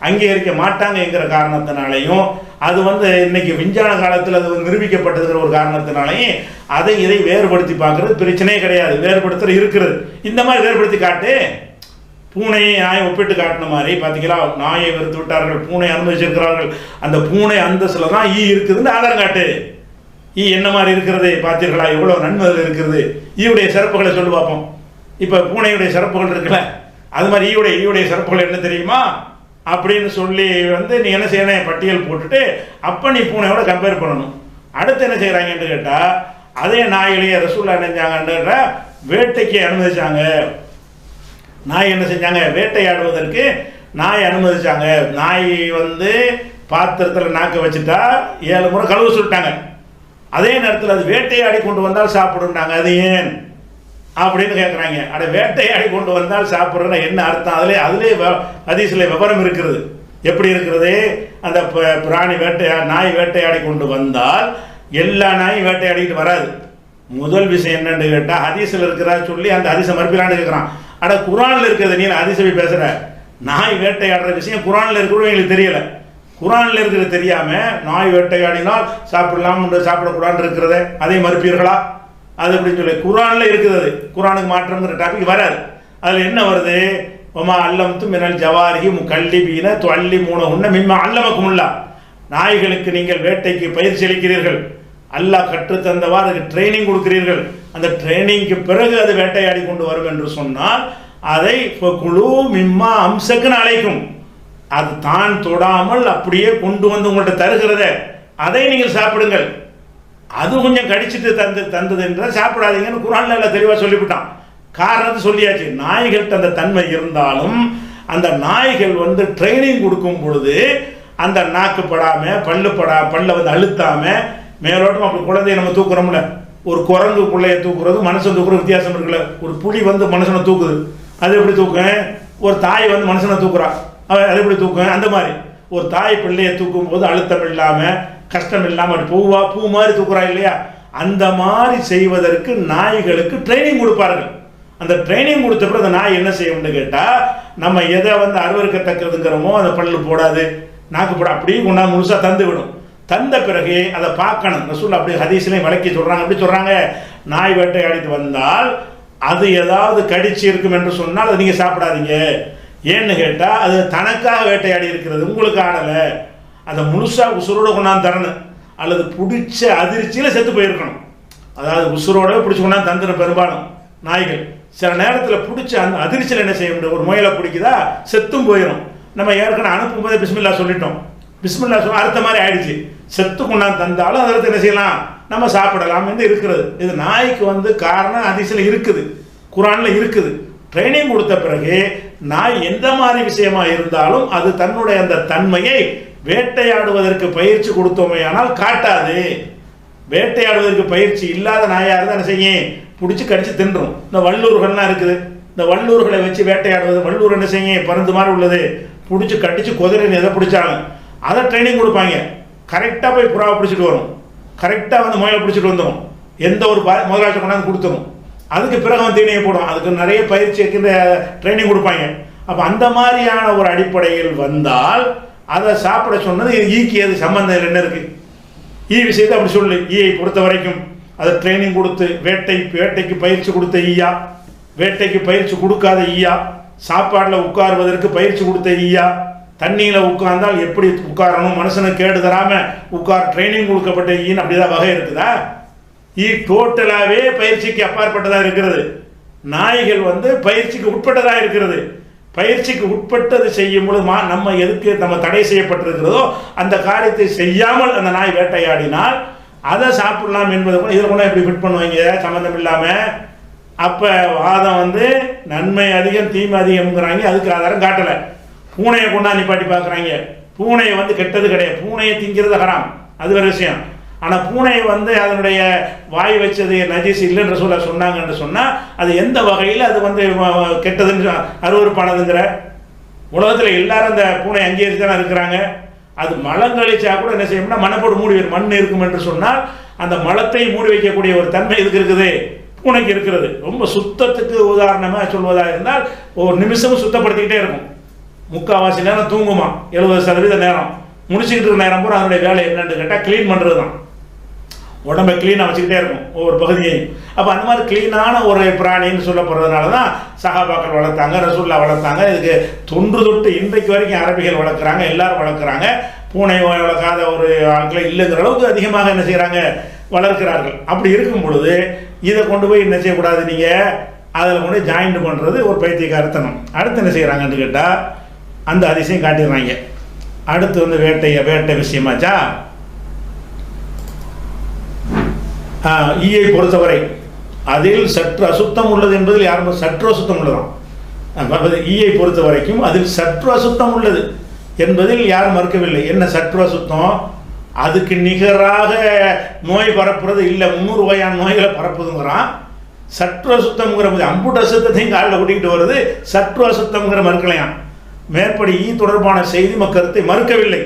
அங்கீகரிக்க மாட்டாங்க என்கிற காரணத்தினாலையும், அது வந்து இன்னைக்கு விஞ்ஞான காலத்தில் அது நிரூபிக்கப்பட்டதுங்கிற ஒரு காரணத்தினாலையும் அதை இதை வேறுபடுத்தி பார்க்கறது பிரச்சனையே கிடையாது. வேறுபடுத்துறது இருக்கிறது. இந்த மாதிரி வேறுபடுத்தி காட்டு, பூனையை நாயை ஒப்பிட்டு காட்டின மாதிரி பார்த்தீங்களா, நாயை வெறுத்து விட்டார்கள், பூனை அனுமதிச்சிருக்கிறார்கள், அந்த பூனை அந்தஸ்தில் தான் ஈ இருக்குதுன்னு ஆதாரம் காட்டு. ஈ என்ன மாதிரி இருக்கிறது பார்த்தீர்களா, எவ்வளோ நன்மை அதில் இருக்கிறது, ஈயுடைய சிறப்புகளை சொல்லி பார்ப்போம். இப்போ பூனையுடைய சிறப்புகள் இருக்குல்ல, அது மாதிரி ஈயுடைய சிறப்புகள் என்ன தெரியுமா அப்படின்னு சொல்லி வந்து நீ என்ன செய்யணும், பட்டியல் போட்டுட்டு அப்போ நீ பூனையோட கம்பேர் பண்ணணும். அடுத்து என்ன செய்கிறாங்கன்னு கேட்டால், அதே நாயிலேயே ரசூலுல்லாஹ் நினைஞ்சாங்கன்ற வேட்டைக்கு அனுமதிச்சாங்க. நாய் என்ன செஞ்சாங்க, வேட்டையாடுவதற்கு நாய் அனுமதிச்சாங்க. நாய் வந்து பாத்திரத்தில் நாக்க வச்சுட்டா 7 முறை கழுவு சொல்லிட்டாங்க. அதே நேரத்தில் அது வேட்டையாடி கொண்டு வந்தால் சாப்பிடுட்டாங்க. அது ஏன் அப்படின்னு கேட்குறாங்க. அட வேட்டையாடி கொண்டு வந்தால் சாப்பிட்றதுனா என்ன அர்த்தம், அதிலே ஹதீஸில் விவரம் இருக்கிறது. எப்படி இருக்கிறது, அந்த பிராணி நாய் வேட்டையாடி கொண்டு வந்தால் எல்லா நாயும் வேட்டையாடிக்கிட்டு வராது. முதல் விஷயம் என்னன்னு கேட்டால் ஹதீஸில் இருக்கிறா சொல்லி அந்த ஹதீஸை மறுப்பிலான்னு கேட்குறான். அட குரானில் இருக்கிறது, நீ ஹதீஸை பேசுகிற, நாய் வேட்டையாடுற விஷயம் குரானில் இருக்கிறது எங்களுக்கு தெரியலை. குரானில் இருக்கிறது தெரியாமல் நாய் வேட்டையாடினால் சாப்பிடலாம் சாப்பிடக்கூடாதுன்னு இருக்கிறத அதை மறுப்பீர்களா, அது அப்படின்னு சொல்லி குரானில் இருக்குது. குரானுக்கு மாற்றம்ங்கிற டாபிக் வராது. அதில் என்ன வருது, ஒமா அல்லம்து மினல் ஜவாரிஹி முகல்லிபீன துஅல்லிமூனஹுன்ன மிம்மா அல்லமக்குமுல்லா, நாய்களுக்கு நீங்கள் வேட்டைக்கு பயிற்சி அளிக்கிறீர்கள், அல்லாஹ் கற்றுத்தந்தவாறு அதுக்கு ட்ரைனிங் கொடுக்கிறீர்கள், அந்த ட்ரைனிங்க்கு பிறகு அது வேட்டையாடி கொண்டு வரும் என்று சொன்னால் அதை குழு மிம்மா அம்சக்குன்னு அழைக்கும். அது தான் தொடாமல் அப்படியே கொண்டு வந்து உங்கள்கிட்ட தருகிறத அதை நீங்கள் சாப்பிடுங்கள். அது கொஞ்சம் கடிச்சிட்டு தந்தது என்றால் சாப்பிடாதீங்கன்னு குர்ஆன்ல எல்லாம் தெளிவாக சொல்லிவிட்டான். காரணத்தை சொல்லியாச்சு. நாய்கள்கிட்ட அந்த தன்மை இருந்தாலும் அந்த நாய்கள் வந்து ட்ரைனிங் கொடுக்கும் பொழுது அந்த நாக்கு படாமல் பல்ல வந்து அழுத்தாமல் மேலோட்டம் அப்படி குழந்தைய நம்ம தூக்குறோம்ல, ஒரு குரங்கு பிள்ளைய தூக்குறது மனுஷன் தூக்குறது வித்தியாசம் இருக்குல்ல. ஒரு புலி வந்து மனுஷனை தூக்குது, அது எப்படி தூக்கும்? ஒரு தாய் வந்து மனுஷனை தூக்குறா, அது எப்படி தூக்கும்? அந்த மாதிரி ஒரு தாய் பிள்ளையை தூக்கும் போது அழுத்தம் இல்லாமல் கஷ்டம் இல்லாமல் பூ மாதிரி தூக்குறா இல்லையா? அந்த மாதிரி செய்வதற்கு நாய்களுக்கு ட்ரைனிங் கொடுப்பார்கள். அந்த ட்ரைனிங் கொடுத்த பிறகு அந்த நாய் என்ன செய்யும்னு கேட்டால், நம்ம எதை வந்து அருவருக்கத்தக்கிறதுங்கிறோமோ அந்த பல்லு போடாது, நாக்கு போட அப்படியே கொண்டாந்து முழுசாக தந்து விடும். தந்த பிறகு அதை பார்க்கணும். ரசூல் அப்படி ஹதீஸ்லையும் விளக்கி சொல்கிறாங்க. அப்படி சொல்கிறாங்க, நாய் வேட்டையாடிட்டு வந்தால் அது ஏதாவது கடிச்சு இருக்கும் என்று சொன்னால் அதை நீங்கள் சாப்பிடாதீங்க. ஏன்னு கேட்டால் அது தனக்காக வேட்டையாடி இருக்கிறது, உங்களுக்கு ஆடலை. அதை முழுசாக உசுரோடு கொண்டாந்து தரணும், அல்லது பிடிச்ச அதிர்ச்சியில் செத்து போயிருக்கணும். அதாவது உசுரோட பிடிச்சி கொண்டாந்து தந்துடும். பெரும்பாலும் நாய்கள் சில நேரத்தில் பிடிச்ச அந்த அதிர்ச்சியில் என்ன செய்ய முடியும், ஒரு முயலை பிடிக்குதா செத்தும் போயிடும். நம்ம ஏற்கனவே அனுப்பும்போதே பிஸ்மில்லா சொல்லிட்டோம், பிஸ்மில்லா அறுத்த மாதிரி ஆயிடுச்சு, செத்து கொண்டாந்து தந்தாலும் அதை என்ன செய்யலாம், நம்ம சாப்பிடலாம் என்று இருக்கிறது. இது நாய்க்கு வந்து காரணம் ஹதீஸ்ல இருக்குது, குர்ஆன்ல இருக்குது. ட்ரைனிங் கொடுத்த பிறகு நாய் எந்த மாதிரி விஷயமா இருந்தாலும் அது தன்னுடைய அந்த தன்மையை வேட்டையாடுவதற்கு பயிற்சி கொடுத்தோமே ஆனால் காட்டாது. வேட்டையாடுவதற்கு பயிற்சி இல்லாத நாயாக இருந்தால் என்ன செய்யும், பிடிச்சி கடிச்சு தின்றும். இந்த வல்லூர்கள்லாம் இருக்குது, இந்த வல்லூர்களை வச்சு வேட்டையாடுவது. வல்லூர் என்ன செய்யும், பருந்து மாதிரி உள்ளது, பிடிச்சி கடிச்சு குதிரைன்னு எதை பிடிச்சாலும் அதை ட்ரைனிங் கொடுப்பாங்க. கரெக்டாக போய் புறாவை பிடிச்சிட்டு வரும், கரெக்டாக வந்து முயலை பிடிச்சிட்டு வந்துடும், எந்த ஒரு முதலாளி கொண்டாந்து கொடுத்துரும். அதுக்கு பிறகு வந்து தீனியை போடும். அதுக்கு நிறைய பயிற்சி ட்ரைனிங் கொடுப்பாங்க. அப்போ அந்த மாதிரியான ஒரு அடிப்படையில் வந்தால் அதை சாப்பிட சொன்னது ஈக்கு எது சம்பந்தம் என்ன இருக்குது? ஈ விஷயத்தை அப்படி சொல்லு. ஈயை பொறுத்த வரைக்கும் அதை ட்ரைனிங் கொடுத்து வேட்டைக்கு பயிற்சி கொடுத்த ஈயா, வேட்டைக்கு பயிற்சி கொடுக்காத ஈயா, சாப்பாட்டில் உட்காருவதற்கு பயிற்சி கொடுத்த ஈயா, தண்ணியில் உட்கார்ந்தால் எப்படி உட்காரணும், மனுஷனுக்கு கேடு தராமல் ட்ரைனிங் கொடுக்கப்பட்ட ஈன்னு அப்படிதான் வகை இருக்குதா? ஈ டோட்டலாகவே பயிற்சிக்கு அப்பாற்பட்டதாக இருக்கிறது. நாய்கள் வந்து பயிற்சிக்கு உட்பட்டதாக இருக்கிறது. பயிற்சிக்கு உட்பட்டது செய்யும் பொழுது நம்ம எதுக்கு நம்ம தடை செய்யப்பட்டிருக்கிறதோ அந்த காரியத்தை செய்யாமல் அந்த நாய் வேட்டையாடினால் அதை சாப்பிடலாம் என்பதை கூட இதில் கூட எப்படி ஃபிட் பண்ணுவாங்க சம்மந்தம் இல்லாமல். அப்போ வாதம் வந்து நன்மை அதிகம் தீமை அதிகம்ங்கிறாங்க, அதுக்கு ஆதாரம் காட்டலை. பூனையை கொண்டா நிப்பாட்டி பார்க்குறாங்க. பூனையை வந்து கெட்டது கிடையாது, பூனையை திங்கிறது ஹராம், அது வேறு விஷயம். ஆனால் பூனையை வந்து அதனுடைய வாய் வச்சது நஜீஸ் இல்லைன்ற சொன்னாங்கன்னு சொன்னால் அது எந்த வகையில் அது வந்து கெட்டதுன்னு அருவருப்பானதுங்கிற? உலகத்தில் எல்லாரும் அந்த பூனை அங்கீகரித்து தானே இருக்கிறாங்க. அது மலம் கழிச்சா கூட என்ன செய்யணும்னா மண்ணை மூடி மண் இருக்கும் என்று சொன்னால் அந்த மலத்தை மூடி வைக்கக்கூடிய ஒரு தன்மை இதுக்கு இருக்குது, பூனைக்கு இருக்கிறது. ரொம்ப சுத்தத்துக்கு உதாரணமாக சொல்வதாக இருந்தால் ஒரு நிமிஷமும் சுத்தப்படுத்திக்கிட்டே இருக்கும். முக்கால்வாசி நேரம் தூங்குமா, 70% நேரம் முடிச்சுக்கிட்டு இருக்கிற நேரம் பூரா அதனுடைய வேலை என்னன்னு கேட்டால் க்ளீன் பண்ணுறது தான். உடம்பை க்ளீனாக வச்சுக்கிட்டே இருக்கும் ஒவ்வொரு பகுதியையும். அப்போ அந்த மாதிரி க்ளீனான ஒரு பிராணின்னு சொல்லப்படுறதுனால தான் சஹாபாக்கள் வளர்த்தாங்க, ரசூல்லா வளர்த்தாங்க. இதுக்கு தொன்று தொட்டு இன்றைக்கு வரைக்கும் அரபிகள் வளர்க்குறாங்க, எல்லாரும் வளர்க்குறாங்க. பூனை வளர்க்காத ஒரு ஆட்களை இல்லைங்கிற அளவுக்கு அதிகமாக என்ன செய்கிறாங்க, வளர்க்கிறார்கள். அப்படி இருக்கும் பொழுது இதை கொண்டு போய் என்ன செய்யக்கூடாது, நீங்கள் அதில் கொண்டு ஜாயிண்ட் பண்ணுறது ஒரு பைத்தியக்காரத்தனம். அடுத்து என்ன செய்கிறாங்கன்னு கேட்டால் அந்த அதிசயம் காட்டிடுறாங்க. அடுத்து வந்து வேட்டை விஷயமாச்சா. ஈயை பொறுத்தவரை அதில் சற்று அசுத்தம் உள்ளது என்பதில் யாரும் சற்று அசுத்தம் உள்ளதான். ஈயை பொறுத்த வரைக்கும் அதில் சற்று அசுத்தம் உள்ளது என்பதில் யாரும் மறுக்கவில்லை. என்ன சற்று அசுத்தம்? அதுக்கு நிகராக நோய் பரப்புறது இல்லை, 300 வகையான நோய்களை பரப்புதுங்கிறான். சற்று அசுத்தம்ங்கிற போது அம்புட்டு அசுத்தத்தையும் காலில் கூட்டிகிட்டு வருது, சற்று அசுத்தம்ங்கிற மறுக்கலையாம். மேற்படி ஈ தொடர்பான செய்தி மக்கருத்தை மறுக்கவில்லை.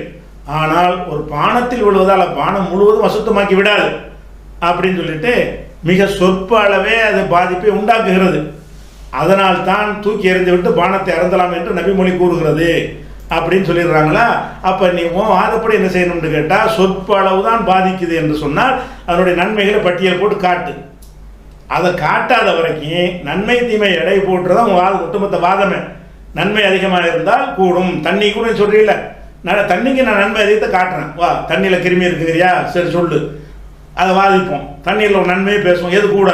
ஆனால் ஒரு பானத்தில் விழுவதால் பானம் முழுவதும் அசுத்தமாக்கி விடாது அப்படின்னு சொல்லிட்டு மிக சொற்ப அளவே அது பாதிப்பை உண்டாக்குகிறது. அதனால் தான் தூக்கி எறிந்து விட்டு பானத்தை அருந்தலாம் என்று நபிமொழி கூறுகிறது அப்படின்னு சொல்லிடுறாங்களா. அப்போ நீ வாதப்படி என்ன செய்யணும்னு கேட்டால் சொற்ப அளவு தான் பாதிக்குது என்று சொன்னால் அதனுடைய நன்மைகளை பட்டியல் போட்டு காட்டு. அதை காட்டாத வரைக்கும் நன்மை தீமை எடை போட்டுறதான் ஒட்டுமொத்த வாதமே. நன்மை அதிகமாக இருந்தால் கூடும், தண்ணி கூட சொல்றீல, தண்ணிக்கு நான் நன்மை அதிகத்தை காட்டுறேன், வா தண்ணியில் கிருமி இருக்குங்கிறியா, சரி சொல்லு, அதை வாதிப்போம். தண்ணியில் ஒரு நன்மையை பேசுவோம், எது கூட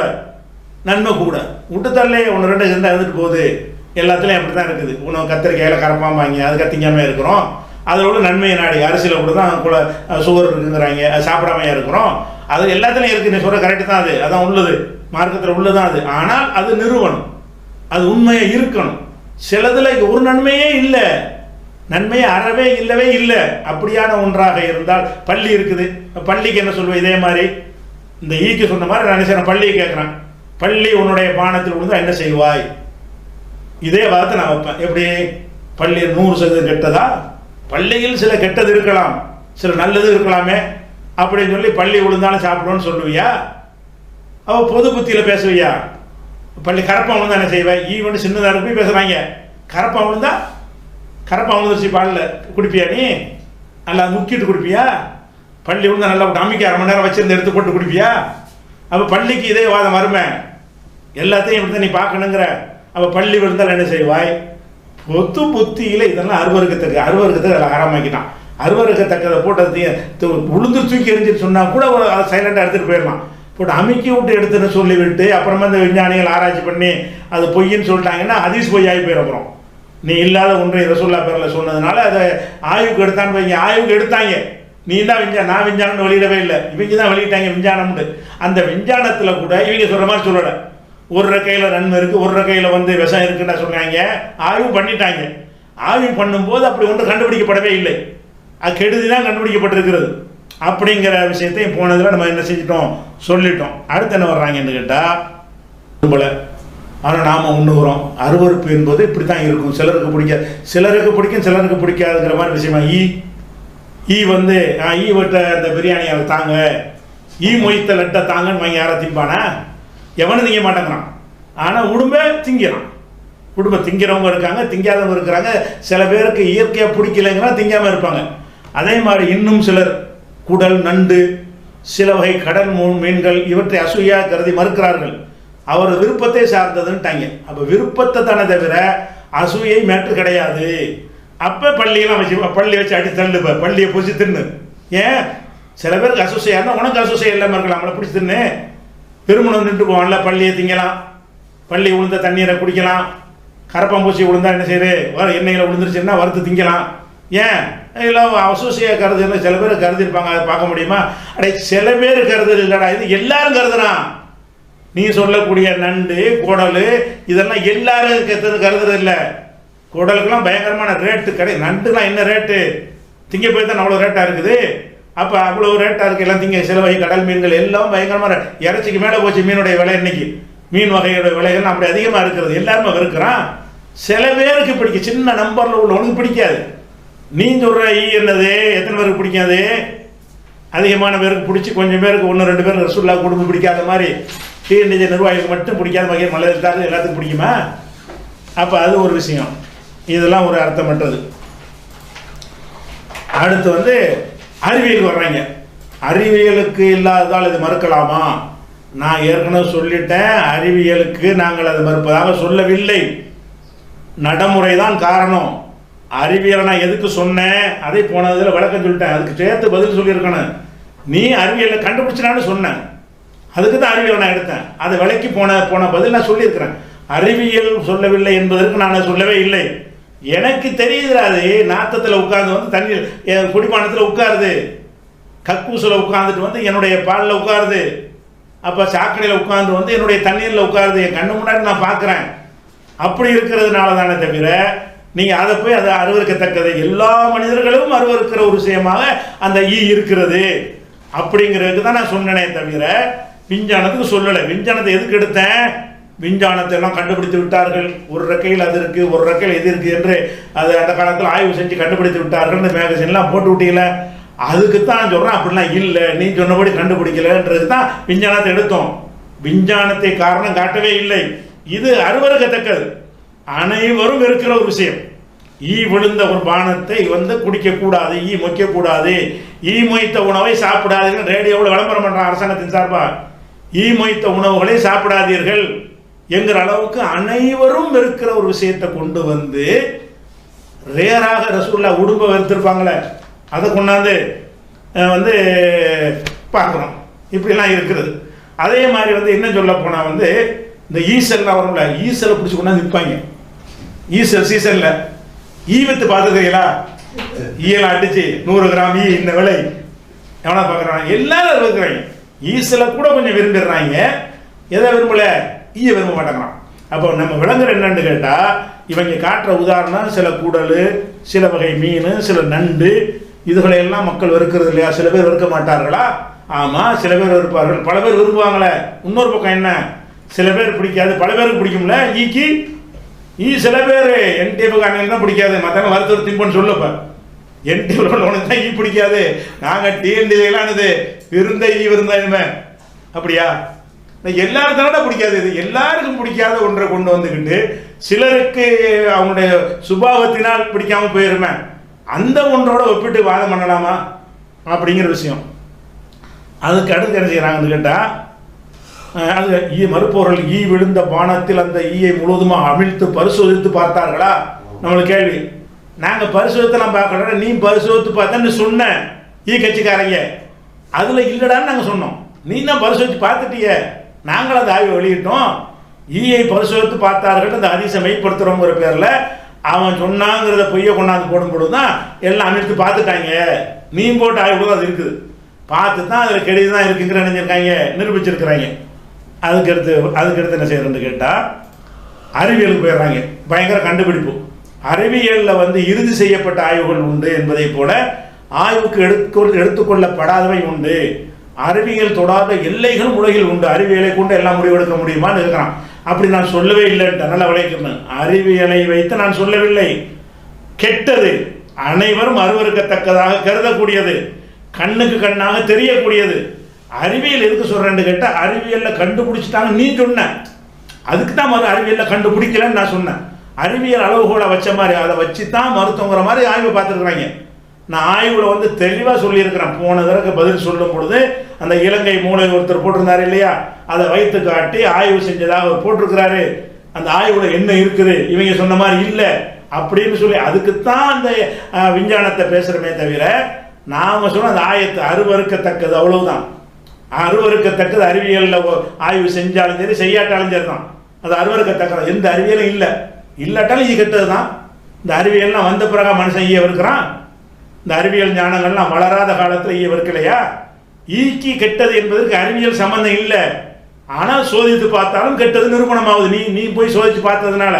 நன்மை கூட. விட்டுத்தரலே ஒன்று ரெண்டு இருந்தால் இருந்துட்டு போகுது, எல்லாத்துலேயும் அப்படி தான் இருக்குது. உணவு கத்திரிக்காயில் கரப்பாம்பாங்க, அது கத்திக்காமல் இருக்கிறோம். அதோட நன்மையை நாடி அரிசியில் கூட தான் கூட சுகர் இருக்குங்கிறாங்க, அது சாப்பிடாமையா இருக்கிறோம். அது எல்லாத்துலேயும் இருக்குது, நீ சொல்கிற கரெக்டு தான், அதான் உள்ளது, மார்க்கத்தில் உள்ளதான் அது. ஆனால் அது நிறுவனம், அது உண்மையாக இருக்கணும். சிலதில் ஒரு நன்மையே இல்லை, நன்மையே அறவே இல்லவே இல்லை. அப்படியான ஒன்றாக இருந்தால் பள்ளி இருக்குது, பள்ளிக்கு என்ன சொல்லுவேன், இதே மாதிரி இந்த ஈக்கு சொன்ன மாதிரி நான் என்ன பள்ளியை கேட்குறேன், பள்ளி உன்னுடைய பானத்தில் விழுந்தா என்ன செய்வாய், இதே வார்த்தை நான் வைப்பேன். எப்படி பள்ளி 100% கெட்டதா, பள்ளியில் சில கெட்டது இருக்கலாம், சில நல்லது இருக்கலாமே அப்படின்னு சொல்லி பள்ளி விழுந்தாலும் சாப்பிடுவோன்னு சொல்லுவியா? அவள் பொது புத்தியில் பேசுவியா? பள்ளி கரப்பா விழுந்தா என்ன செய்வாய்? ஈவன் சின்னதாக இருக்கு பேசுகிறாங்க, கரப்பா விழுந்தா, கரப்பா விழுந்துருச்சு பாலில் குடிப்பியா நீ? நல்லா முக்கிட்டு குடிப்பியா? பள்ளி விழுந்தா நல்லா அம்மிக்கு 1/2 மணி நேரம் வச்சிருந்து எடுத்து போட்டு குடிப்பியா? அப்போ பள்ளிக்கு இதே வாதம் வருமே, எல்லாத்தையும் இப்படி தான் நீ பார்க்கணுங்கிற. அப்போ பள்ளி விழுந்தால் என்ன செய்வாய்? பொத்து புத்தியில் இதெல்லாம் அருவருக்கத்தக்க அதெல்லாம் ஆரம்பிக்கிட்டான். அருவருக்கத்தக்கதை போட்டு உளுந்து தூக்கி எரிஞ்சிட்டு சொன்னால் கூட அதை சைலண்டாக எடுத்துகிட்டு போயிடலாம். போட்டு அமுக்கி விட்டு எடுத்துன்னு சொல்லிவிட்டு அப்புறமா இந்த விஞ்ஞானிகள் ஆராய்ச்சி பண்ணி அது பொய்ன்னு சொல்லிட்டாங்கன்னா ஹதீஸ் பொய் ஆகி போயிடும். அப்புறம் நீ இல்லாத ஒன்றை ரசூல்லா பேரில் சொன்னதுனால அதை ஆய்வுக்கு எடுத்தான்னு வைங்க, ஆய்வுக்கு எடுத்தாங்க, நீ தான் நான் விஞ்ஞானம்னு வெளியிடவே இல்லை, இவங்க தான் வெளியிட்டாங்க விஞ்ஞானம்னு. அந்த விஞ்ஞானத்தில் கூட இவங்க சொல்கிற மாதிரி சொல்லலை, ஒரு கையில் நன்மை இருக்குது, ஒரு கையில் விஷம் இருக்குன்னு சொன்னாங்க. ஆய்வு பண்ணிட்டாங்க. ஆய்வு பண்ணும்போது அப்படி ஒன்று கண்டுபிடிக்கப்படவே இல்லை, அது கெடுதி தான் கண்டுபிடிக்கப்பட்டிருக்கிறது. அப்படிங்கிற விஷயத்தையும் போனதில் நம்ம என்ன செஞ்சிட்டோம், சொல்லிட்டோம். அடுத்து என்ன வர்றாங்கன்னு கேட்டால் போல, ஆனால் நாம் உண்ணுகிறோம். அருவருப்பு என்பது இப்படி தான் இருக்கும், சிலருக்கு பிடிக்காது, சிலருக்கு பிடிக்கும், சிலருக்கு பிடிக்காதுங்கிற மாதிரி விஷயமா. ஈ ஈ விட்ட அந்த பிரியாணி அதை தாங்க, ஈ மொய்த்த லட்டை தாங்கன்னு வாங்கி யாரை திம்பானா? எவனும் திங்க மாட்டேங்கிறான். ஆனால் உடும்பை திங்கிறான். உடும்பை திங்கிறவங்க இருக்காங்க, திங்காதவங்க இருக்கிறாங்க. சில பேருக்கு இயற்கையாக பிடிக்கலைங்கிறா திங்காமல் இருப்பாங்க. அதே மாதிரி இன்னும் சிலர் குடல், நண்டு, சில வகை கடல் மீன்கள் இவற்றை அசூயாக கருதி மறுக்கிறார்கள். அவர் விருப்பத்தை சார்ந்ததுன்ட்டாங்க. அப்போ விருப்பத்தை தானே தவிர அசூயை மேற்று கிடையாது. அப்போ பள்ளியெல்லாம் வச்சு பள்ளி வச்சு அடி தள்ளுப்ப, பள்ளியை பிடிச்சி தின்னு. ஏன் சில பேருக்கு அசூசையாக இருந்தால் உனக்கு அசூசையாக இல்லாமல் இருக்கலாம், நம்மளை பிடிச்சி தின்னு. திருமணம் நின்று போவான்ல, பள்ளியை திங்கலாம், பள்ளி உளுந்த தண்ணீரை குடிக்கலாம், கரப்பாம்பூச்சி விழுந்தா என்ன செய்யுது, எண்ணெயில் விழுந்துருச்சுன்னா வறுத்து திங்கலாம். ஏன் எல்லாம் அசூசியாக கருது சில பேர் கருதிருப்பாங்க, அதை பார்க்க முடியுமா? அடே சில பேர் கருது இல்லைடா, இது எல்லாரும் கருதுறான். நீ சொல்லக்கூடிய நண்டு, குடல் இதெல்லாம் எல்லாரும் கருதுறது இல்லை. குடலுக்கெல்லாம் பயங்கரமான ரேட்டு கிடையாது. நண்டுலாம் என்ன ரேட்டு, திங்க போய் தான் அவ்வளோ ரேட்டாக இருக்குது. அப்போ அவ்வளோ ரேட்டாக இருக்குது எல்லாம் திங்க. சில வகை கடல் மீன்கள் எல்லாம் பயங்கரமான இறைச்சிக்கு மேலே போச்சு மீனுடைய விலை. இன்னைக்கு மீன் வகையோட விலைகள் அப்படி அதிகமாக இருக்கிறது, எல்லாருமே இருக்கிறான். சில பேருக்கு பிடிக்கும், சின்ன நம்பரில் உள்ளவனுக்கு பிடிக்காது. நீ சொல்கிற என்னது, எத்தனை பேருக்கு பிடிக்காது? அதிகமான பேருக்கு பிடிச்சி, கொஞ்சம் பேருக்கு 1-2 பேருக்கு ரசூல்லா குடும்பம் பிடிக்காத மாதிரி டிஎன்டிஜே நிர்வாகிகளுக்கு மட்டும் பிடிக்காத வகை மலர்த்தாரு எல்லாத்துக்கும் பிடிக்குமா? அப்போ அது ஒரு விஷயம். இதெல்லாம் ஒரு அர்த்தமற்றது. அடுத்து அறிவியல் வர்றாங்க. அறிவியலுக்கு இல்லாததால் இது மறுக்கலாமா? நான் ஏற்கனவே சொல்லிட்டேன், அறிவியலுக்கு நாங்கள் அதை மறுப்பதாக சொல்லவில்லை. நடைமுறை தான் காரணம். அறிவியலை நான் எதுக்கு சொன்னேன், அதை போனதில் விளக்கம் சொல்லிட்டேன், அதுக்கு சேர்த்து பதில் சொல்லியிருக்கணும். நீ அறிவியலை கண்டுபிடிச்சினான்னு சொன்னேன், அதுக்கு தான் அறிவியலை நான் எடுத்தேன். அதை விலைக்கு போன பதில் நான் சொல்லியிருக்கிறேன். அறிவியல் சொல்லவில்லை என்பதற்கு நான் சொல்லவே இல்லை. எனக்கு தெரியுதுராது, நாத்தத்தில் உட்கார்ந்து தண்ணீர் குடிப்பானத்தில் உட்காருது, கக்கூசில் உட்காந்துட்டு என்னுடைய பாலில் உட்காருது, அப்போ சாக்கடையில் உட்காந்து என்னுடைய தண்ணீரில் உட்காருது, என் கண்ணு முன்னாடி நான் பார்க்குறேன். அப்படி இருக்கிறதுனால தானே தவிர நீங்கள் அதை போய் அதை அருவருக்கத்தக்கது, எல்லா மனிதர்களும் அருவருக்கிற ஒரு விஷயமாக அந்த இருக்கிறது அப்படிங்கிறதுக்கு தான் நான் சொன்னேனே தவிர விஞ்ஞானத்துக்கு சொல்லலை. விஞ்ஞானத்தை எதுக்கு எடுத்தேன்? விஞ்ஞானத்தை எல்லாம் கண்டுபிடித்து விட்டார்கள், ஒரு ரெக்கையில் அது இருக்குது, ஒரு ரெக்கையில் எது இருக்குது என்று அது அந்த காலத்தில் ஆய்வு செஞ்சு கண்டுபிடித்து விட்டார்கள். இந்த மேகசின்லாம் போட்டு விட்டீங்கள, அதுக்கு தான் சொல்கிறேன். அப்படிலாம் இல்லை, நீ சொன்னபடி கண்டுபிடிக்கலன்றது தான் விஞ்ஞானத்தை எடுத்தோம். விஞ்ஞானத்தை காரணம் காட்டவே இல்லை. இது அருவருக்கத்தக்கது, அனைவரும் இருக்கிற ஒரு விஷயம். ஈ விழுந்த ஒரு பானத்தை குடிக்கக்கூடாது, ஈ மொய்க்கக்கூடாது, ஈ மொய்த்த உணவை சாப்பிடாதீர்கள் ரேடியோவில் விளம்பரம் பண்ணுறான் அரசாங்கத்தின் சார்பாக. ஈ மொய்த்த உணவுகளை சாப்பிடாதீர்கள் என்கிற அளவுக்கு அனைவரும் இருக்கிற ஒரு விஷயத்தை கொண்டு ரேராக ரசூலுல்லாஹ் உடும்பை வெறுத்திருப்பாங்களே, அதை கொண்டாந்து வந்து பார்க்குறோம். இப்படிலாம் இருக்கிறது. அதே மாதிரி வந்து என்ன சொல்ல போனால் வந்து இந்த ஈசல்லாம் வரும்ல, ஈசலை பிடிச்சி கொண்டாந்து விற்பாங்க. ஈசல் சீசனில் ஈ வித்து பார்த்துக்கிறீங்களா? ஈயெல்லாம் அடிச்சு 100 கிராம் ஈ இந்த விலை எவனா பார்க்குறாங்க? எல்லாரும் இருக்கிறாங்க. ஈசலை கூட கொஞ்சம் விரும்பிடுறாங்க. எதை விரும்பல? ஈய விரும்ப மாட்டேங்கிறான். அப்போ நம்ம விளங்குற என்னன்னு கேட்டால், இவங்க காட்டுற உதாரணம் சில கூடல், சில வகை மீன், சில நண்டு, இதுகளையெல்லாம் மக்கள் வெறுக்கிறது இல்லையா? சில பேர் வெறுக்க மாட்டார்களா? ஆமாம், சில பேர் வெறுப்பார்கள், பல பேர் விரும்புவாங்களே. இன்னொரு பக்கம் என்ன, சில பேர் பிடிக்காது, பல பேருக்கு பிடிக்கும்ல. ஈக்கு ஈ சில பேர் என்டிஎஃப்காரங்க தான் பிடிக்காது, மற்றவங்க வருத்தம் திம்பன்னு சொல்லப்ப என்டிஎஃப் உனக்கு தான் ஈ பிடிக்காது, நாங்கள் டிஎன்டிலாம் இது விருந்த ஈ விருந்தா இனிமே அப்படியா? எல்லாரும் தானடா பிடிக்காது. இது எல்லாருக்கும் பிடிக்காத ஒன்றை கொண்டு வந்துக்கிட்டு சிலருக்கு அவங்களுடைய சுபாவத்தினால் பிடிக்காம போயிருமே, அந்த ஒன்றோட ஒப்பிட்டு வாதம் பண்ணலாமா அப்படிங்கிற விஷயம். அதுக்கு அடுத்து என்ன செய்கிறாங்கன்னு கேட்டால், அது ஈ மறுப்பவர்கள் ஈ விழுந்த பானத்தில் அந்த ஈயை முழுவதுமாக அமிழ்த்து பரிசோதித்து பார்த்தார்களா? நம்மளுக்கு கேள்வி. நாங்கள் பரிசோதித்தெல்லாம் பார்க்கல, நீ பரிசோதித்து பார்த்தேன்னு சொன்ன ஈ கட்சிக்காரங்க, அதில் இல்லைடான்னு நாங்கள் சொன்னோம். நீ தான் பரிசோதித்து பார்த்துட்டிய, நாங்கள் அந்த ஆய்வை வெளியிட்டோம். ஈயை பரிசோதித்து பார்த்தார்கள், அந்த அதிசை மெய்ப்படுத்துகிறோங்கிற பேரில் அவன் சொன்னாங்கிறத பொய்யை கொண்டாந்து போடும்போது தான் எல்லாம் அமிழ்த்து பார்த்துட்டாங்க. நீ போட்ட ஆய்வு அது இருக்குது, பார்த்து தான் அதில் கெடுதி தான் இருக்குங்கிற நினைஞ்சிருக்காங்க, நிரூபிச்சிருக்கிறாங்க. அதுக்கடுத்து என்ன செய்யறதுன்னு கேட்டால், அறிவியலுக்கு போயிடுறாங்க. பயங்கர கண்டுபிடிப்பு. அறிவியலில் வந்து இறுதி செய்யப்பட்ட ஆய்வுகள் உண்டு என்பதை போல ஆய்வுக்கு எடுத்துக்கொள்ளப்படாதவை உண்டு. அறிவியல் தொடாத எல்லைகள் உலகில் உண்டு. அறிவியலை கொண்டு எல்லாம் முடிவெடுக்க முடியுமான்னு இருக்கிறான். அப்படி நான் சொல்லவே இல்லைன்ட்டு நல்லா விளைக்கணும். அறிவியலை வைத்து நான் சொல்லவில்லை. கெட்டது அனைவரும் அருவருக்கத்தக்கதாக கருதக்கூடியது, கண்ணுக்கு கண்ணாக தெரியக்கூடியது. அறிவியல் எதுக்கு சொல்றேன்னு கேட்டால், அறிவியலில் கண்டுபிடிச்சிட்டாங்க நீ சொன்ன, அதுக்கு தான் அறிவியலில் கண்டுபிடிக்கலன்னு நான் சொன்னேன். அறிவியல் அளவுகோலை வச்ச மாதிரி அதை வச்சு தான் மருத்துவங்கிற மாதிரி ஆய்வு பார்த்துருக்குறாங்க. நான் ஆய்வில் வந்து தெளிவாக சொல்லியிருக்கிறேன். போன தடவை பதில் சொல்லும் பொழுது அந்த இலங்கை மூளை ஒருத்தர் போட்டிருந்தாரு இல்லையா, அதை வைத்து காட்டி ஆய்வு செஞ்சதாக அவர் போட்டிருக்கிறாரு. அந்த ஆய்வில் என்ன இருக்குது, இவங்க சொன்ன மாதிரி இல்லை அப்படின்னு சொல்லி அதுக்குத்தான் அந்த விஞ்ஞானத்தை பேசுகிறமே தவிர, நாம் சொன்ன அந்த ஆயத்தை அருவறுக்கத்தக்கது, அவ்வளவுதான். அருவறுக்கத்தக்கது அறிவியலில் ஆய்வு செஞ்சாலும் சரி செய்யாட்டாலும் சரி தான், அது அருவறுக்கத்தக்கது. எந்த அறிவியலும் இல்லை, இல்லாட்டாலும் இது கெட்டது தான். இந்த அறிவியல்லாம் வந்த பிறகு மனுஷன் ஈய இருக்கிறான். இந்த அறிவியல் ஞானங்கள்லாம் வளராத காலத்தில் ஈய இருக்கலையா? ஈக்கி கெட்டது என்பதற்கு அறிவியல் சம்பந்தம் இல்லை. ஆனால் சோதித்து பார்த்தாலும் கெட்டது நிரூபணம் ஆகுது. நீ போய் சோதிச்சு பார்த்ததுனால,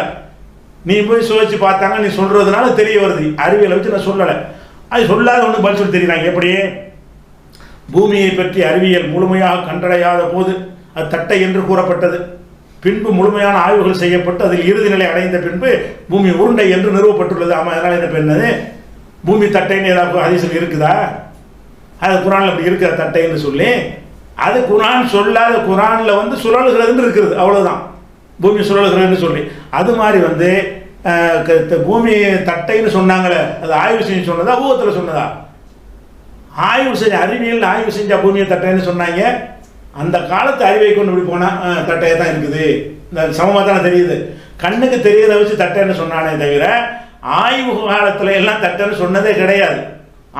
நீ போய் சோதிச்சு பார்த்தாங்க நீ சொல்றதுனால தெரிய வருது. அறிவியலை வச்சு நான் சொல்லலை, அது சொல்லாத ஒன்று பதில் சொல்லி தெரியுறாங்க. எப்படியே பூமியை பற்றி அறிவியல் முழுமையாக கண்டடையாத போது அது தட்டை என்று கூறப்பட்டது. பின்பு முழுமையான ஆய்வுகள் செய்யப்பட்டு அதில் இறுதி நிலை அடைந்த பின்பு பூமி உருண்டை என்று நிறுவப்பட்டுள்ளது. ஆமாம், அதனால் என்ன என்னது பூமி தட்டைன்னு ஏதாவது ஹதீஸில் இருக்குதா? அது குரானில் அப்படி இருக்கிற தட்டைன்னு சொல்லி, அது குரான் சொல்லாத, குரானில் வந்து சுழல்கிறதுன்னு இருக்கிறது, அவ்வளோதான். பூமி சுழல்கிறதுன்னு சொல்லி அது மாதிரி வந்து பூமி தட்டைன்னு சொன்னாங்களே, அது ஆய்வு செஞ்சு சொன்னதா ஊகத்தில் சொன்னதா? ஆய்வு செஞ்ச அறிவியல் ஆய்வு செஞ்சா பூமியை தட்டைன்னு சொன்னாங்க. அந்த காலத்து அறிவை கொண்டு இப்படி போனால் தட்டையை தான் இருக்குது, இந்த சமமாக தானே தெரியுது. கண்ணுக்கு தெரியறத வச்சு தட்டைன்னு சொன்னானே தவிர ஆய்வு காலத்தில் எல்லாம் தட்டைன்னு சொன்னதே கிடையாது.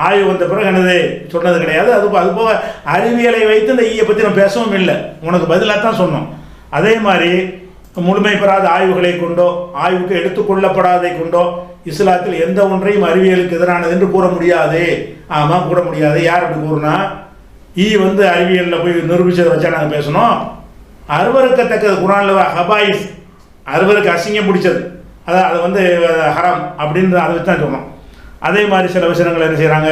ஆய்வு வந்த பிறகு என்னது சொன்னது கிடையாது. அதுபோக அறிவியலை வைத்து இந்த ஈயை பற்றி நம்ம பேசவும் இல்லை, உனக்கு பதிலாக தான் சொன்னோம். அதே மாதிரி முழுமை பெறாத ஆய்வுகளை கொண்டோ ஆய்வுக்கு எடுத்துக்கொள்ளப்படாதை கொண்டோ இஸ்லாத்தில் எந்த ஒன்றையும் அறிவியலுக்கு எதிரானது என்று கூற முடியாது. ஆமாம், கூற முடியாது. யார் அப்படி கூறுனா, ஈ வந்து அறிவியலில் போய் நிரூபிச்சதை வச்சா நாங்கள் பேசணும். அருவருக்கத்தக்கது குரானில் ஹபாயிஸ், அருவருக்கு அசிங்கம் பிடிச்சது, அதை வந்து ஹராம் அப்படின்னு அதை வச்சு தான் சொன்னோம். அதே மாதிரி சில விஷயங்கள் என்ன செய்கிறாங்க,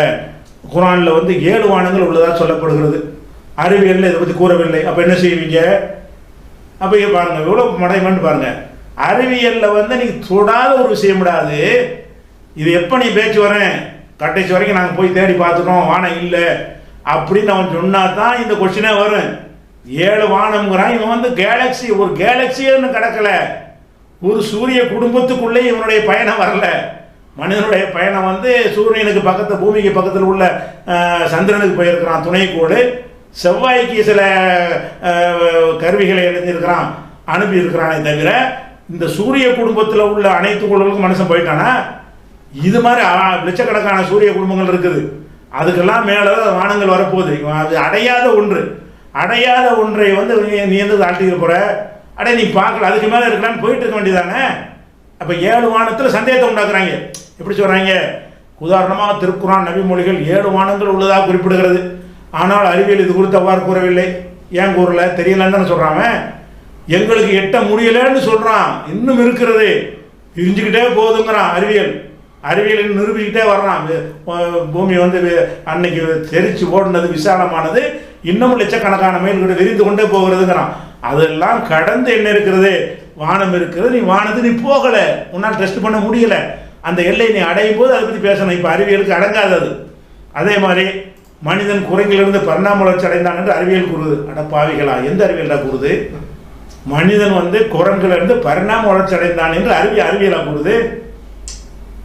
குரானில் வந்து 7 வானங்கள் உள்ளதாக சொல்லப்படுகிறது, அறிவியலில் இதை பற்றி கூறவில்லை. அப்போ என்ன செய்வீங்க? அப்போ இங்கே பாருங்கள் எவ்வளோ மடைமன்னு பாருங்கள். அறிவியலில் வந்து நீங்கள் தொடாத ஒரு விஷயம் விடாது. இது எப்போ நீ பேச்சு வரேன் கடைசி வரைக்கும் நாங்கள் போய் தேடி பார்த்துட்டோம் வானம் இல்லை அப்படின்னு அவன் சொன்னா தான் இந்த கொஸ்டினே வரும். 7 வானம்ங்கிறான். இவன் வந்து கேலக்சி, ஒரு கேலக்சின்னு கிடக்கல, ஒரு சூரிய குடும்பத்துக்குள்ளே இவனுடைய பயணம் வரல. மனிதனுடைய பயணம் வந்து சூரியனுக்கு பக்கத்தில், பூமிக்கு பக்கத்தில் உள்ள சந்திரனுக்கு போயிருக்கிறான் துணைக்கோடு, செவ்வாய்க்கு சில கருவிகளை எழுந்திருக்கிறான், அனுப்பி இருக்கிறானே தவிர இந்த சூரிய குடும்பத்தில் உள்ள அனைத்து கோள்களுக்கும் மனுஷன் போயிட்டானா? இது மாதிரி லட்சக்கணக்கான சூரிய குடும்பங்கள் இருக்குது. அதுக்கெல்லாம் மேலே வானங்கள் வரப்போகுது. அது அடையாத ஒன்றை வந்து நீ எந்த தாழ்த்திக்க போகிற, அடைய நீ பார்க்கல, அதுக்கு மேலே இருக்கலான்னு போயிட்டு இருக்க வேண்டியதானே. அப்போ 7 வானத்தில் சந்தேகத்தை உண்டாக்குறாங்க. எப்படி சொல்கிறாங்க? உதாரணமாக திருக்குரான் நபிமொழிகள் 7 வானங்கள் உள்ளதாக குறிப்பிடுகிறது. ஆனால் அறிவியல் இது குறித்து அவ்வாறு கூறவில்லை. ஏன் கூறல? தெரியலன்னு தானே சொல்கிறாங்க. எங்களுக்கு எட்ட முடியலன்னு சொல்கிறான். இன்னும் இருக்கிறது, விரிஞ்சுக்கிட்டே போகுதுங்கிறான். அறிவியல் நிரூபிக்கிட்டே வர்றான். பூமி வந்து அன்னைக்கு தெரிச்சு ஓடுனது விசாலமானது, இன்னமும் லட்சக்கணக்கான மைல்கிட்ட விரிந்து கொண்டே போகிறதுங்கிறான். அதெல்லாம் கடந்து என்ன இருக்கிறது? வானம் இருக்கிறது. நீ வானத்து நீ போகலை, உன்னால் டெஸ்ட் பண்ண முடியல. அந்த எல்லை நீ அடையும் போது அதை பற்றி பேசணும். இப்போ அறிவியலுக்கு அடங்காதது. அதே மாதிரி மனிதன் குரங்கிலிருந்து பரிணாம வளர்ச்சி அடைந்தான் என்று அறிவியல் கூறுது. அடப்பாவிகளா, எந்த அறிவியல் தான் கூறுது? மனிதன் வந்து குரங்கிலிருந்து பரிணாம வளர்ச்சி அடைந்தான் என்று அறிவியலாக கூறுது.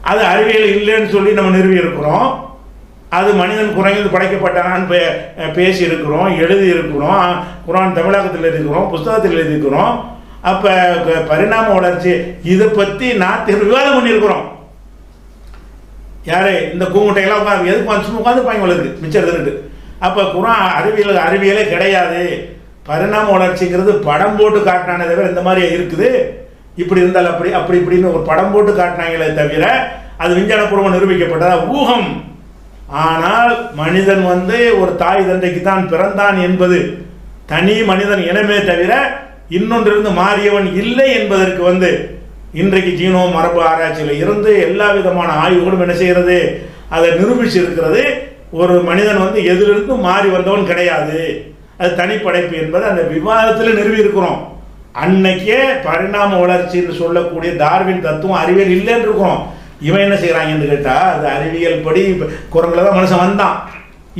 அது அறிவியல் இல்லைன்னு சொல்லி நம்ம நிறுவி இருக்கிறோம். அது மனிதன் குரங்கில் படைக்கப்பட்டான்னு பேசி இருக்கிறோம், எழுதி இருக்கிறோம், குரான் தமிழகத்தில் இருக்கிறோம், புஸ்தகத்தில் எழுதியிருக்கிறோம். அப்போ பரிணாம வளர்ச்சி இதை பற்றி நாத்திகள் விவாதம் பண்ணியிருக்கிறோம். யாரு இந்த கூமுட்டையெல்லாம் உட்காந்து எதுக்கு உட்காந்துருப்பாங்க வளருக்கு மிச்சம் இருந்துட்டு. அப்போ குரான் அறிவியலே கிடையாது. பரிணாம வளர்ச்சிங்கிறது படம் போட்டு காட்டினானே தவிர இந்த மாதிரி இருக்குது, இப்படி இருந்தால் அப்படி இப்படின்னு ஒரு படம் போட்டு காட்டினாங்களே தவிர அது விஞ்ஞானபூர்வம் நிரூபிக்கப்பட்டதா? ஊகம். ஆனால் மனிதன் வந்து ஒரு தாய் தந்தைக்கு தான் பிறந்தான் என்பது தனி மனிதன் இனமே தவிர இன்னொன்றிலிருந்து மாறியவன் இல்லை என்பதற்கு வந்து இன்றைக்கு ஜீனோ மரபு ஆராய்ச்சியில் இருந்து எல்லா விதமான ஆய்வுகளும் என்ன செய்கிறது? அதை நிரூபிச்சு இருக்கிறது. ஒரு மனிதன் வந்து எதிலிருந்து மாறி வந்தவன் கிடையாது, அது தனிப்படைப்பு என்பது அந்த விவாதத்தில் நிறுவி இருக்கிறோம். அன்னைக்கே பரிணாம வளர்ச்சின்னு சொல்லக்கூடிய டார்வின் தத்துவம் அறிவியல் இல்லைன்னு இருக்கும். இவன் என்ன செய்கிறாங்கன்னு கேட்டால், அது அறிவியல் படி குரங்கில் தான் மனுஷன் வந்தான்,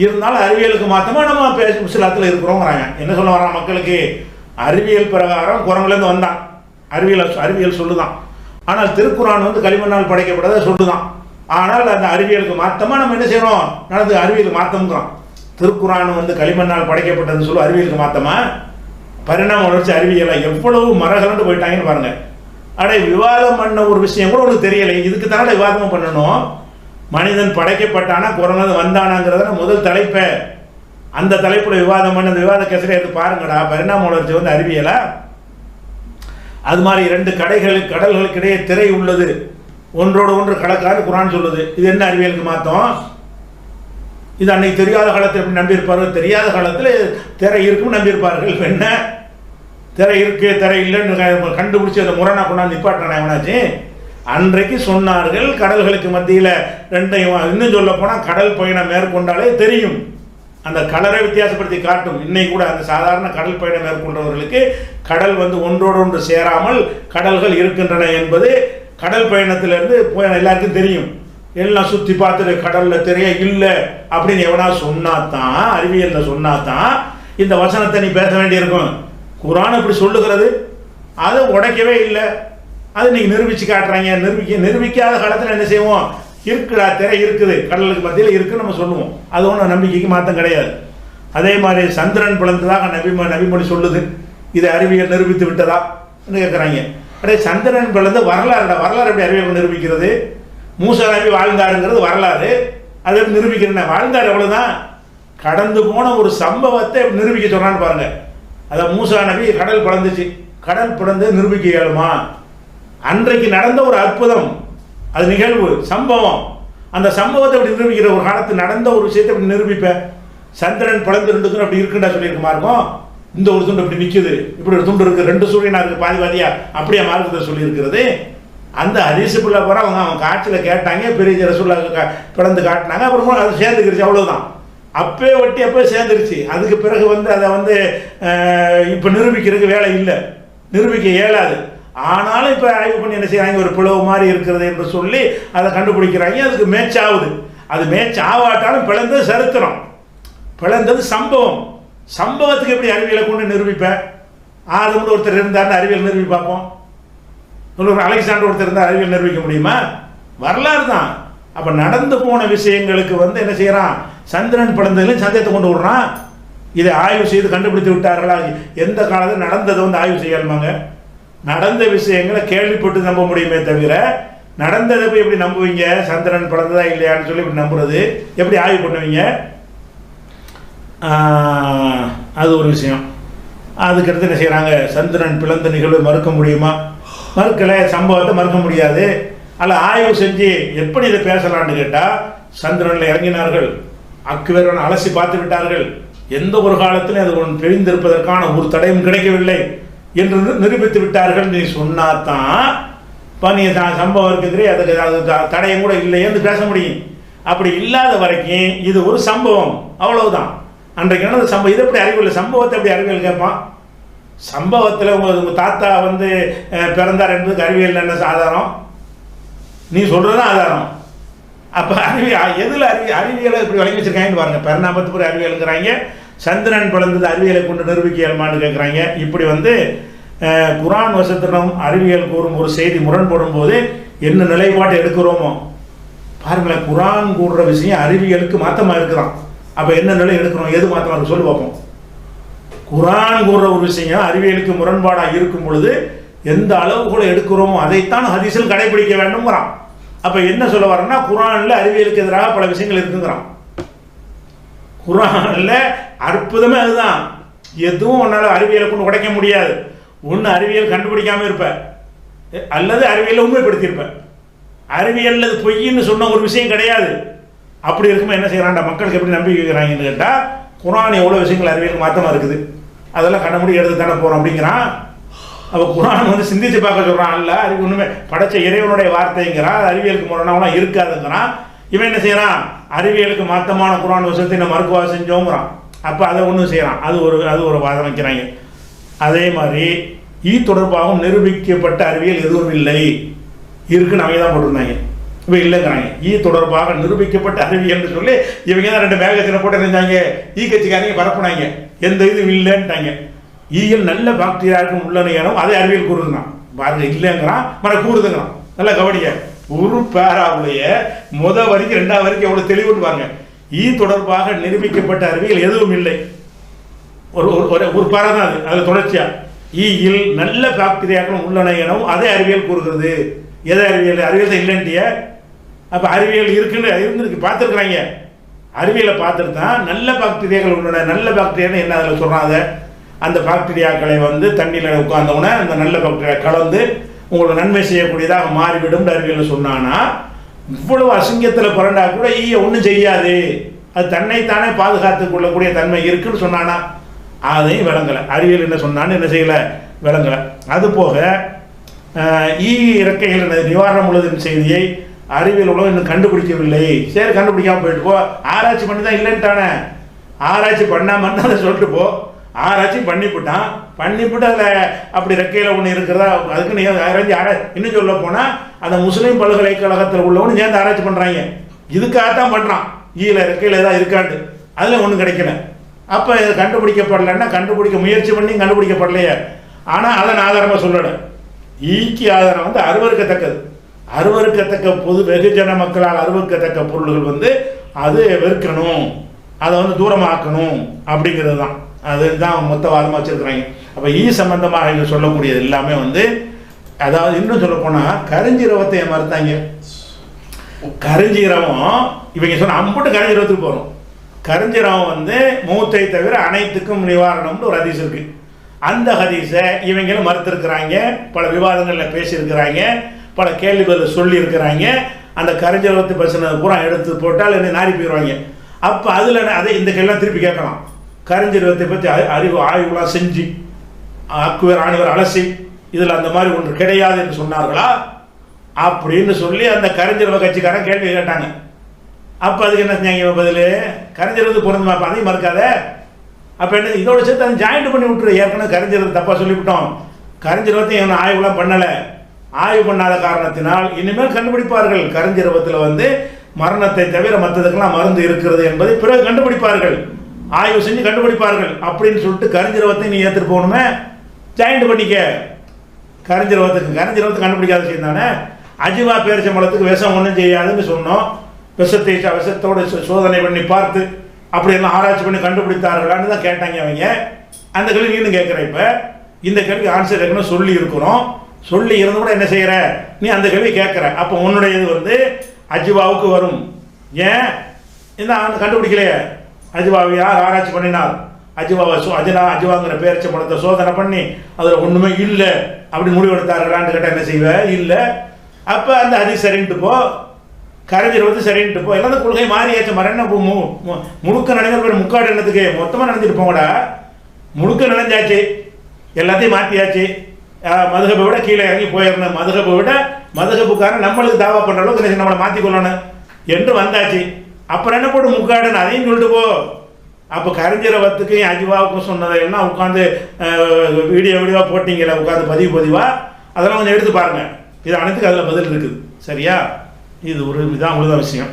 இருந்தாலும் அறிவியலுக்கு மாற்றமா நம்ம முஸ்லாத்தில் இருக்கிறோங்கிறாங்க. என்ன சொல்ல வரான் மக்களுக்கு? அறிவியல் பிரகாரம் குரங்குலேருந்து வந்தான், அறிவியல் சொல்லுதான். ஆனால் திருக்குரான் வந்து களிமண்ணால் படைக்கப்பட்டதை சொல்லுதான். ஆனால் அந்த அறிவியலுக்கு மாற்றமாக நம்ம என்ன செய்யறோம்? நடந்து அறிவியலுக்கு மாற்றம்ங்கிறோம். திருக்குரான் வந்து களிமண்ணால் படைக்கப்பட்டதுன்னு சொல்லி அறிவியலுக்கு மாற்றமா? பரிணாம வளர்ச்சி அறிவியலை எவ்வளவு மரகலண்டு போயிட்டாங்கன்னு பாருங்க. அடே விவாதம் பண்ண ஒரு விஷயம் கூட உனக்கு தெரியலை, இதுக்கு தானே விவாதமும் பண்ணணும். மனிதன் படைக்கப்பட்டானா குரங்கு வந்தானாங்கிறத முதல் தலைப்பை, அந்த தலைப்புல விவாதம் பண்ண அந்த விவாத கேசரை எடுத்து பாருங்கடா. பரிணாம வளர்ச்சி வந்து அறிவியலா? அது மாதிரி 2 கடல்களுக்கு இடையே திரை உள்ளது, ஒன்றோடு ஒன்று கலக்காது குரான் சொல்லுது. இது என்ன அறிவியலுக்கு மாத்தம்? இது அன்னைக்கு தெரியாத காலத்தில் எப்படி நம்பியிருப்பார்கள்? தெரியாத காலத்தில் திரை இருக்குன்னு நம்பியிருப்பார்கள். என்ன திரை இருக்கு திரை இல்லைன்னு கண்டுபிடிச்சி அந்த முரணா கொண்டாந்து நிப்பாட்டானே எவனாச்சு? அன்றைக்கு சொன்னார்கள் கடல்களுக்கு மத்தியில் ரெண்டையும். இன்னும் சொல்ல போனால் கடல் பயணம் மேற்கொண்டாலே தெரியும், அந்த கலரை வித்தியாசப்படுத்தி காட்டும். இன்னைக்கு கூட அந்த சாதாரண கடல் பயணம் மேற்கொண்டவர்களுக்கு கடல் வந்து ஒன்றோடு ஒன்று சேராமல் கடல்கள் இருக்கின்றன என்பது கடல் பயணத்திலிருந்து போய் எல்லாருக்கும் தெரியும். எல்லாம் சுற்றி பார்த்துட்டு கடலில் தெரிய இல்லை அப்படின்னு எவனா சொன்னாதான், அறிவியலில் சொன்னாதான் இந்த வசனத்தை நீ பேச வேண்டியிருக்கும். குரான் இப்படி சொல்லுகிறது, அதை உடைக்கவே இல்லை, அது நீங்கள் நிரூபித்து காட்டுறாங்க. நிரூபிக்காத காலத்தில் என்ன செய்வோம்? இருக்குடா திரை இருக்குது, கடலுக்கு மத்தியில் இருக்குன்னு நம்ம சொல்லுவோம். அது ஒன்றும் நம்பிக்கைக்கு மாற்றம் கிடையாது. அதே மாதிரி சந்திரன் பிளந்ததாக நபிமொழி சொல்லுது, இதை அறிவியல் நிரூபித்து விட்டதா கேட்குறாங்க. அப்படியே சந்திரன் பிளந்து வரலாறுடா, வரலாறு எப்படி அறிவியல் நிரூபிக்கிறது? மூசா நபி வாழ்ந்தாருங்கிறது வரலாறு, அதை நிரூபிக்கிறேன். வாழ்ந்தார் அவ்வளோதான். கடந்து போன ஒரு சம்பவத்தை நிரூபிக்க சொல்கிறான்னு பாருங்க. அதான் மூசா நபி கடல் பிளந்துச்சு, கடல் பிளந்து நிரூபிக்க இயலுமா? அன்றைக்கு நடந்த ஒரு அற்புதம், அது நிகழ்வு சம்பவம். அந்த சம்பவத்தை அப்படி நிரூபிக்கிற ஒரு காலத்து நடந்த ஒரு விஷயத்தை அப்படி நிரூபிப்பேன். சந்திரன் பிளந்து 2 துண்டு அப்படி இருக்குண்டா சொல்லியிருக்குமா இருக்கும்? இந்த ஒரு துண்டு அப்படி நிற்குது, இப்படி ஒரு துண்டு இருக்குது, 2 சூரியனா இருக்குது, பாதி பாதியா அப்படியே மார்க்கத்தை சொல்லியிருக்கிறது. அந்த ஹதீஸுக்குள்ள போகிற அவன் காட்சியில் கேட்டாங்க, பெரிய ரசூலுல்லாஹ் பிளந்து காட்டினாங்க, அப்புறமா அது சேர்ந்துக்கிடுச்சு, அவ்வளோதான். அப்பே ஒட்டி அப்போ சேர்ந்துருச்சு. அதுக்கு பிறகு வந்து அதை வந்து இப்போ நிரூபிக்கிறதுக்கு வேலை இல்லை, நிரூபிக்க இயலாது. ஆனாலும் இப்போ ஆய்வு பண்ணி என்ன செய்யறாங்க? ஒரு பிளவு மாதிரி இருக்கிறது என்று சொல்லி அதை கண்டுபிடிக்கிறாங்க. அதுக்கு மேட்ச் ஆகுது. அது மேட்ச் ஆகாட்டாலும் பிளந்தது சரித்திரம், பிளந்தது சம்பவம். சம்பவத்துக்கு எப்படி அறிவியலை கொண்டு நிரூபிப்பேன்? ஆதம்னு ஒருத்தர் இருந்தார்னு அறிவியல் நிரூபி பார்ப்போம். அலெக்சாண்டர் ஒருத்தர் இருந்தால் அறிவியல் நிரூபிக்க முடியுமா? வரலாறு தான். அப்போ நடந்து போன விஷயங்களுக்கு வந்து என்ன செய்யறான்? சந்திரன் பிளந்ததுலையும் சந்தேகத்தை கொண்டு விடுறான். இதை ஆய்வு செய்து கண்டுபிடித்து விட்டார்களா? எந்த காலத்தில் நடந்ததை வந்து ஆய்வு செய்யணுமாங்க? நடந்த விஷயங்களை கேள்விப்பட்டு நம்ப முடியுமே தவிர நடந்ததை போய் எப்படி நம்புவீங்க? சந்திரன் பிறந்ததா இல்லையான்னு சொல்லி இப்படி நம்புறது எப்படி ஆய்வு பண்ணுவீங்க? அது ஒரு விஷயம். அதுக்கடுத்து என்ன செய்கிறாங்க? சந்திரன் பிளந்த நிகழ்வை மறுக்க முடியுமா? மறுக்கலை. சம்பவத்தை மறுக்க முடியாது. அல்ல ஆய்வு செஞ்சு எப்படி இதை பேசலான்னு கேட்டால், சந்திரனில் இறங்கினார்கள், அக்குவேரன் அலசி பார்த்து விட்டார்கள், எந்த ஒரு காலத்திலும் அது ஒன்று பிரிந்திருப்பதற்கான ஒரு தடையும் கிடைக்கவில்லை என்று நிரூபித்து விட்டார்கள். நீ சொன்னாதான் இப்போ நீ சம்பவம் இருக்குது, அதுக்கு அது தடையும் கூட இல்லையேன்னு பேச முடியும். அப்படி இல்லாத வரைக்கும் இது ஒரு சம்பவம், அவ்வளவுதான். அன்றைக்கு என்னது சம்பவம்? இது எப்படி அறிவியல்? சம்பவத்தை எப்படி அறிவியல் கேட்பான்? சம்பவத்தில் உங்கள் தாத்தா வந்து பிறந்தார் என்பதுக்கு அறிவியல் என்ன ஆதாரம்? நீ சொல்கிறது தான் ஆதாரம். அப்போ எதில் அறிவியலை இப்படி வழங்கி வச்சிருக்காங்கன்னு பாருங்கள். பரிணாமத்துக்கு அறிவியலுங்கிறாங்க, சந்திரன் பிறந்தது அறிவியலை கொண்டு நிரூபிக்க இயலுமான்னு கேட்குறாங்க. இப்படி வந்து குர்ஆன் வசனத்திலும் அறிவியல் கூறும் ஒரு செய்தி முரண்படும் போது என்ன நிலைப்பாட்டை எடுக்கிறோமோ பாருங்களேன். குர்ஆன் கூறுற விஷயம் அறிவியலுக்கு மாற்றமாக இருக்கிறான். அப்போ என்ன நிலை எடுக்கிறோம்? எது மாற்றமாக இருக்கு சொல்லி பார்ப்போம். குர்ஆன் கூறுற ஒரு விஷயம் அறிவியலுக்கு முரண்பாடாக இருக்கும் பொழுது எந்த அளவுகளை எடுக்கிறோமோ அதைத்தான் ஹதீஸில் கடைபிடிக்க வேண்டும்ங்கிறான். அப்போ என்ன சொல்ல வரேன்னா, குர்ஆனில் அறிவியலுக்கு எதிராக பல விஷயங்கள் இருக்குங்கிறான். குர்ஆனில் அற்புதமே அதுதான். எதுவும் உன்னால் அறிவியலை கொண்டு உடைக்க முடியாது. ஒன்று அறிவியல் கண்டுபிடிக்காமல் இருப்ப, அல்லது அறிவியலை உண்மைப்படுத்தியிருப்ப. அறிவியல் அது பொய்ன்னு சொன்ன ஒரு விஷயம் கிடையாது. அப்படி இருக்கும்போது என்ன செய்யறான்டா, மக்களுக்கு எப்படி நம்பிக்கை வைக்கிறாங்கன்னு கேட்டால், குர்ஆன் எவ்வளோ விஷயங்கள் அறிவியலுக்கு மாற்றமாக இருக்குது, அதெல்லாம் கண்ணமுடி எடுத்து தானே போகிறோம் அப்படிங்கிறான். அப்போ குர்ஆன் வந்து சிந்திச்சு பார்க்க சொல்கிறான். அல்ல அறிவு ஒன்றுமே படைச்ச இறைவனுடைய வார்த்தைங்கிறான், அறிவியலுக்கு முரணாவெல்லாம் இருக்காதுங்கிறான். இவன் என்ன செய்யறான்? அறிவியலுக்கு மாற்றமான குர்ஆன் விஷயத்தை நம்ம மறுக்குவா செஞ்சோங்கிறான். அப்போ அதை ஒன்றும் செய்யறான். அது ஒரு வாதம் வைக்கிறாங்க. அதே மாதிரி தொடர்பாகவும் நிரூபிக்கப்பட்ட அறிவியல் எதுவும் இல்லை, இருக்குன்னு அவங்க தான் போட்டிருந்தாங்க. இப்போ இல்லைங்கிறாங்க. தொடர்பாக நிரூபிக்கப்பட்ட அறிவியல்னு சொல்லி இவங்க தான் 2 மேகத்தில் போட்டு இருந்தாங்க. கட்சிக்காரங்க பரப்புனாங்க, எந்த இதுவும் இல்லைன்ட்டாங்க. ஈயில் நல்ல பாக்டீரியாவுக்கும் உள்ளனையானும் அதே அறிவியல் கூறுதுங்கிறான். பாருங்க, இல்லைங்கிறான், கூறுதுங்கிறான். நல்லா கவனிக்க. ஒரு பேராவுடைய வரைக்கும் 2வது வரைக்கும் எவ்வளோ தெளிவுன்னு பாருங்க. தொடர்பாக நிரூபிக்கப்பட்ட அறிவியல் எதுவும் இல்லை. ஒரு பேரா தான் அது. அதில் தொடர்ச்சியா ஈயில் நல்ல பாக்டீரியாக்களும் உள்ளன எனவும் அதே அறிவியல் கூறுகிறது. எதை அறிவியல்? அறிவியல் தான் இல்லைன்ட்டிய. அப்போ அறிவியல் இருக்குன்னு இருந்திருக்கு, பார்த்துருக்குறாங்க. அறிவியலை பார்த்துட்டு தான் நல்ல பாக்டீரியாக்கள் உள்ளன. நல்ல பாக்டீரியான்னு என்ன அதில் சொல்கிறாங்க? அந்த பாக்டீரியாக்களை வந்து தண்ணியில் உட்கார்ந்தவுடனே அந்த நல்ல பாக்டீரியா கலந்து உங்களுக்கு நன்மை செய்யக்கூடியதாக மாறிவிடும் அறிவியல் சொன்னான்னா, இவ்வளவு அசிங்கத்தில் புரண்டா கூட ஒன்றும் செய்யாது, அது தன்னைத்தானே பாதுகாத்துக் கொள்ளக்கூடிய தன்மை இருக்குன்னு சொன்னானா, அதையும் விளங்கலை. அறிவியல் என்ன சொன்னான்னு என்ன செய்யலை, விளங்கலை. அது போக இறக்கைகள் நிவாரணம் உள்ளதின் செய்தியை அறிவியல் உலகம் இன்னும் கண்டுபிடிக்கவில்லை. சரி, கண்டுபிடிக்காம போயிட்டு போ. ஆராய்ச்சி பண்ணி தான் இல்லைன்ட்டானே. ஆராய்ச்சி பண்ணாமன்னு அதை சொல்லிட்டு போ. ஆராய்ச்சி பண்ணிவிட்டான். பண்ணிவிட்டு அதில் அப்படி ரெக்கையில் ஒன்று இருக்கிறதா, அதுக்கு நீ இன்னும் சொல்ல போனால் அந்த முஸ்லீம் பல்கலைக்கழகத்தில் உள்ளவனு சேர்ந்து ஆராய்ச்சி பண்ணுறாங்க. இதுக்காகத்தான் பண்ணுறான். ரெக்கையில் ஏதாவது இருக்காண்டு அதில் ஒன்றும் கிடைக்கல. அப்போ இதை கண்டுபிடிக்கப்படலைன்னா, கண்டுபிடிக்க முயற்சி பண்ணி கண்டுபிடிக்கப்படலையே. ஆனால் அதை நான் ஆதாரமாக சொல்லலை. ஆதாரம் வந்து அருவருக்கத்தக்கது. அருவருக்கத்தக்க பொது வெகுஜன மக்களால் அருவருக்கத்தக்க பொருள்கள் வந்து அது வெறுக்கணும், அதை வந்து தூரமாக்கணும் அப்படிங்கிறது தான். அதுதான் மொத்த வாதமாக வச்சுருக்குறாங்க. அப்போ சம்பந்தமாக இங்கே சொல்லக்கூடியது எல்லாமே வந்து, அதாவது இன்னும் சொல்ல போனால் கரிஞ்சீரவத்தை மறுத்தாங்க. கரிஞ்சீரவம் இவங்க சொன்ன அம்புட்டு கரிஞ்சீரவத்துக்கு போகிறோம். கரிஞ்சீரவம் வந்து மூத்தை தவிர அனைத்துக்கும் நிவாரணம்னு ஒரு ஹதீஸ் இருக்கு. அந்த ஹதீஸை இவங்களும் மறுத்திருக்கிறாங்க. பல விவாதங்களில் பேசியிருக்கிறாங்க, பல கேள்விகள் சொல்லியிருக்கிறாங்க. அந்த கரிஞ்சீரவத்தை பேசினது பூரா எடுத்து போட்டால் என்ன நாரி போயிடுவாங்க. அப்போ அதில் அதை இந்த கேள்விலாம் திருப்பி கேட்கலாம். கரிஞ்சீரவத்தை பற்றி ஆய்வுலாம் செஞ்சு அக்குவேர் ஆணிவர் அலசி இதில் அந்த மாதிரி ஒன்று கிடையாது என்று சொன்னார்களா அப்படின்னு சொல்லி அந்த கரிஞ்சீரவ கட்சிக்காரன் கேள்வி கேட்டாங்க. அப்போ அதுக்கு என்ன செஞ்சாங்க பதில்? கரிஞ்சீரவத்து பொருந்துமா? அப்போ அதையும் மறுக்காத. அப்போ என்ன, இதோட சேர்த்து அதை ஜாயிண்ட் பண்ணி விட்டுரு. ஏற்கனவே கரிஞ்சீரவத்தை தப்பாக சொல்லிவிட்டோம். கரிஞ்சீரவத்தையும் என்ன ஆய்வுலாம் பண்ணலை. ஆய்வு பண்ணாத காரணத்தினால் இனிமேல் கண்டுபிடிப்பார்கள். கரிஞ்சீரவத்தில் வந்து மரணத்தை தவிர மற்றதுக்கெல்லாம் மருந்து இருக்கிறது என்பதை பிறகு கண்டுபிடிப்பார்கள். ஆய்வு செஞ்சு கண்டுபிடிப்பார்கள் அப்படின்னு சொல்லிட்டு கரிஞ்சீரவத்தை நீ ஏற்றுட்டு போகணுமே, ஜாயிண்ட் பண்ணிக்க. கரிஞ்சீரவத்துக்கு கண்டுபிடிக்காத விஷயம் தானே. அஜிவா பேரிச்சம்பழத்துக்கு விஷம் ஒன்றும் செய்யாதுன்னு சொன்னோம். விஷத்தோடு சோதனை பண்ணி பார்த்து அப்படியெல்லாம் ஆராய்ச்சி பண்ணி கண்டுபிடித்தார்களான்னு தான் கேட்டாங்க அவங்க. அந்த கேள்வி இன்னும் கேட்குறேன். இப்போ இந்த கேள்விக்கு ஆன்சர் ஏற்கனவே சொல்லி இருக்கிறோம். சொல்லி இருந்து கூட என்ன செய்கிற, நீ அந்த கேள்வி கேட்குற. அப்போ உன்னுடையது வந்து அஜ்வாவுக்கு வரும். ஏன் இந்த கண்டுபிடிக்கலையே? அஜ்வாவை யார் ஆராய்ச்சி பண்ணினார்? அஜ்வாங்கிற பேரிச்ச பழத்தை சோதனை பண்ணி அதில் ஒன்றுமே இல்லை அப்படி முடிவெடுத்தார்களான்னு கேட்டால் என்ன செய்வேன்? இல்லை. அப்போ அந்த ஹதீஸ் சரின்ட்டு போ, கரைஞ்சிருவது சரின்ட்டு போ. எல்லாம் கொள்கை மாறியாச்சு. மரண முழுக்க நனைஞ்ச பேர் முக்காடு எண்ணத்துக்கு மொத்தமாக நினைஞ்சிட்டு போங்கடா. முழுக்க நினைஞ்சாச்சு, எல்லாத்தையும் மாற்றியாச்சு. மதுகப்பை விட கீழே இறங்கி போயிடணும். மதுகப்பை விட மதுகப்புக்காரன் நம்மளுக்கு தாவா பண்ணுற அளவுக்கு நம்மளை மாற்றிக்கொள்ளணும் என்று வந்தாச்சு. அப்புறம் என்ன போட்டு முக்காடுன்னு அதையும் சொல்லிட்டு போ. அப்போ கரைஞ்சிரவத்துக்கு அஜ்வாவுக்கும் சொன்னதையெல்லாம் உட்காந்து வீடியோ போட்டிங்கள, உட்காந்து பதிவாக அதெல்லாம் கொஞ்சம் எடுத்து பாருங்கள். இது அனைத்துக்கு அதில் பதில் இருக்குது. சரியா? இது ஒரு இதான் விஷயம்.